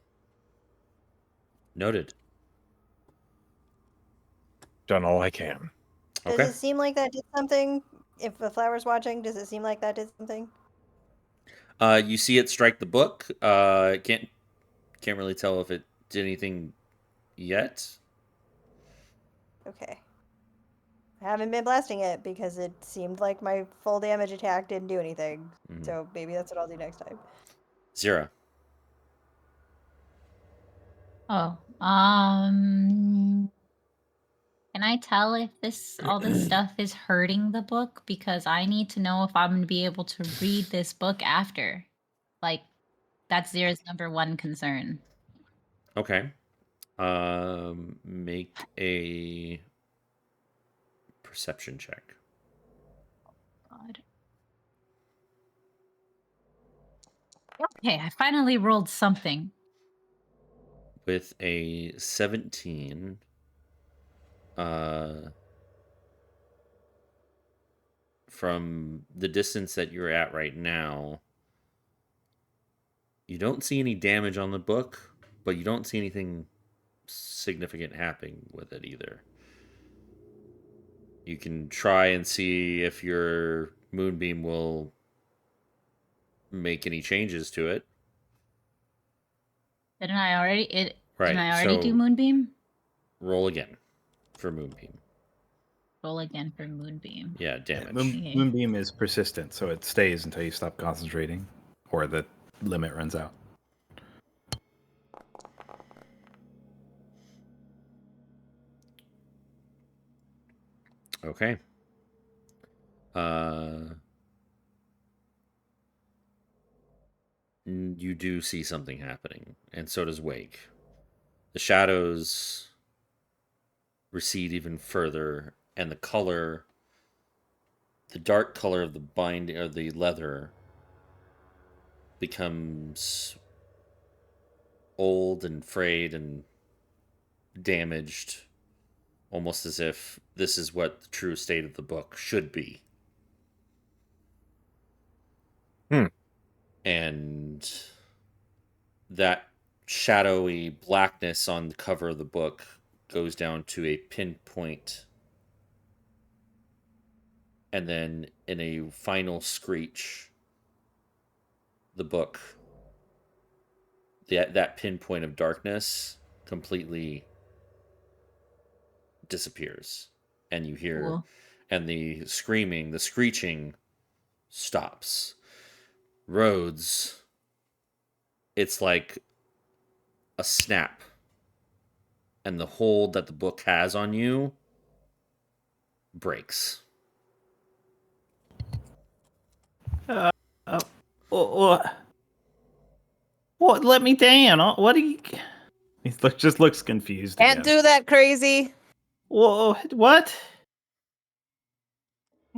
Noted. Done all I can. Does Okay. it seem like that did something? If the flower's watching, does it seem like that did something? You see it strike the book. Can't really tell if it did anything yet. Okay. I haven't been blasting it because it seemed like my full damage attack didn't do anything. Mhm. So maybe that's what I'll do next time. Zira. Oh, can I tell if all this stuff is hurting the book? Because I need to know if I'm gonna be able to read this book after. Like, that's Zira's number one concern. Okay. Make a perception check. God. Okay, I finally rolled something. With a 17, from the distance that you're at right now, you don't see any damage on the book, but you don't see anything significant happening with it either. You can try and see if your moonbeam will make any changes to it. Didn't I already Right. Didn't I already do Moonbeam? Roll again for moonbeam. Roll again for Moonbeam. Yeah, damage. Okay. Moonbeam is persistent, so it stays until you stop concentrating or the limit runs out. Okay. You do see something happening, and so does Wake. The shadows recede even further, and the dark color of the binding or the leather becomes old and frayed and damaged, almost as if this is what the true state of the book should be. And that shadowy blackness on the cover of the book goes down to a pinpoint, and then in a final screech, the book, that pinpoint of darkness completely disappears, and you hear, Cool. and the screeching stops. Rhodes, it's like a snap, and the hold that the book has on you breaks. What let me down? What do you? He just looks confused Can't again. do that, crazy. What?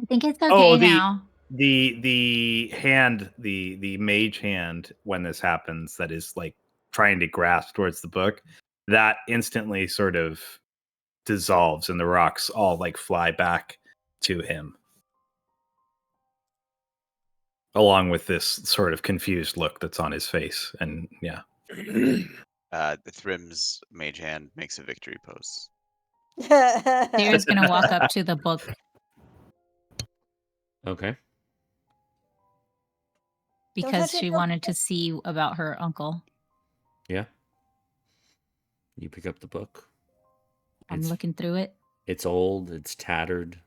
I think it's Oh, okay now. the hand, the mage hand, when this happens, that is like trying to grasp towards the book, that instantly sort of dissolves, and the rocks all like fly back to him, along with this sort of confused look that's on his face. And yeah, Thrim's mage hand makes a victory pose. Sarah's gonna walk up to the book Okay. because touch it, she don't wanted to see about her uncle. Yeah. You pick up the book. I'm It's- looking through it. It's old, it's tattered.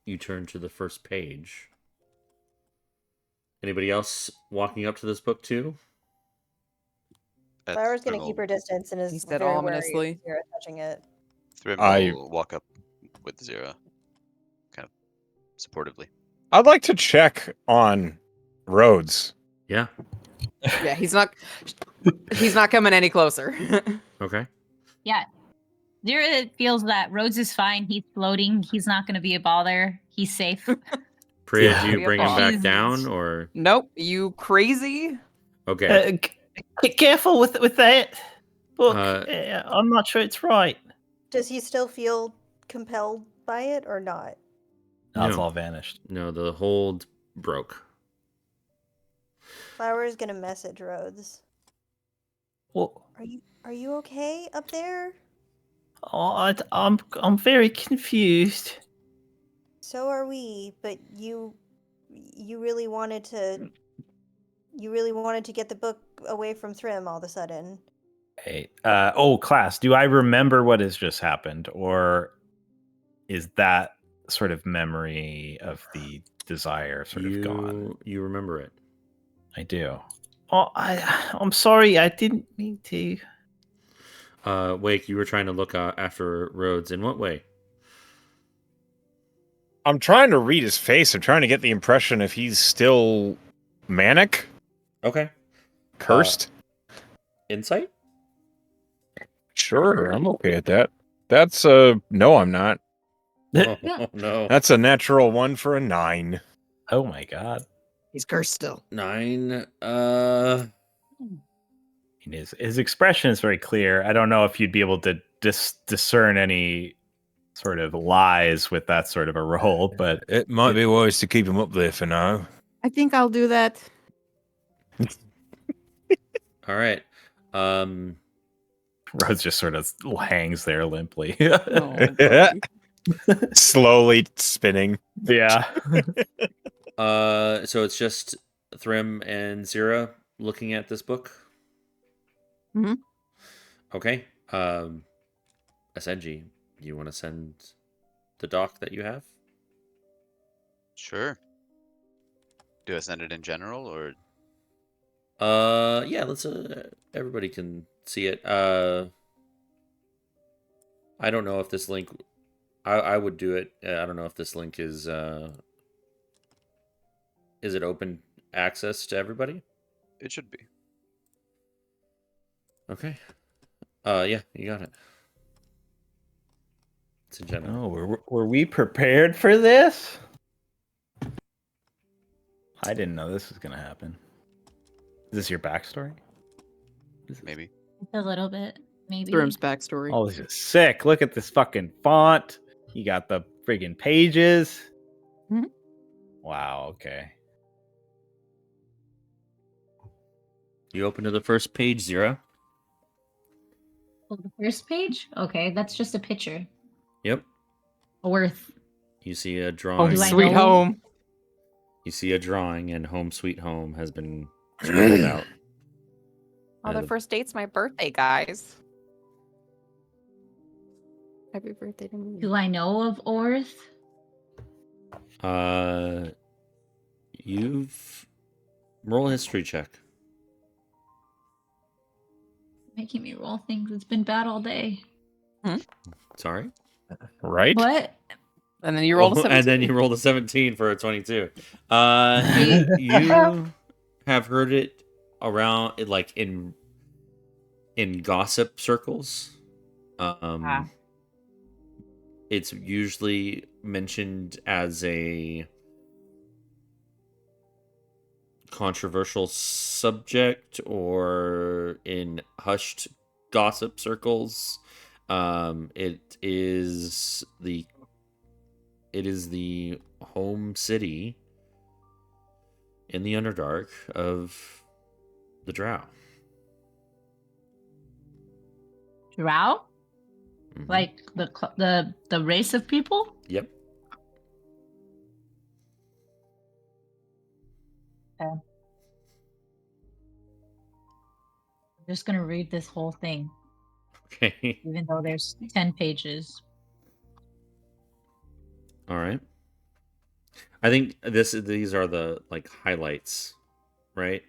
You turn to the first page. Anybody else walking up to this book too? Flower's gonna Thrym keep will- her distance and He is said very wary ominously. of Zira touching it. Thrym I- will walk up with Zira, kind of supportively. I'd like to check on Rhodes. Yeah. Yeah, he's not coming any closer. Okay. Yeah. Zira feels that Rhodes is fine. He's floating. He's not going to be a bother. He's safe. Priya, Yeah. do you Be a bring him boss. back She's- down or Nope, you crazy? okay? Careful with that book. Uh, I'm not sure it's right. Does he still feel compelled by it or not? now it's No. all vanished. No, the hold broke. Flower is gonna message Rhodes. Well, Are you okay up there? I'm very confused. So are we, but you really wanted to get the book away from Thrym all of a sudden. Hey, class, do I remember what has just happened, or is that sort of memory of the desire sort of gone? You remember it. I do. I'm sorry. I didn't mean to. Wake, you were trying to look after Rhodes. In what way? I'm trying to read his face. I'm trying to get the impression if he's still manic, Okay. cursed. Insight? Sure, I'm okay at that. That's no, I'm not. Oh, no. That's a natural 1 for a 9. Oh my god. He's cursed still. 9. His expression is very clear. I don't know if you'd be able to discern any sort of lies with that sort of a roll, but It might be wise to keep him up there for now. I think I'll do that. All right. Rose just sort of hangs there limply. Slowly spinning. Yeah. So it's just Thrym and Zira looking at this book? Mhm. Okay. SNG, you want to send the doc that you have? Sure. Do I send it in general or? Yeah, let's everybody can see it. I don't know if this link I would do it. I don't know if this link is it open access to everybody? It should be. Okay. Yeah, you got it. It's in general. Oh, were we prepared for this? I didn't know this was gonna happen. Is this your backstory? Maybe. A little bit, maybe. Thrum's backstory. Oh, this is sick. Look at this fucking font. You got the friggin' pages. Mhm. Wow, okay. You open to the first page, Zero. Oh, the first page? Okay, that's just a picture. Yep. Worth. You see a drawing. Home Do I sweet know- home. You see a drawing, and Home Sweet Home has been scribbled out. Oh, their first date's my birthday, guys. Happy birthday to me. Do I know of Orth? You've roll a history check. Making me roll things. It's been bad all day. Sorry. Right? What? And then you rolled a 17. And then you rolled a 17 for a 22. You have heard it around, like in gossip circles. It's usually mentioned as a controversial subject or in hushed gossip circles. It is the home city in the Underdark of the Drow. Drow? Mhm. Like the race of people? Yep. I'm just gonna read this whole thing, Okay. even though there's 10 pages. All right. I think these are the like highlights, right?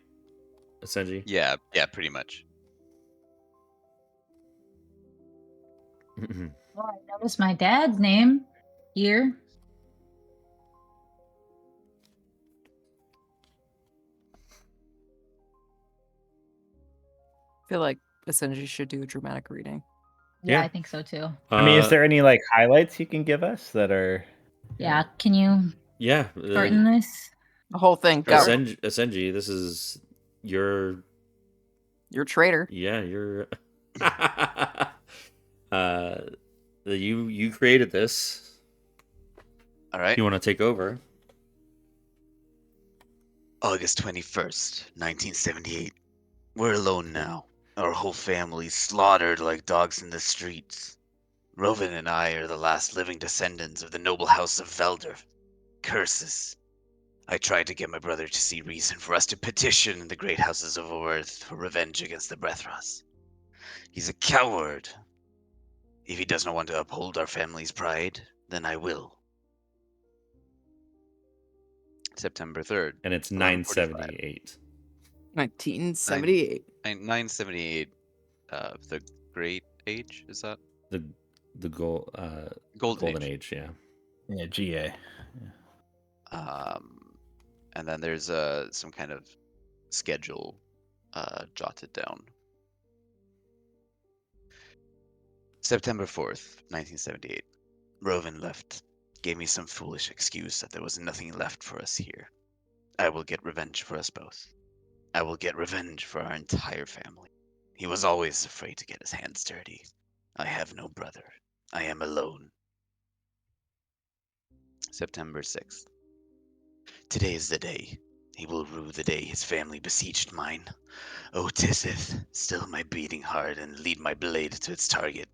Essentially. Yeah, pretty much. Oh, I noticed my dad's name here. I feel like essentially should do a dramatic reading. Yeah, Yeah. I think so too. I mean, is there any like highlights you can give us that are? Yeah, can you Yeah. shorten this? The whole thing. Go. Essentially, this is your You're a traitor. Yeah, you're. You created this. All right. You want to take over? August 21st, 1978. We're alone now. Our whole family slaughtered like dogs in the streets. Rovin and I are the last living descendants of the noble house of Velder. Curses. I tried to get my brother to see reason for us to petition the great houses of Earth for revenge against the Brethras. He's a coward. If he does not want to uphold our family's pride, then I will. September 3rd. And it's 11:45. 978. 1978. 978. The Great Age, is that? The Golden Age, yeah. Yeah, GA. And then there's some kind of schedule jotted down. September 4th, 1978. Rovin left. Gave me some foolish excuse that there was nothing left for us here. I will get revenge for us both. I will get revenge for our entire family. He was always afraid to get his hands dirty. I have no brother. I am alone. September 6th. Today is the day. He will rue the day his family besieged mine. O Tissith, still my beating heart and lead my blade to its target.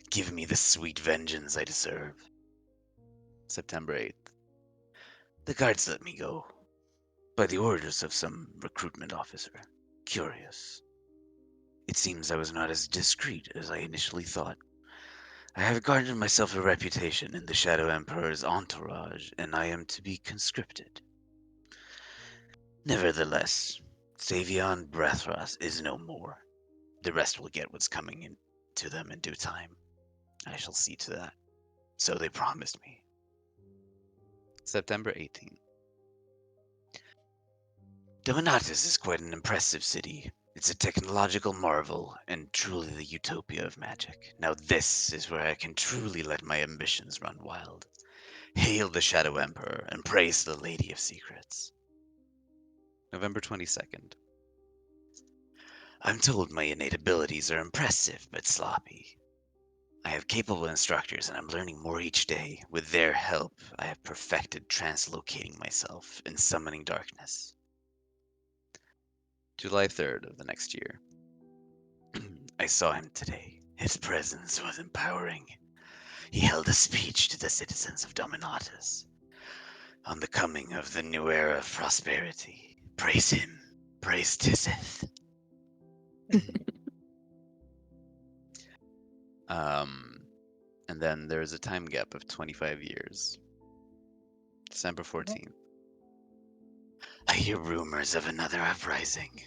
Give me the sweet vengeance I deserve. September 8th. The guards let me go. By the orders of some recruitment officer. Curious. It seems I was not as discreet as I initially thought. I have garnered myself a reputation in the Shadow Emperor's entourage, and I am to be conscripted. Nevertheless, Savion Brethras is no more. The rest will get what's coming in to them in due time. I shall see to that. So they promised me. September 18th. Dominatus is quite an impressive city. It's a technological marvel and truly the utopia of magic. Now this is where I can truly let my ambitions run wild. Hail the Shadow Emperor and praise the Lady of Secrets. November 22nd. I'm told my innate abilities are impressive but sloppy. I have capable instructors and I'm learning more each day. With their help, I have perfected translocating myself and summoning darkness. July 3rd of the next year. I saw him today. His presence was empowering. He held a speech to the citizens of Dominatus on the coming of the new era of prosperity. Praise him. Praise Tiseth. And then there's a time gap of 25 years. December 14th. I hear rumors of another uprising.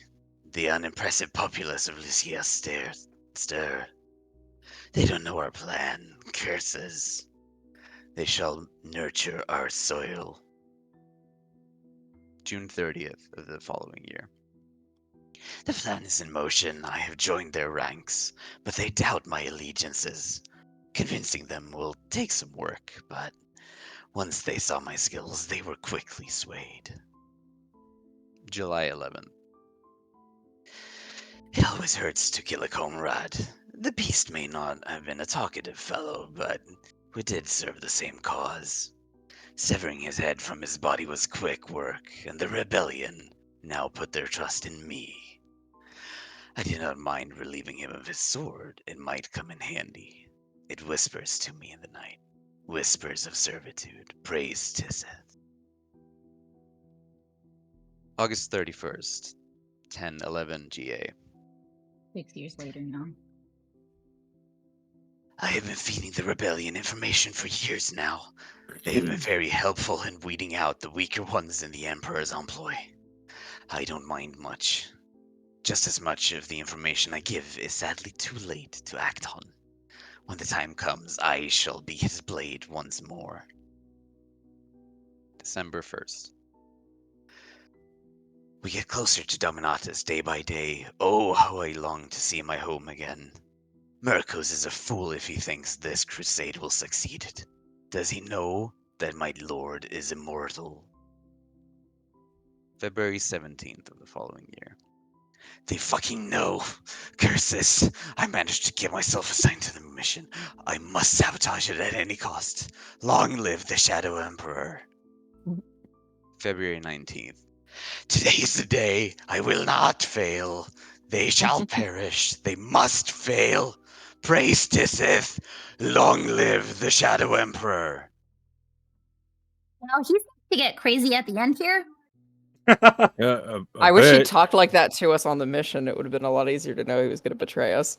The unimpressive populace of Lysia stir. They don't know our plan. Curses. They shall nurture our soil. June 30th of the following year. The plan is in motion. I have joined their ranks, but they doubt my allegiances. Convincing them will take some work, but once they saw my skills, they were quickly swayed. July 11th. It always hurts to kill a comrade. The beast may not have been a talkative fellow, but we did serve the same cause. Severing his head from his body was quick work, and the rebellion now put their trust in me. I did not mind relieving him of his sword. It might come in handy. It whispers to me in the night. Whispers of servitude. Praise Tiseth. August 31st, 10:11 GA. 6 years later now. I have been feeding the rebellion information for years now. They have been very helpful in weeding out the weaker ones in the Emperor's employ. I don't mind much. Just as much of the information I give is sadly too late to act on. When the time comes, I shall be his blade once more. December 1st. We get closer to Dominatus day by day. Oh, how I long to see my home again. Mirkos is a fool if he thinks this crusade will succeed. Does he know that my lord is immortal? February 17th of the following year. They fucking know. Curses. I managed to get myself assigned to the mission. I must sabotage it at any cost. Long live the Shadow Emperor. February 19th. Today is the day. I will not fail. They shall perish. They must fail. Praise Tiseth. Long live the Shadow Emperor. Now he's to get crazy at the end here. Yeah, I wish he bit. talked like that to us on the mission. It would have been a lot easier to know he was going to betray us.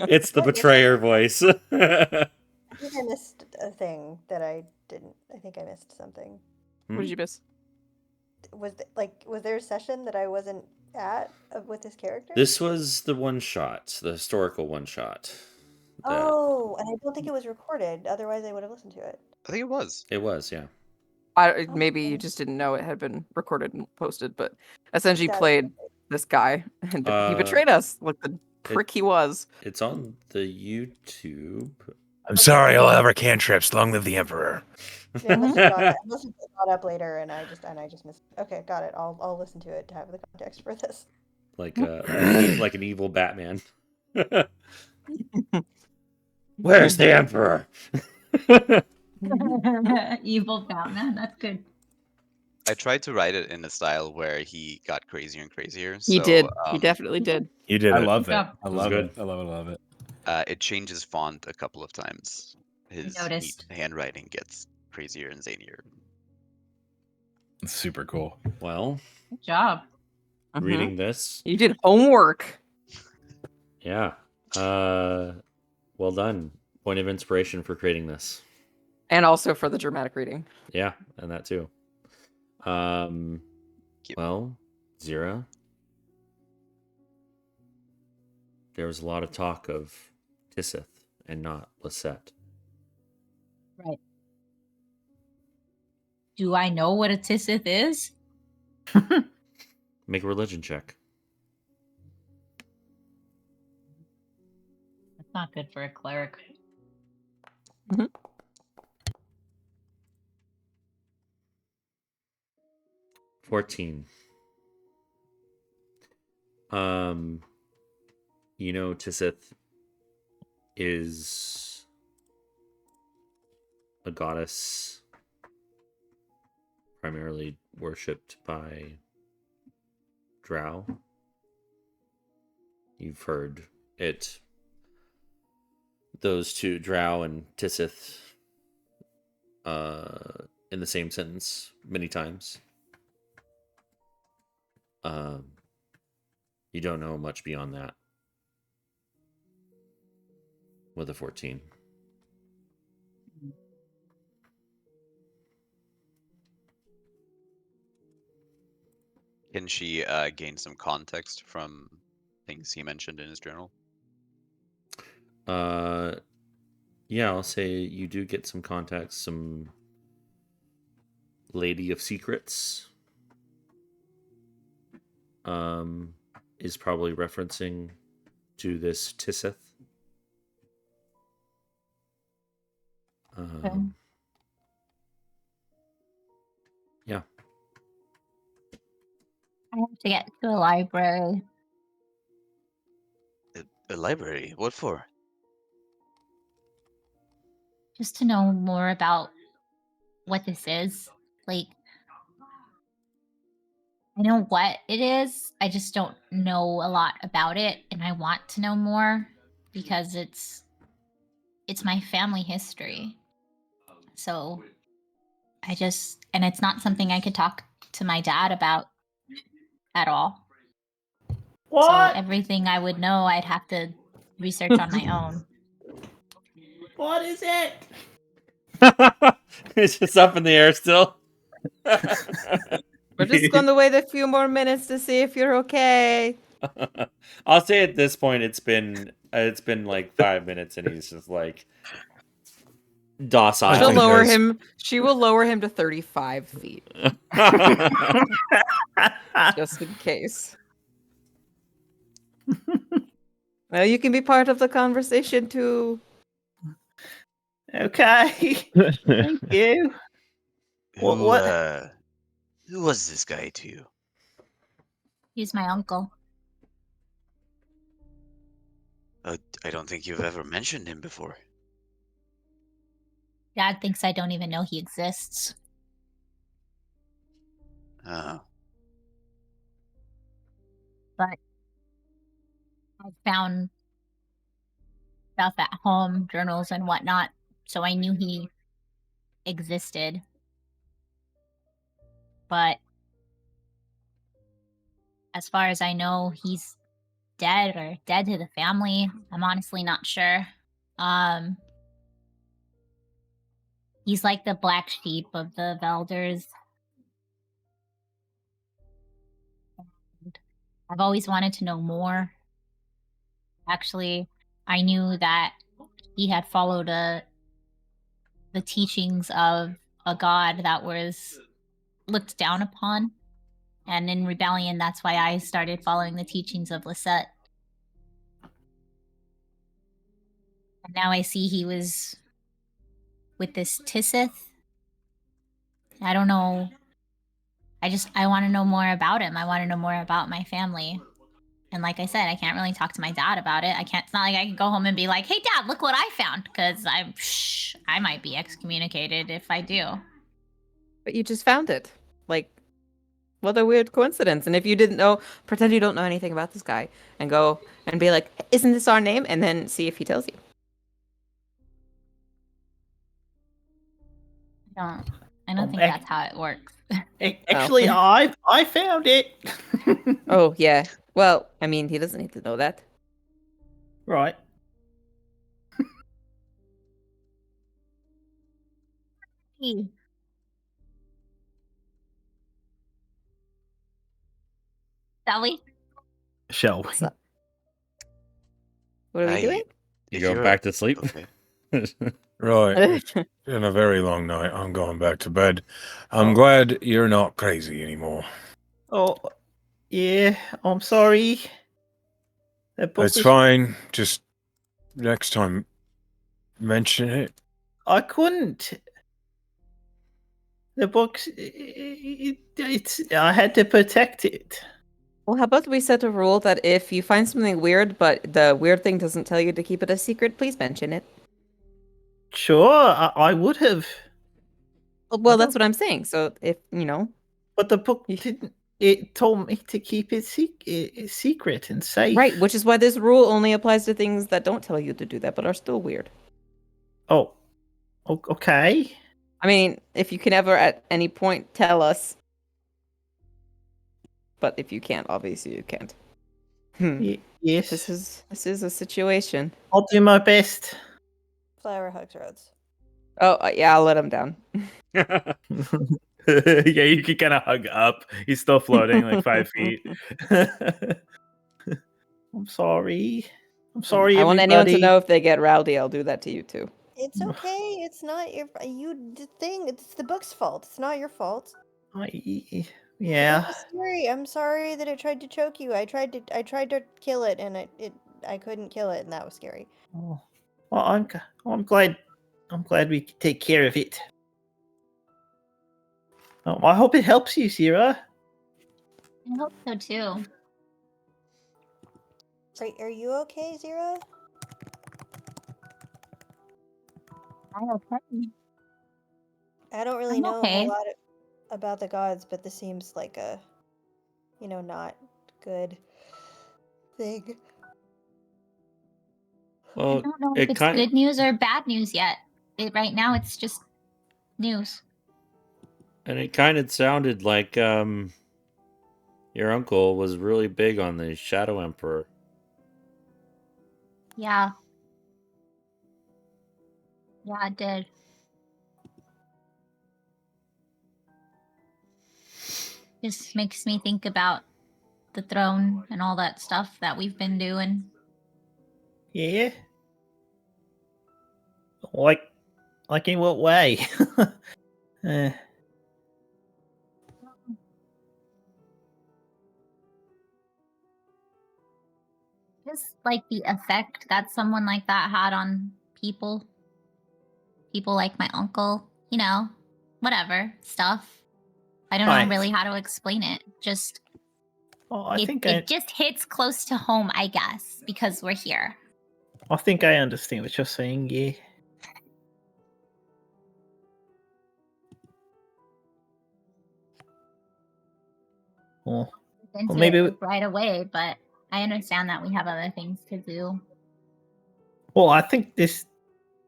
It's the betrayer voice. I think I missed a thing that I didn't. I think I missed something. What did you miss? Was there a session that I wasn't at with this character? This was the one shot, the historical one shot. Oh, and I don't think it was recorded. Otherwise, I would have listened to it. I think it was. It was, yeah. Maybe you just didn't know it had been recorded and posted, but essentially That's played this guy, and he betrayed us like the prick he was. It's on the YouTube. I'm sorry, I'll have our cantrips. Long live the Emperor. Yeah, unless it got brought up later, and I just missed. Okay, got it. I'll listen to it to have the context for this. Like an evil Batman. Where's the Emperor? Evil Batman. That's good. I tried to write it in a style where he got crazier and crazier. He did. He definitely did. You did I it. love it. Yeah. I love good. it. I love it. I love it. It changes font a couple of times. His Noticed. neat handwriting gets crazier and zanier. It's super cool. Well, Good job. reading this. You did homework. Yeah. Well done. Point of inspiration for creating this. And also for the dramatic reading. Yeah, and that too. Well, Zira. There was a lot of talk of Tiseth and not Lisette. Right. Do I know what a Tiseth is? Make a religion check. That's not good for a cleric. 14. You know, Tisith is a goddess primarily worshipped by Drow. You've heard it. Those two, Drow and Tisith, in the same sentence many times. You don't know much beyond that with a 14. Can she gain some context from things he mentioned in his journal? Yeah, I'll say you do get some context, some Lady of Secrets. Is probably referencing to this Tiseth. Yeah. I have to get to a library. A library? What for? Just to know more about what this is. Like, I know what it is. I just don't know a lot about it, and I want to know more because it's my family history. So and it's not something I could talk to my dad about at all. What? So everything I would know, I'd have to research on my own. What is it? It's just up in the air still. We're just going to wait a few more minutes to see if you're okay. I'll say at this point it's been like 5 minutes and he's just like docile. She'll lower there's- him. She will lower him to 35 feet, just in case. Well, you can be part of the conversation too. Okay. Thank you. What? Who was this guy to you? He's my uncle. I don't think you've ever mentioned him before. Dad thinks I don't even know he exists. Oh. But I found stuff at home, journals and whatnot, so I knew he existed. But as far as I know, he's dead or dead to the family. I'm honestly not sure. He's like the black sheep of the Velders. I've always wanted to know more. Actually, I knew that he had followed the teachings of a god that was looked down upon. And in rebellion, that's why I started following the teachings of Lysia. And now I see he was with this Tisith. I don't know. I want to know more about him. I want to know more about my family. And like I said, I can't really talk to my dad about it. It's not like I can go home and be like, hey, Dad, look what I found. Because I might be excommunicated if I do. But you just found it. Like, what a weird coincidence. And if you didn't know, pretend you don't know anything about this guy and go and be like, isn't this our name? And then see if he tells you. I don't think that's how it works. Actually, I found it. Oh, yeah. Well, I mean, he doesn't need to know that. Right. Sally? Shall we? So- What are we doing? You If going you're- back to sleep? Okay. Right. It's been a very long night. I'm going back to bed. I'm glad you're not crazy anymore. Oh, Yeah, I'm sorry. That book It's was. fine. Just next time, mention it. I couldn't. The book's. I had to protect it. Well, how about we set a rule that if you find something weird, but the weird thing doesn't tell you to keep it a secret, please mention it. Sure, I would have. Well, I that's don't- what I'm saying. So if, But the book You- didn't. It told me to keep it secret and safe. right, which is why this rule only applies to things that don't tell you to do that, but are still weird. Oh, okay. I mean, if you can ever at any point tell us. But if you can't, obviously you can't. Yes. This is a situation. I'll do my best. Flower hugs roads. Oh, yeah, I'll let him down. Yeah, you can kind of hug up. He's still floating like 5 feet. I'm sorry. I'm sorry, I want anyone to everybody. know if they get rowdy, I'll do that to you too. It's okay. It's not your thing. It's the book's fault. It's not your fault. Yeah. That was scary. I'm sorry that it tried to choke you. I tried to kill it, and I couldn't kill it, and that was scary. Oh, well, I'm glad we could take care of it. I hope it helps you, Zira. I hope so too. Are you okay, Zira? I'm okay. I don't really I'm know a okay. whole lot about the gods, but this seems like a, not good thing. I Well, don't know if it it's kind good news or bad news yet. Right now, it's just news. and it kind of sounded like your uncle was really big on the Shadow Emperor. Yeah. Yeah, it did. Just makes me think about the throne and all that stuff that we've been doing. Yeah. Like in what way? Eh, Just like the effect that someone like that had on people. People like my uncle, whatever stuff. I don't know Right. really how to explain it. Just I it think just hits close to home, I guess, because we're here. I think I understand what you're saying. Yeah. Well, Into maybe. it like right away, but I understand that we have other things to do. Well, I think this.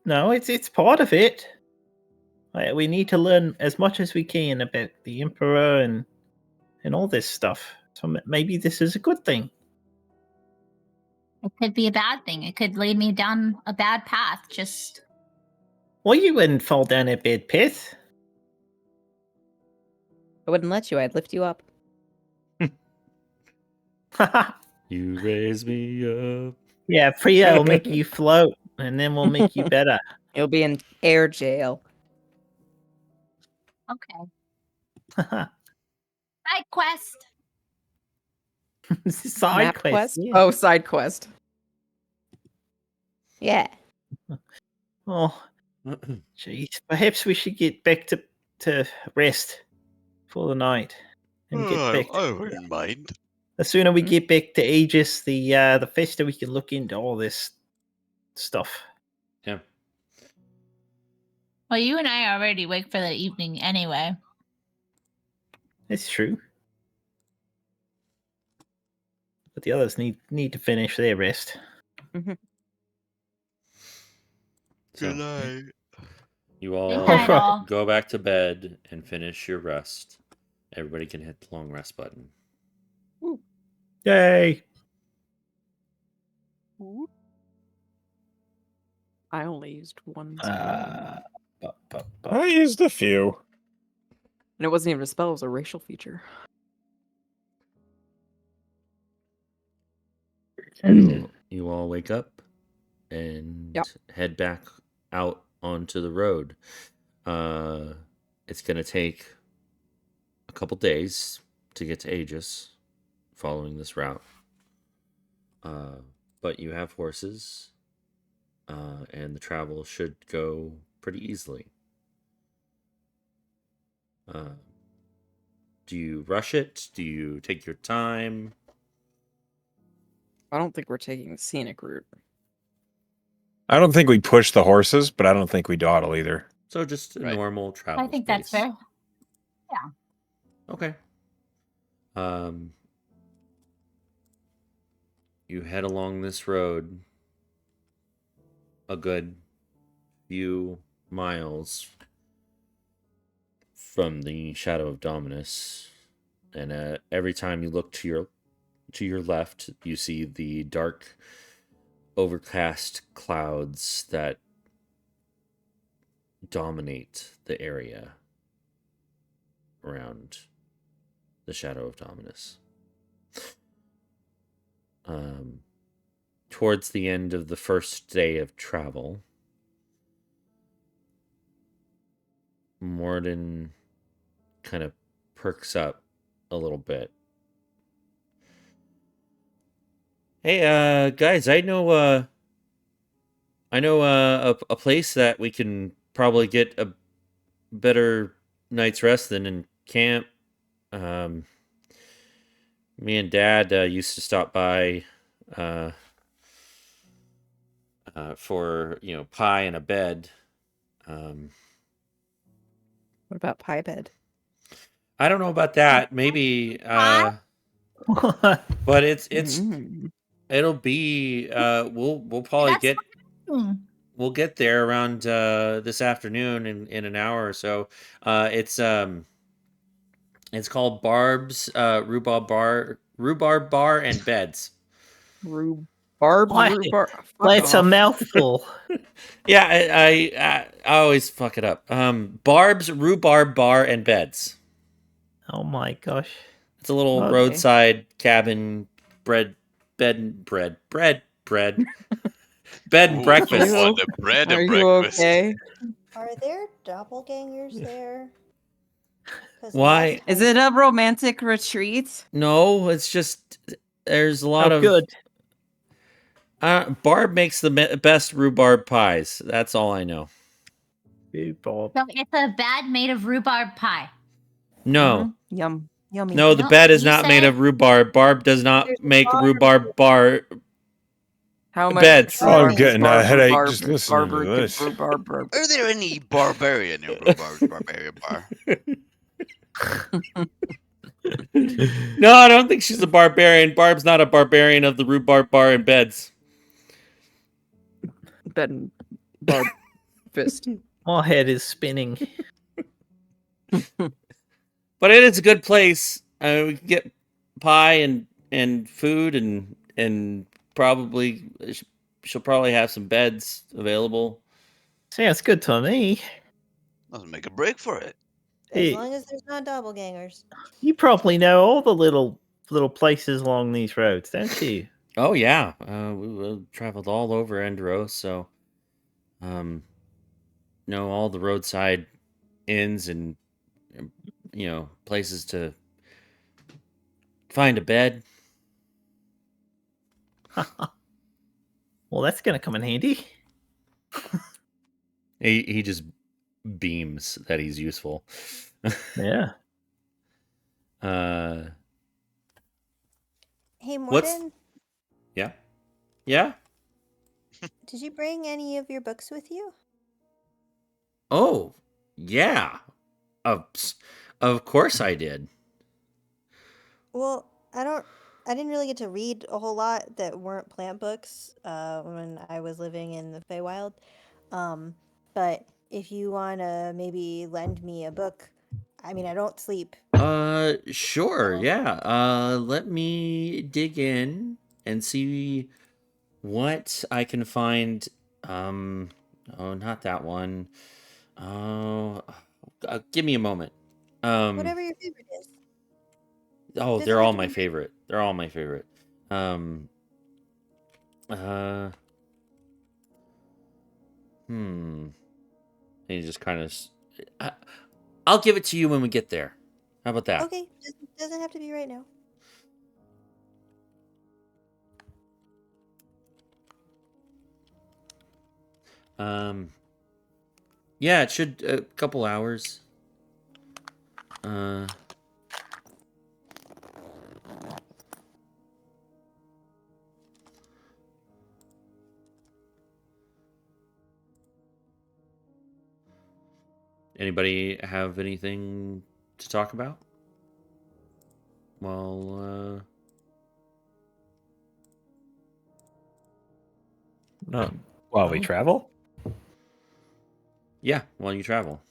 No, it's part of it. We need to learn as much as we can about the Emperor and all this stuff. So maybe this is a good thing. It could be a bad thing. It could lead me down a bad path. Just Well, you wouldn't fall down a bad path. I wouldn't let you, I'd lift you up. You raise me up. Yeah, Priya will make you float, and then we'll make you better. You'll be in air jail. okay. Side quest. Side Map quest? yeah. Oh, side quest. Yeah. Oh, jeez. Perhaps we should get back to rest for the night and get back. I wouldn't mind. The sooner we get back to Aegis, the faster we can look into all this stuff. Yeah. Well, you and I are already awake for the evening anyway. It's true. But the others need to finish their rest. So Good night. you Good all night, all. go back to bed and finish your rest. Everybody can hit the long rest button. Yay! I only used one Uh, I used a few. And it wasn't even a spell, it was a racial feature. You all wake up and Yep. head back out onto the road. It's going to take a couple days to get to Aegis following this route. But you have horses, and the travel should go pretty easily. Do you rush it? Do you take your time? I don't think we're taking the scenic route. I don't think we push the horses, but I don't think we dawdle either. So just a Right. normal travel I think space. that's fair. Yeah. Okay. You head along this road a good few miles from the Shadow of Dominus, and every time you look to your left, you see the dark, overcast clouds that dominate the area around the Shadow of Dominus. Towards the end of the first day of travel, Morden kind of perks up a little bit. Hey, guys, I know a place that we can probably get a better night's rest than in camp. Me and Dad used to stop by for pie and a bed. What about pie bed? I don't know about that. Maybe, but it'll be we'll probably That's we'll get there around this afternoon in an hour or so. It's called Barb's Rhubarb Bar and Beds. Rhubarb. Why? Rhubarb. That's a mouthful. Yeah, I always fuck it up. Barb's Rhubarb Bar and Beds. Oh my gosh. It's a little Okay. roadside cabin bed and Ooh, breakfast. on the bread Are and you breakfast. okay? Are there doppelgangers there? 'Cause Why? last Is time- it a romantic retreat? No, it's just there's a lot Oh, of good. Barb makes the best rhubarb pies. That's all I know. Rhubarb. so it's a bed made of rhubarb pie. No. Yum. Yummy. No, the No, bed is you not made said- of rhubarb. Barb does not There's a make bar. rhubarb bar How much beds. Oh, I'm rhubarb is getting a barb- headache rhubarb- just listening to barber- this. rhubarb- Are there any barbarian in Rhubarb's Barbarian Bar? No, I don't think she's a barbarian. Barb's not a barbarian of the rhubarb bar and beds. Bed and barb fist. My head is spinning. But it is a good place. We can get pie and food and probably she'll probably have some beds available. Sounds good to me. Let's make a break for it. As Hey. long as there's not doppelgangers. You probably know all the little places along these roads, don't you? Oh yeah, we traveled all over Enderos, so know all the roadside inns and places to find a bed. Well, that's gonna come in handy. He just beams that he's useful. Yeah. Hey, What's- Morden, Yeah. did you bring any of your books with you? Oh, yeah. Of course I did. Well, I didn't really get to read a whole lot that weren't plant books when I was living in the Feywild. But if you want to maybe lend me a book, I mean, I don't sleep. Sure. Oh. Yeah. Let me dig in and see what I can find. Oh, not that one. Oh, give me a moment. Whatever your favorite is. Oh, Doesn't they're have all to my be- favorite. They're all my favorite. And he just kind of. I'll give it to you when we get there. How about that? Okay, doesn't have to be right now. Yeah, it should a couple hours. Anybody have anything to talk about? Well, No. While we travel? yeah, while you travel.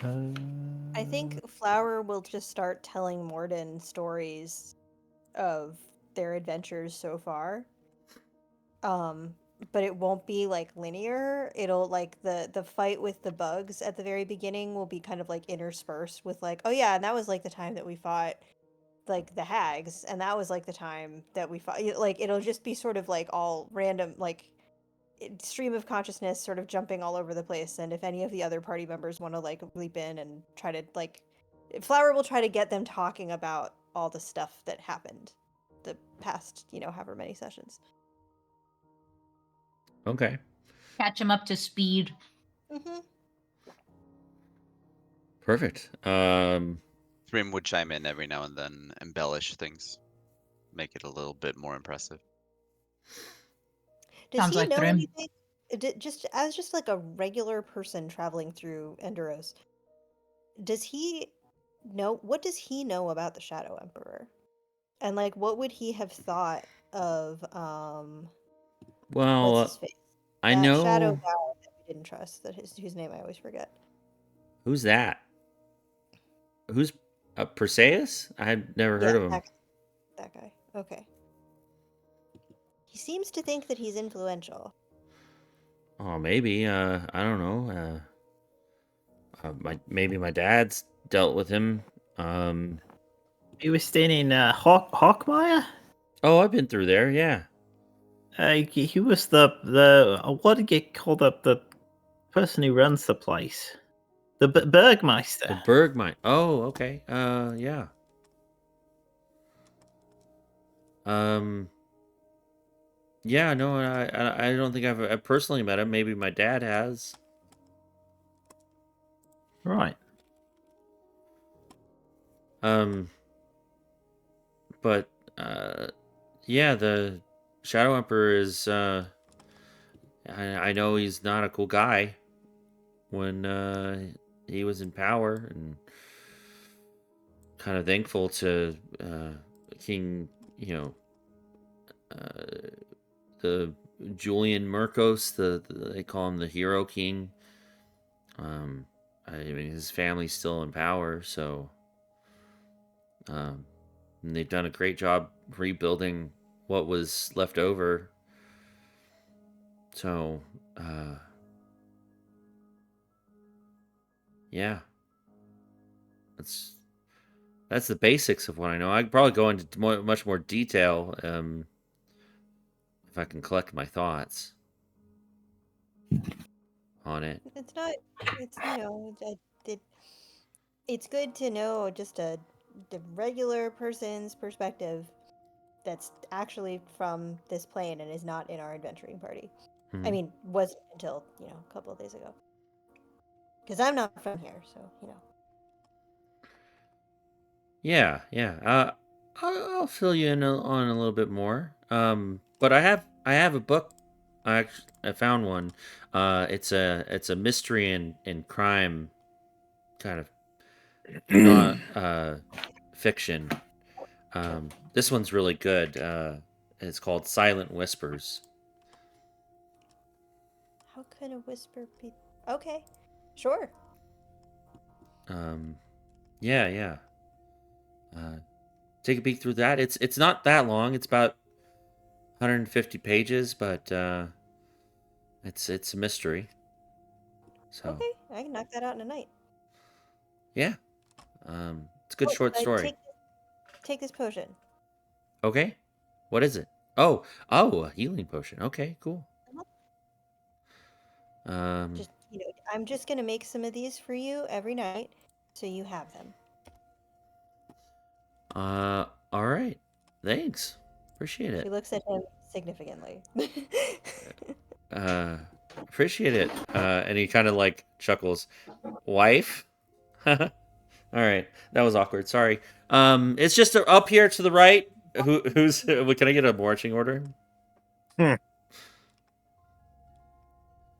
I think Flower will just start telling Morden stories of their adventures so far. But it won't be like linear. It'll like the fight with the bugs at the very beginning will be kind of like interspersed with like, oh yeah, and that was like the time that we fought like the hags, and that was like the time that we fought. Like it'll just be sort of like all random, like stream of consciousness, sort of jumping all over the place. And if any of the other party members want to like leap in and try to like, Flower will try to get them talking about all the stuff that happened the past, however many sessions. Okay. Catch him up to speed. Mm-hmm. Perfect. Thrim would chime in every now and then, embellish things, make it a little bit more impressive. Does Sounds he like know Thrim. anything? Just like a regular person traveling through Enduros, does he know what does he know about the Shadow Emperor? And like what would he have thought of what's his well, face? I That shadow know. guy that we didn't trust, whose name I always forget. Who's that? Who's Perseus? I had never Yeah, heard of him. that guy. Okay. He seems to think that he's influential. Oh, maybe. I don't know. Maybe my dad's dealt with him. He was staying in Hawkmire. Oh, I've been through there. Yeah. He was the what did get called up the person who runs the place, the Bergmeister. The Bergmine. Oh, okay. Yeah. Yeah. No, I don't think I've personally met him. Maybe my dad has. Right. But yeah, the Shadow Emperor is. I know he's not a cool guy when he was in power, and kind of thankful to King, the Julian Marcos, they call him the Hero King. I mean, his family's still in power, so and they've done a great job rebuilding what was left over. So, yeah, that's the basics of what I know. I could probably go into much more detail if I can collect my thoughts on it. It's not. It's it's good to know just the regular person's perspective that's actually from this plane and is not in our adventuring party. I Mhm. mean, wasn't until, a couple of days ago. Because I'm not from here, so, Yeah, yeah. I'll fill you in on a little bit more. But I have a book. I found one. It's a mystery and crime kind of not fiction. This one's really good. It's called Silent Whispers. How could a whisper be? Okay, sure. Yeah, yeah. Take a peek through that. It's not that long. It's about 150 pages, but it's a mystery. So Okay, I can knock that out in a night. yeah, it's a good short story. Take this potion. Okay, what is it? Oh, a healing potion. Okay, cool. Just, I'm just gonna make some of these for you every night, so you have them. All right. Thanks. Appreciate She it. looks at him significantly. appreciate it. And he kind of like chuckles. Wife? All right, that was awkward. Sorry. It's just up here to the right. Who's? Can I get a marching order?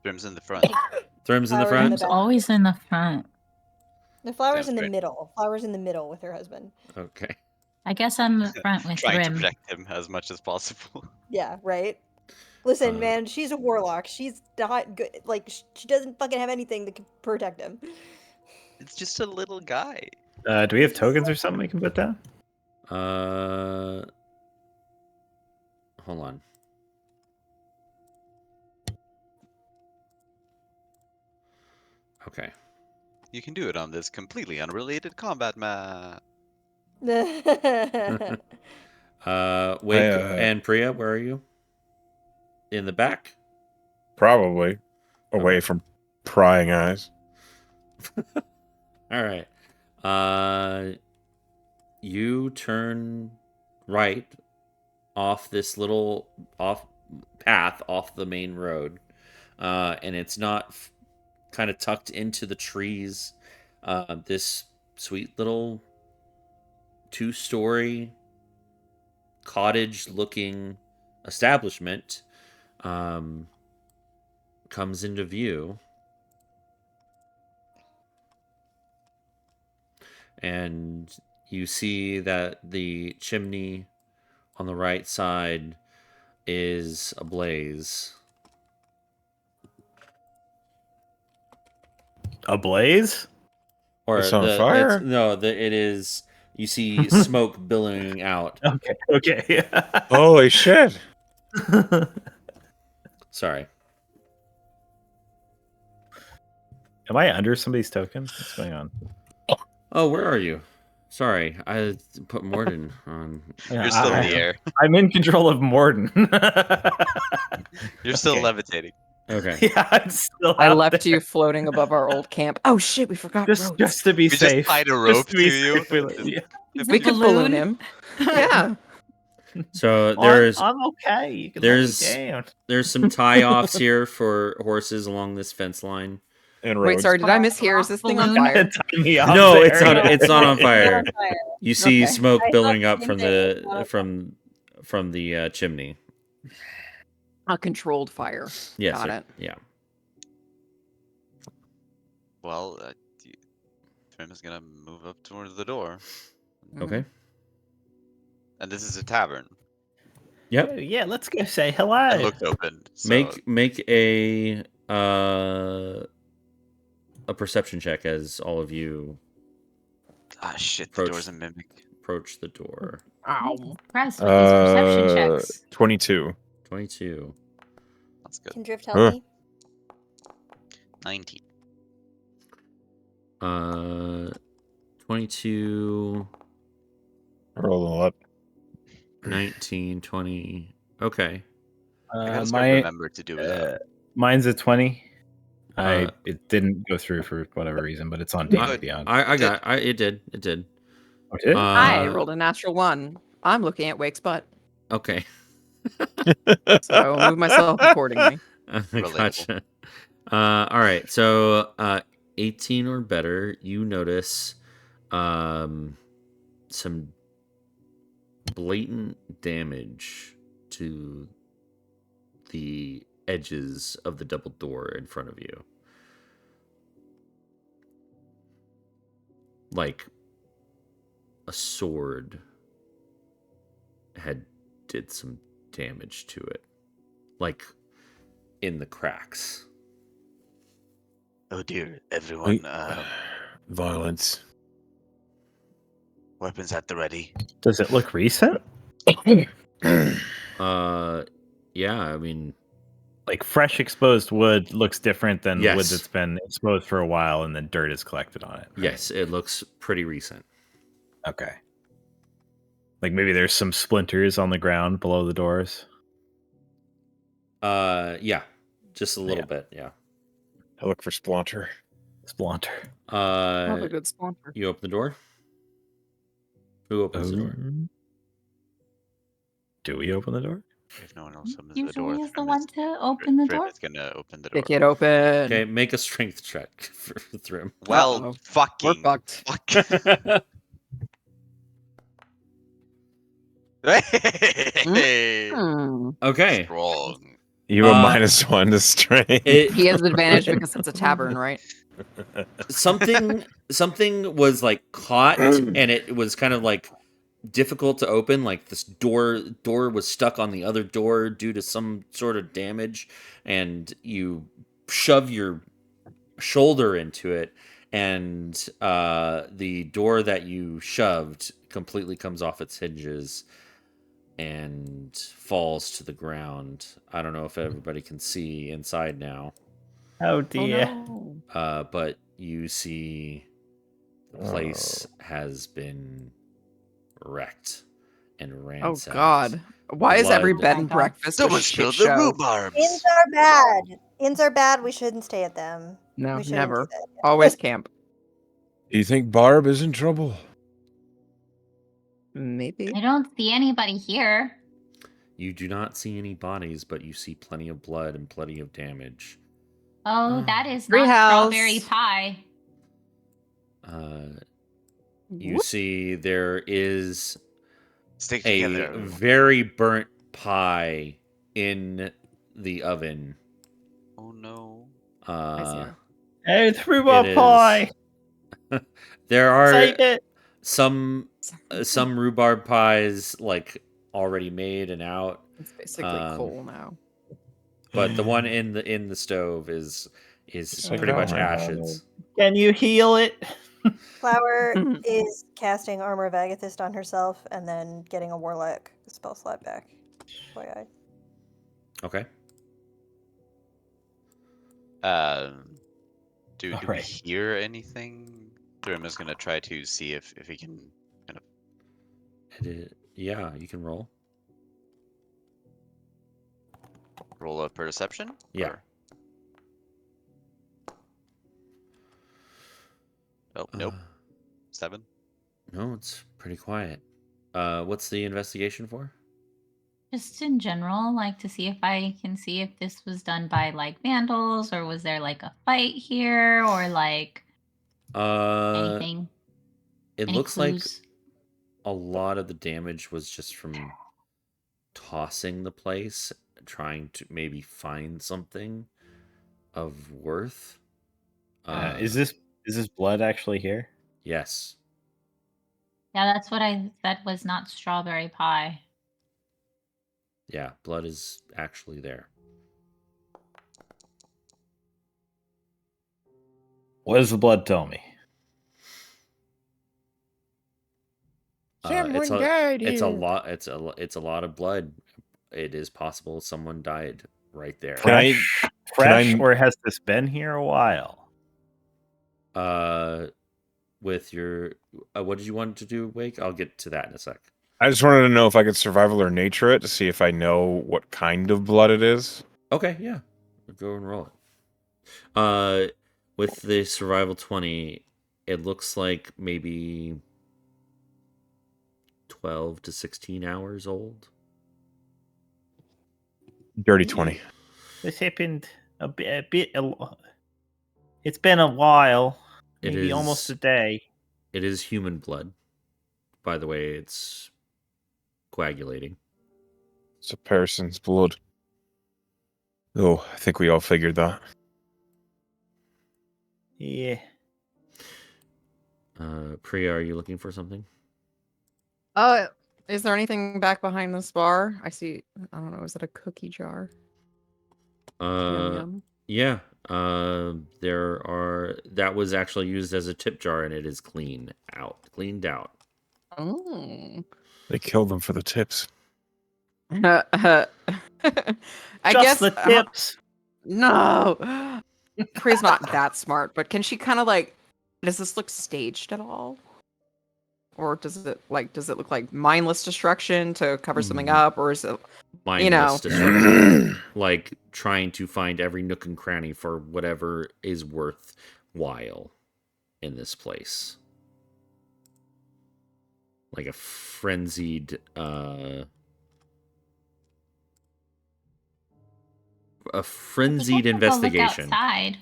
Trim's in the front. Thrym's in the Flowers in front. the It's back. always in the front. The flowers Sounds in the great. middle. Flowers in the middle with her husband. Okay. I guess I'm the front with Trying to Thrym. protect him as much as possible. Yeah, right. Listen, Uh, man, she's a warlock. She's not good. Like she doesn't fucking have anything that can protect him. It's just a little guy. Do we have tokens or something we can put down? Hold on. Okay. You can do it on this completely unrelated combat map. Wake and Priya, where are you? In the back? Probably away from prying eyes. All right. You turn right off this little path off the main road, and it's not kind of tucked into the trees. This sweet little 2-story cottage-looking establishment comes into view. And you see that the chimney on the right side is ablaze. Ablaze? Or It's on fire? it is. You see smoke billowing out. Okay. Holy shit! Sorry. Am I under somebody's tokens? What's going on? Oh, where are you? Sorry, I put Morden on. You're still in the air. I'm in control of Morden. You're still Okay. levitating. Okay. Yeah, I'm still I out left there. you floating above our old camp. Oh shit, we forgot Just ropes. to be We just safe. tied a Just rope to be to you. safe, yeah. He's We a could balloon balloon. him. Yeah. So there's I'm okay. You can there's- let me down. there's some tie-offs here for horses along this fence line. And Wait, roads. sorry, did I mishear? Is this thing on Balloon? fire? Tie me up No, there. it's not on fire. Not on fire. You see Okay. smoke I billowing thought up the from same thing. It's not the on from the chimney. A controlled fire. Yes. Got it. Yeah. Well, Trim is gonna move up towards the door, Okay. and this is a tavern. Yep. Oh, yeah, let's go say It hello. looked open. So Make a perception check as all of you shit, the approach- door's a mimic. approach the door. Ow. Impressed with his perception checks. 22. 22. That's good. Can Drift help Huh. me? 19. 22, Rolling up. 19, 20. Okay. I gotta start remember to do that. Mine's a 20. Uh, It didn't go through for whatever reason, but it's on Yeah. D&D Beyond. It did. It did. Oh, did it? I rolled a natural 1. I'm looking at Wake's butt, Okay. so I will move myself accordingly. Gotcha. All right. So 18 or better, you notice some blatant damage to the edges of the double door in front of you. Like a sword did some damage to it. Like in the cracks. Oh dear, everyone. Violence. Weapons at the ready. Does it look recent? Yeah, I mean, Like fresh exposed wood looks different than wood Yes. that's been exposed for a while and then dirt is collected on it. right? yes, it looks pretty recent. Okay. Like maybe there's some splinters on the ground below the doors. Yeah, just a little Yeah. bit, yeah. I look for Splinter. Splinter. Love a good sponsor. You open the door? Who opens the door? Do we open the door? If no one else opens the door, Usually is the Thrym one to open the Thrym door. is gonna open the door. Kick it open. Okay, make a strength check for Thrym. Well, Uh-oh. We're fucking fucked. fuck. Hey, Okay. strong. You have -1 to strength. He has advantage because it's a tavern, right? Something was like caught, and it was kind of like difficult to open. Like this door was stuck on the other door due to some sort of damage, and you shove your shoulder into it, and the door that you shoved completely comes off its hinges and falls to the ground. I don't know if everybody can see inside now. Oh dear. Oh, But you see the place has been wrecked and no. Oh ransacked. God. Why is every Blood. bed Oh, and God. breakfast a Someone shit spilled the show? rhubarbs. Inns are bad. Inns are bad. We shouldn't stay at them. No, We shouldn't do never. that. Always camp. Do you think Barb is in trouble? Maybe. I don't see anybody here. You do not see any bodies, but you see plenty of blood and plenty of damage. Oh, that is Tree not house. strawberry pie. You Whoop. see there is Stick a together. very burnt pie in the oven. Oh no. I see. Oh, the rhubarb It pie. there are Save it. some rhubarb pies like already made and out, It's basically coal now. but the one in the stove is like pretty much armor. ashes. Can you heal it? Flower is casting Armor of Agathist on herself and then getting a Warlock spell slot back. FYI. Okay. Do we Alright. hear anything? Thrym is gonna try to see if he can kind of Yeah, you can roll. roll a perception. Yeah. Or- Oh nope. 7. No, it's pretty quiet. What's the investigation for? Just in general, like to see if I can see if this was done by like vandals or was there like a fight here or like anything. It Any looks clues? like a lot of the damage was just from tossing the place, trying to maybe find something of worth. Is this blood actually here? Yes. Yeah, that's what I said was not strawberry pie. Yeah, blood is actually there. What does the blood tell me? It's Someone died it's a here. lot. It's a lot of blood. It is possible someone died right there. Can I- Fresh, I- or has this been here a while? With your what did you want to do, Wake? I'll get to that in a sec. I just wanted to know if I could survival or nature it to see if I know what kind of blood it is. Okay, yeah. Go and roll it. With the survival 20, it looks like maybe 12 to 16 hours old. Dirty 20. This happened a bit. It's been a while. It Maybe is almost a day. It is human blood. By the way, it's coagulating. It's a person's blood. Oh, I think we all figured that. Yeah. Priya, are you looking for something? Is there anything back behind this bar? I see. I don't know. Is it a cookie jar? Yum, yum. Yeah. That was actually used as a tip jar, and it is cleaned out. Oh. They killed them for the tips. I Just guess the tips. no. Priya's not that smart, but can she kind of like? Does this look staged at all? Or does it look like mindless destruction to cover something up, or is it Mindless destruction, like trying to find every nook and cranny for whatever is worthwhile in this place, like a frenzied a I frenzied think I'll go look investigation. outside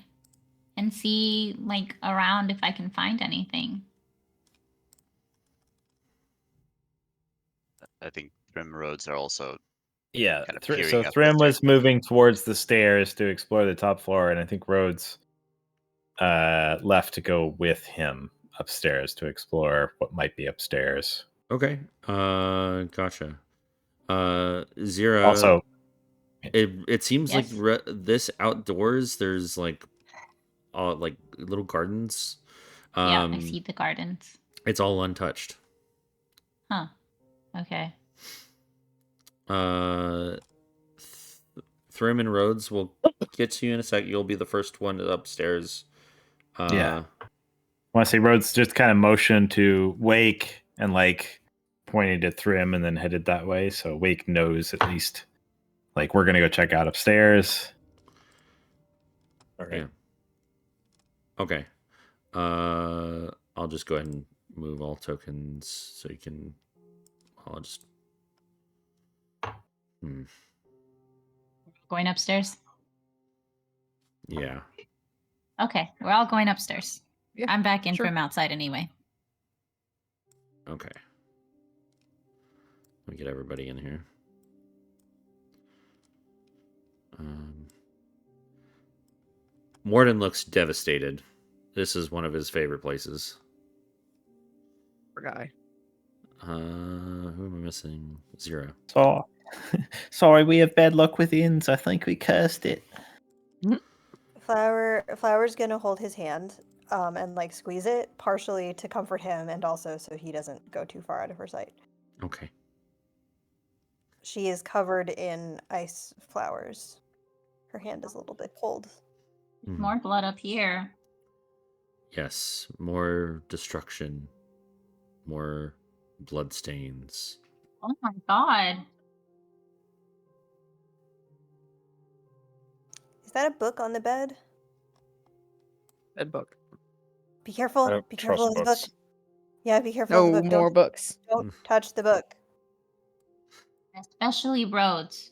and see, like, around if I can find anything. I think Trim Roads are also Yeah. kind of So peering up the Thrym was stairs. moving towards the stairs to explore the top floor, and I think Rhodes left to go with him upstairs to explore what might be upstairs. Okay. Gotcha. Zira. Also, it seems Yes. like this outdoors. There's like little gardens. Yeah, I see the gardens. It's all untouched. Huh. Okay. Thrym and Rhodes will get to you in a sec. You'll be the first one upstairs. yeah. I want to say Rhodes just kind of motioned to Wake and like pointed to Thrym and then headed that way. So Wake knows at least like we're gonna go check out upstairs. Okay. Yeah. Okay. I'll just go ahead and move all tokens so you can. I'll just. Going upstairs? Yeah. Okay, we're all going upstairs. Yeah, I'm back in sure. from outside anyway. Okay. Let me get everybody in here. Morden looks devastated. This is one of his favorite places. Poor guy. Who am I missing? Zero. So, sorry, we have bad luck with inns. I think we cursed it. Flower's gonna hold his hand, and like squeeze it, partially to comfort him and also so he doesn't go too far out of her sight. Okay. She is covered in ice flowers. Her hand is a little bit cold. More blood up here. Yes. More destruction. More bloodstains. Oh my god. Is that a book on the bed? Bed book. Be I careful. don't Be careful of trust the books. book. Yeah, be careful of No the book. more books. Don't touch the book. Especially roads.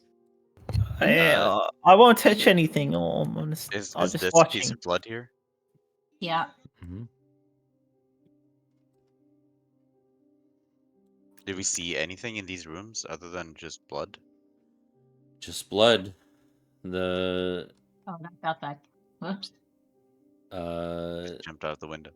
I won't touch anything. I'm Is just this piece watching. of blood here? Yeah. Did we see anything in these rooms other than just blood? Just blood. The Oh, that's outside. Whoops. Jumped out the window.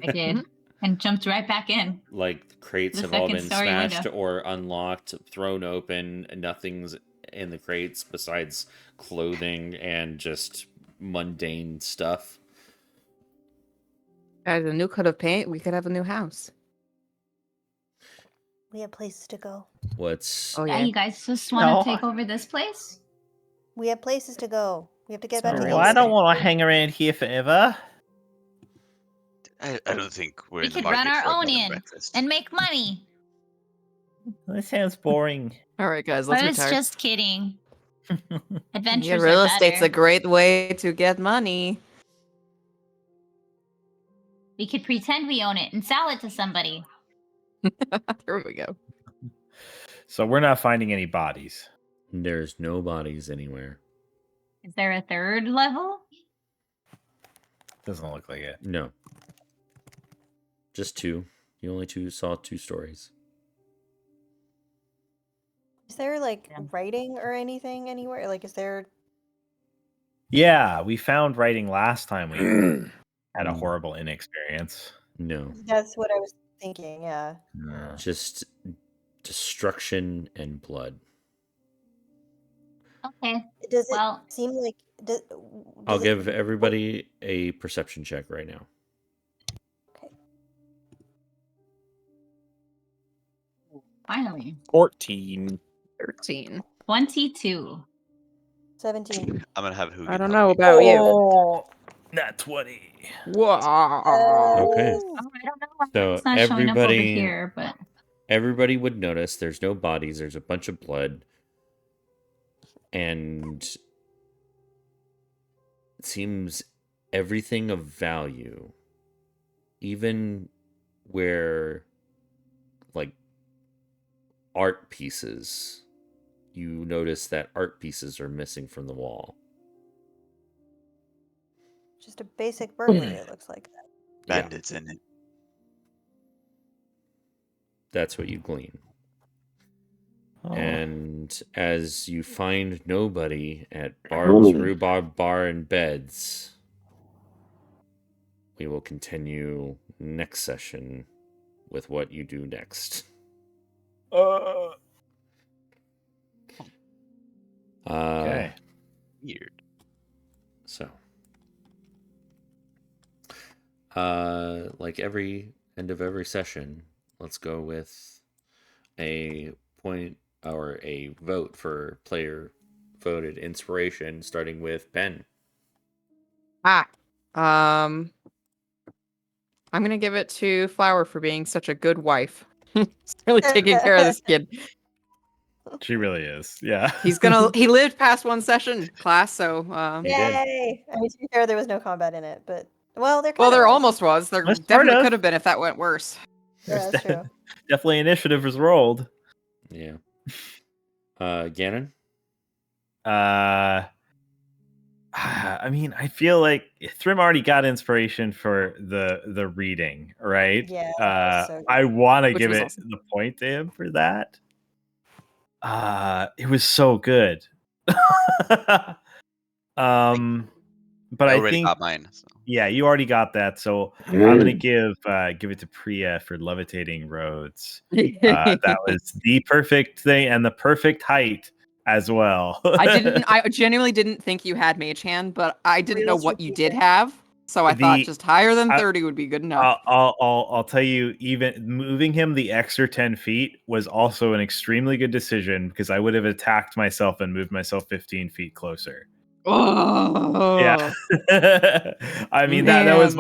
I did. And jumped right back in. Like the crates The have all been second-story smashed window. or unlocked, thrown open, and nothing's in the crates besides clothing and just mundane stuff. Guys, a new coat of paint, we could have a new house. We have places to go. What's Oh Yeah, yeah. you guys just want No. to take over this place? We have places to go. We have to get back to Sorry. Oh, I don't Gilston. want to hang around here forever. I don't think we're We in the could run market our for a own bed and inn breakfast. and make money. That sounds boring. All right, guys, I let's was retire. just kidding. Adventures Yeah, real are estate's a better. great way to get money. We could pretend we own it and sell it to somebody. There we go. So we're not finding any bodies. There's no bodies anywhere. Is there a third level? Doesn't look like it. No. Just two. You only saw 2 stories. Is there like Yeah. writing or anything anywhere? Like, is there? Yeah, we found writing last time we had a horrible inexperience. No. That's what I was thinking. Yeah. Just destruction and blood. Okay. Does it Well, seem like? I'll give everybody a perception check right now. Okay. finally. 14. 13. 22. 17. I'm gonna have Hugin I don't help know me. about you. Not 20. Whoa. Okay. Oh, I don't know why So it's not showing up over everybody- here, but Everybody would notice there's no bodies, there's a bunch of blood. And it seems everything of value, even where like art pieces, you notice that art pieces are missing from the wall. Just a basic burglary, it looks like. Yeah, Bandits in it. that's what you glean. Oh. And as you find nobody at Barb's Rhubarb Bar and Beds, we will continue next session with what you do next. Okay. Weird. So, like every end of every session, let's go with a point or a vote for player voted inspiration, starting with Ben. I'm gonna give it to Flower for being such a good wife. She's really taking care of this kid. She really is. Yeah. He lived past one session class, so He did. Yay! I mean, to be fair, there was no combat in it, but well, there kind well, of there was. almost was. There That's definitely part of. could have been if that went worse. Yeah, that's true. Definitely initiative was rolled. Yeah. Gannon? I mean, I feel like Thrym already got inspiration for the reading, right? Yeah, that was so I want to Which give was it awesome. the point to him for that. It was so good. But I I already think got mine. So. yeah, you already got that. So I'm gonna give it to Priya for levitating roads. That was the perfect thing and the perfect height as well. I genuinely didn't think you had Mage Hand, but I didn't know Real what you did strategic. have. So I thought just higher than I- 30 would be good enough. I'll tell you, even moving him the extra 10 feet was also an extremely good decision because I would have attacked myself and moved myself 15 feet closer. Oh, Yeah. I mean that was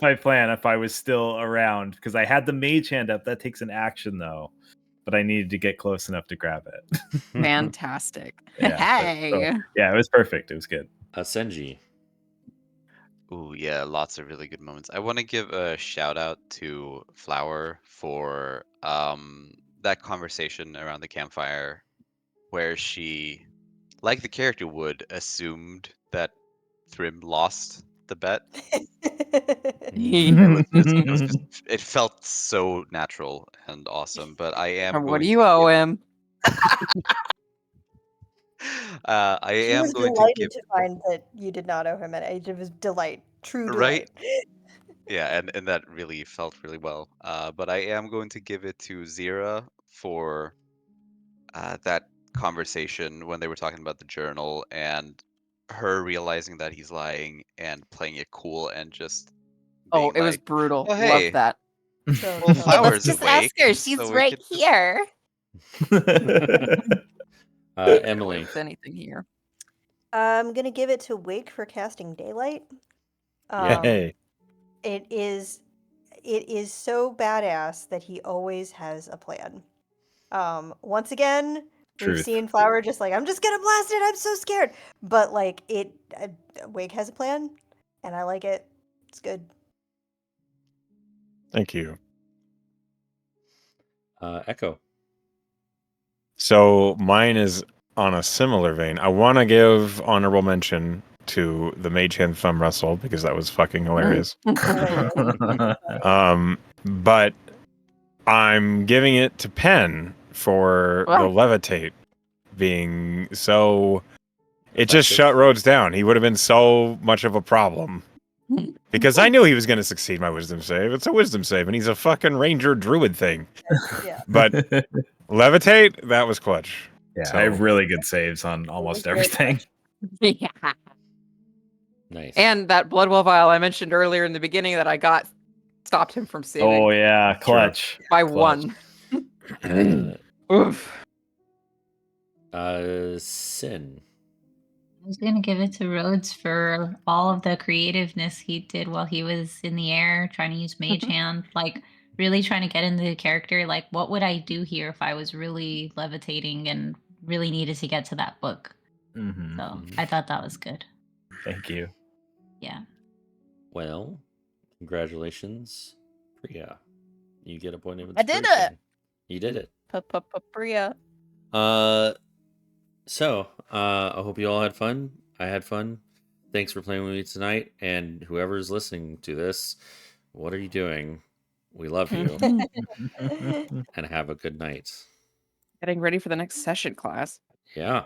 my plan if I was still around because I had the mage hand up. That takes an action though. But I needed to get close enough to grab it. fantastic. Yeah, Hey. yeah, it was perfect. It was good. Senji. Ooh, yeah, lots of really good moments. I want to give a shout out to Flower for that conversation around the campfire where she, like the character would, assumed that Thrym lost the bet. It felt so natural and awesome. But I am What going do to you owe give, him? I She am was going to give delighted to find that you did not owe him any. It was delight, true right. delight. Yeah, and that really felt really well. But I am going to give it to Zira for that conversation when they were talking about the journal and her realizing that he's lying and playing it cool and just Oh, being it was like, brutal. "Oh, Loved hey, that. So well, totally. Flower's awake, so we could just here. Emily. If anything here. I'm gonna give it to Wake for casting daylight. Yay. It is so badass that he always has a plan. Once again, we've Truth. seen Flower just like, I'm just gonna blast it, I'm so scared. But like Wake has a plan, and I like it. It's good. Thank you. Echo. So mine is on a similar vein. I want to give honorable mention to the Mage Hand Thumb Wrestle because that was fucking hilarious. But I'm giving it to Penn for the levitate being so. It just Effective. shut Rhodes down. He would have been so much of a problem. Because I knew he was going to succeed my wisdom save. It's a wisdom save, and he's a fucking ranger druid thing. Yeah. But levitate, that was clutch. Yeah, So- I have really good saves on almost everything. Yeah. Nice. And that Bloodwell vial I mentioned earlier in the beginning that I got stopped him from saving Oh yeah, clutch. by Clutch. one. Oof. Sin. I was gonna give it to Rhodes for all of the creativeness he did while he was in the air, trying to use Mage Hand, like really trying to get into the character. Like, what would I do here if I was really levitating and really needed to get to that book? Mm-hmm. So I thought that was good. Thank you. Yeah. Well, congratulations, Priya. You get a point of I did inspiration. it. You did it. Priya. So, I hope you all had fun. I had fun. Thanks for playing with me tonight. And whoever's listening to this, what are you doing? We love you and have a good night. Getting ready for the next session, class. Yeah.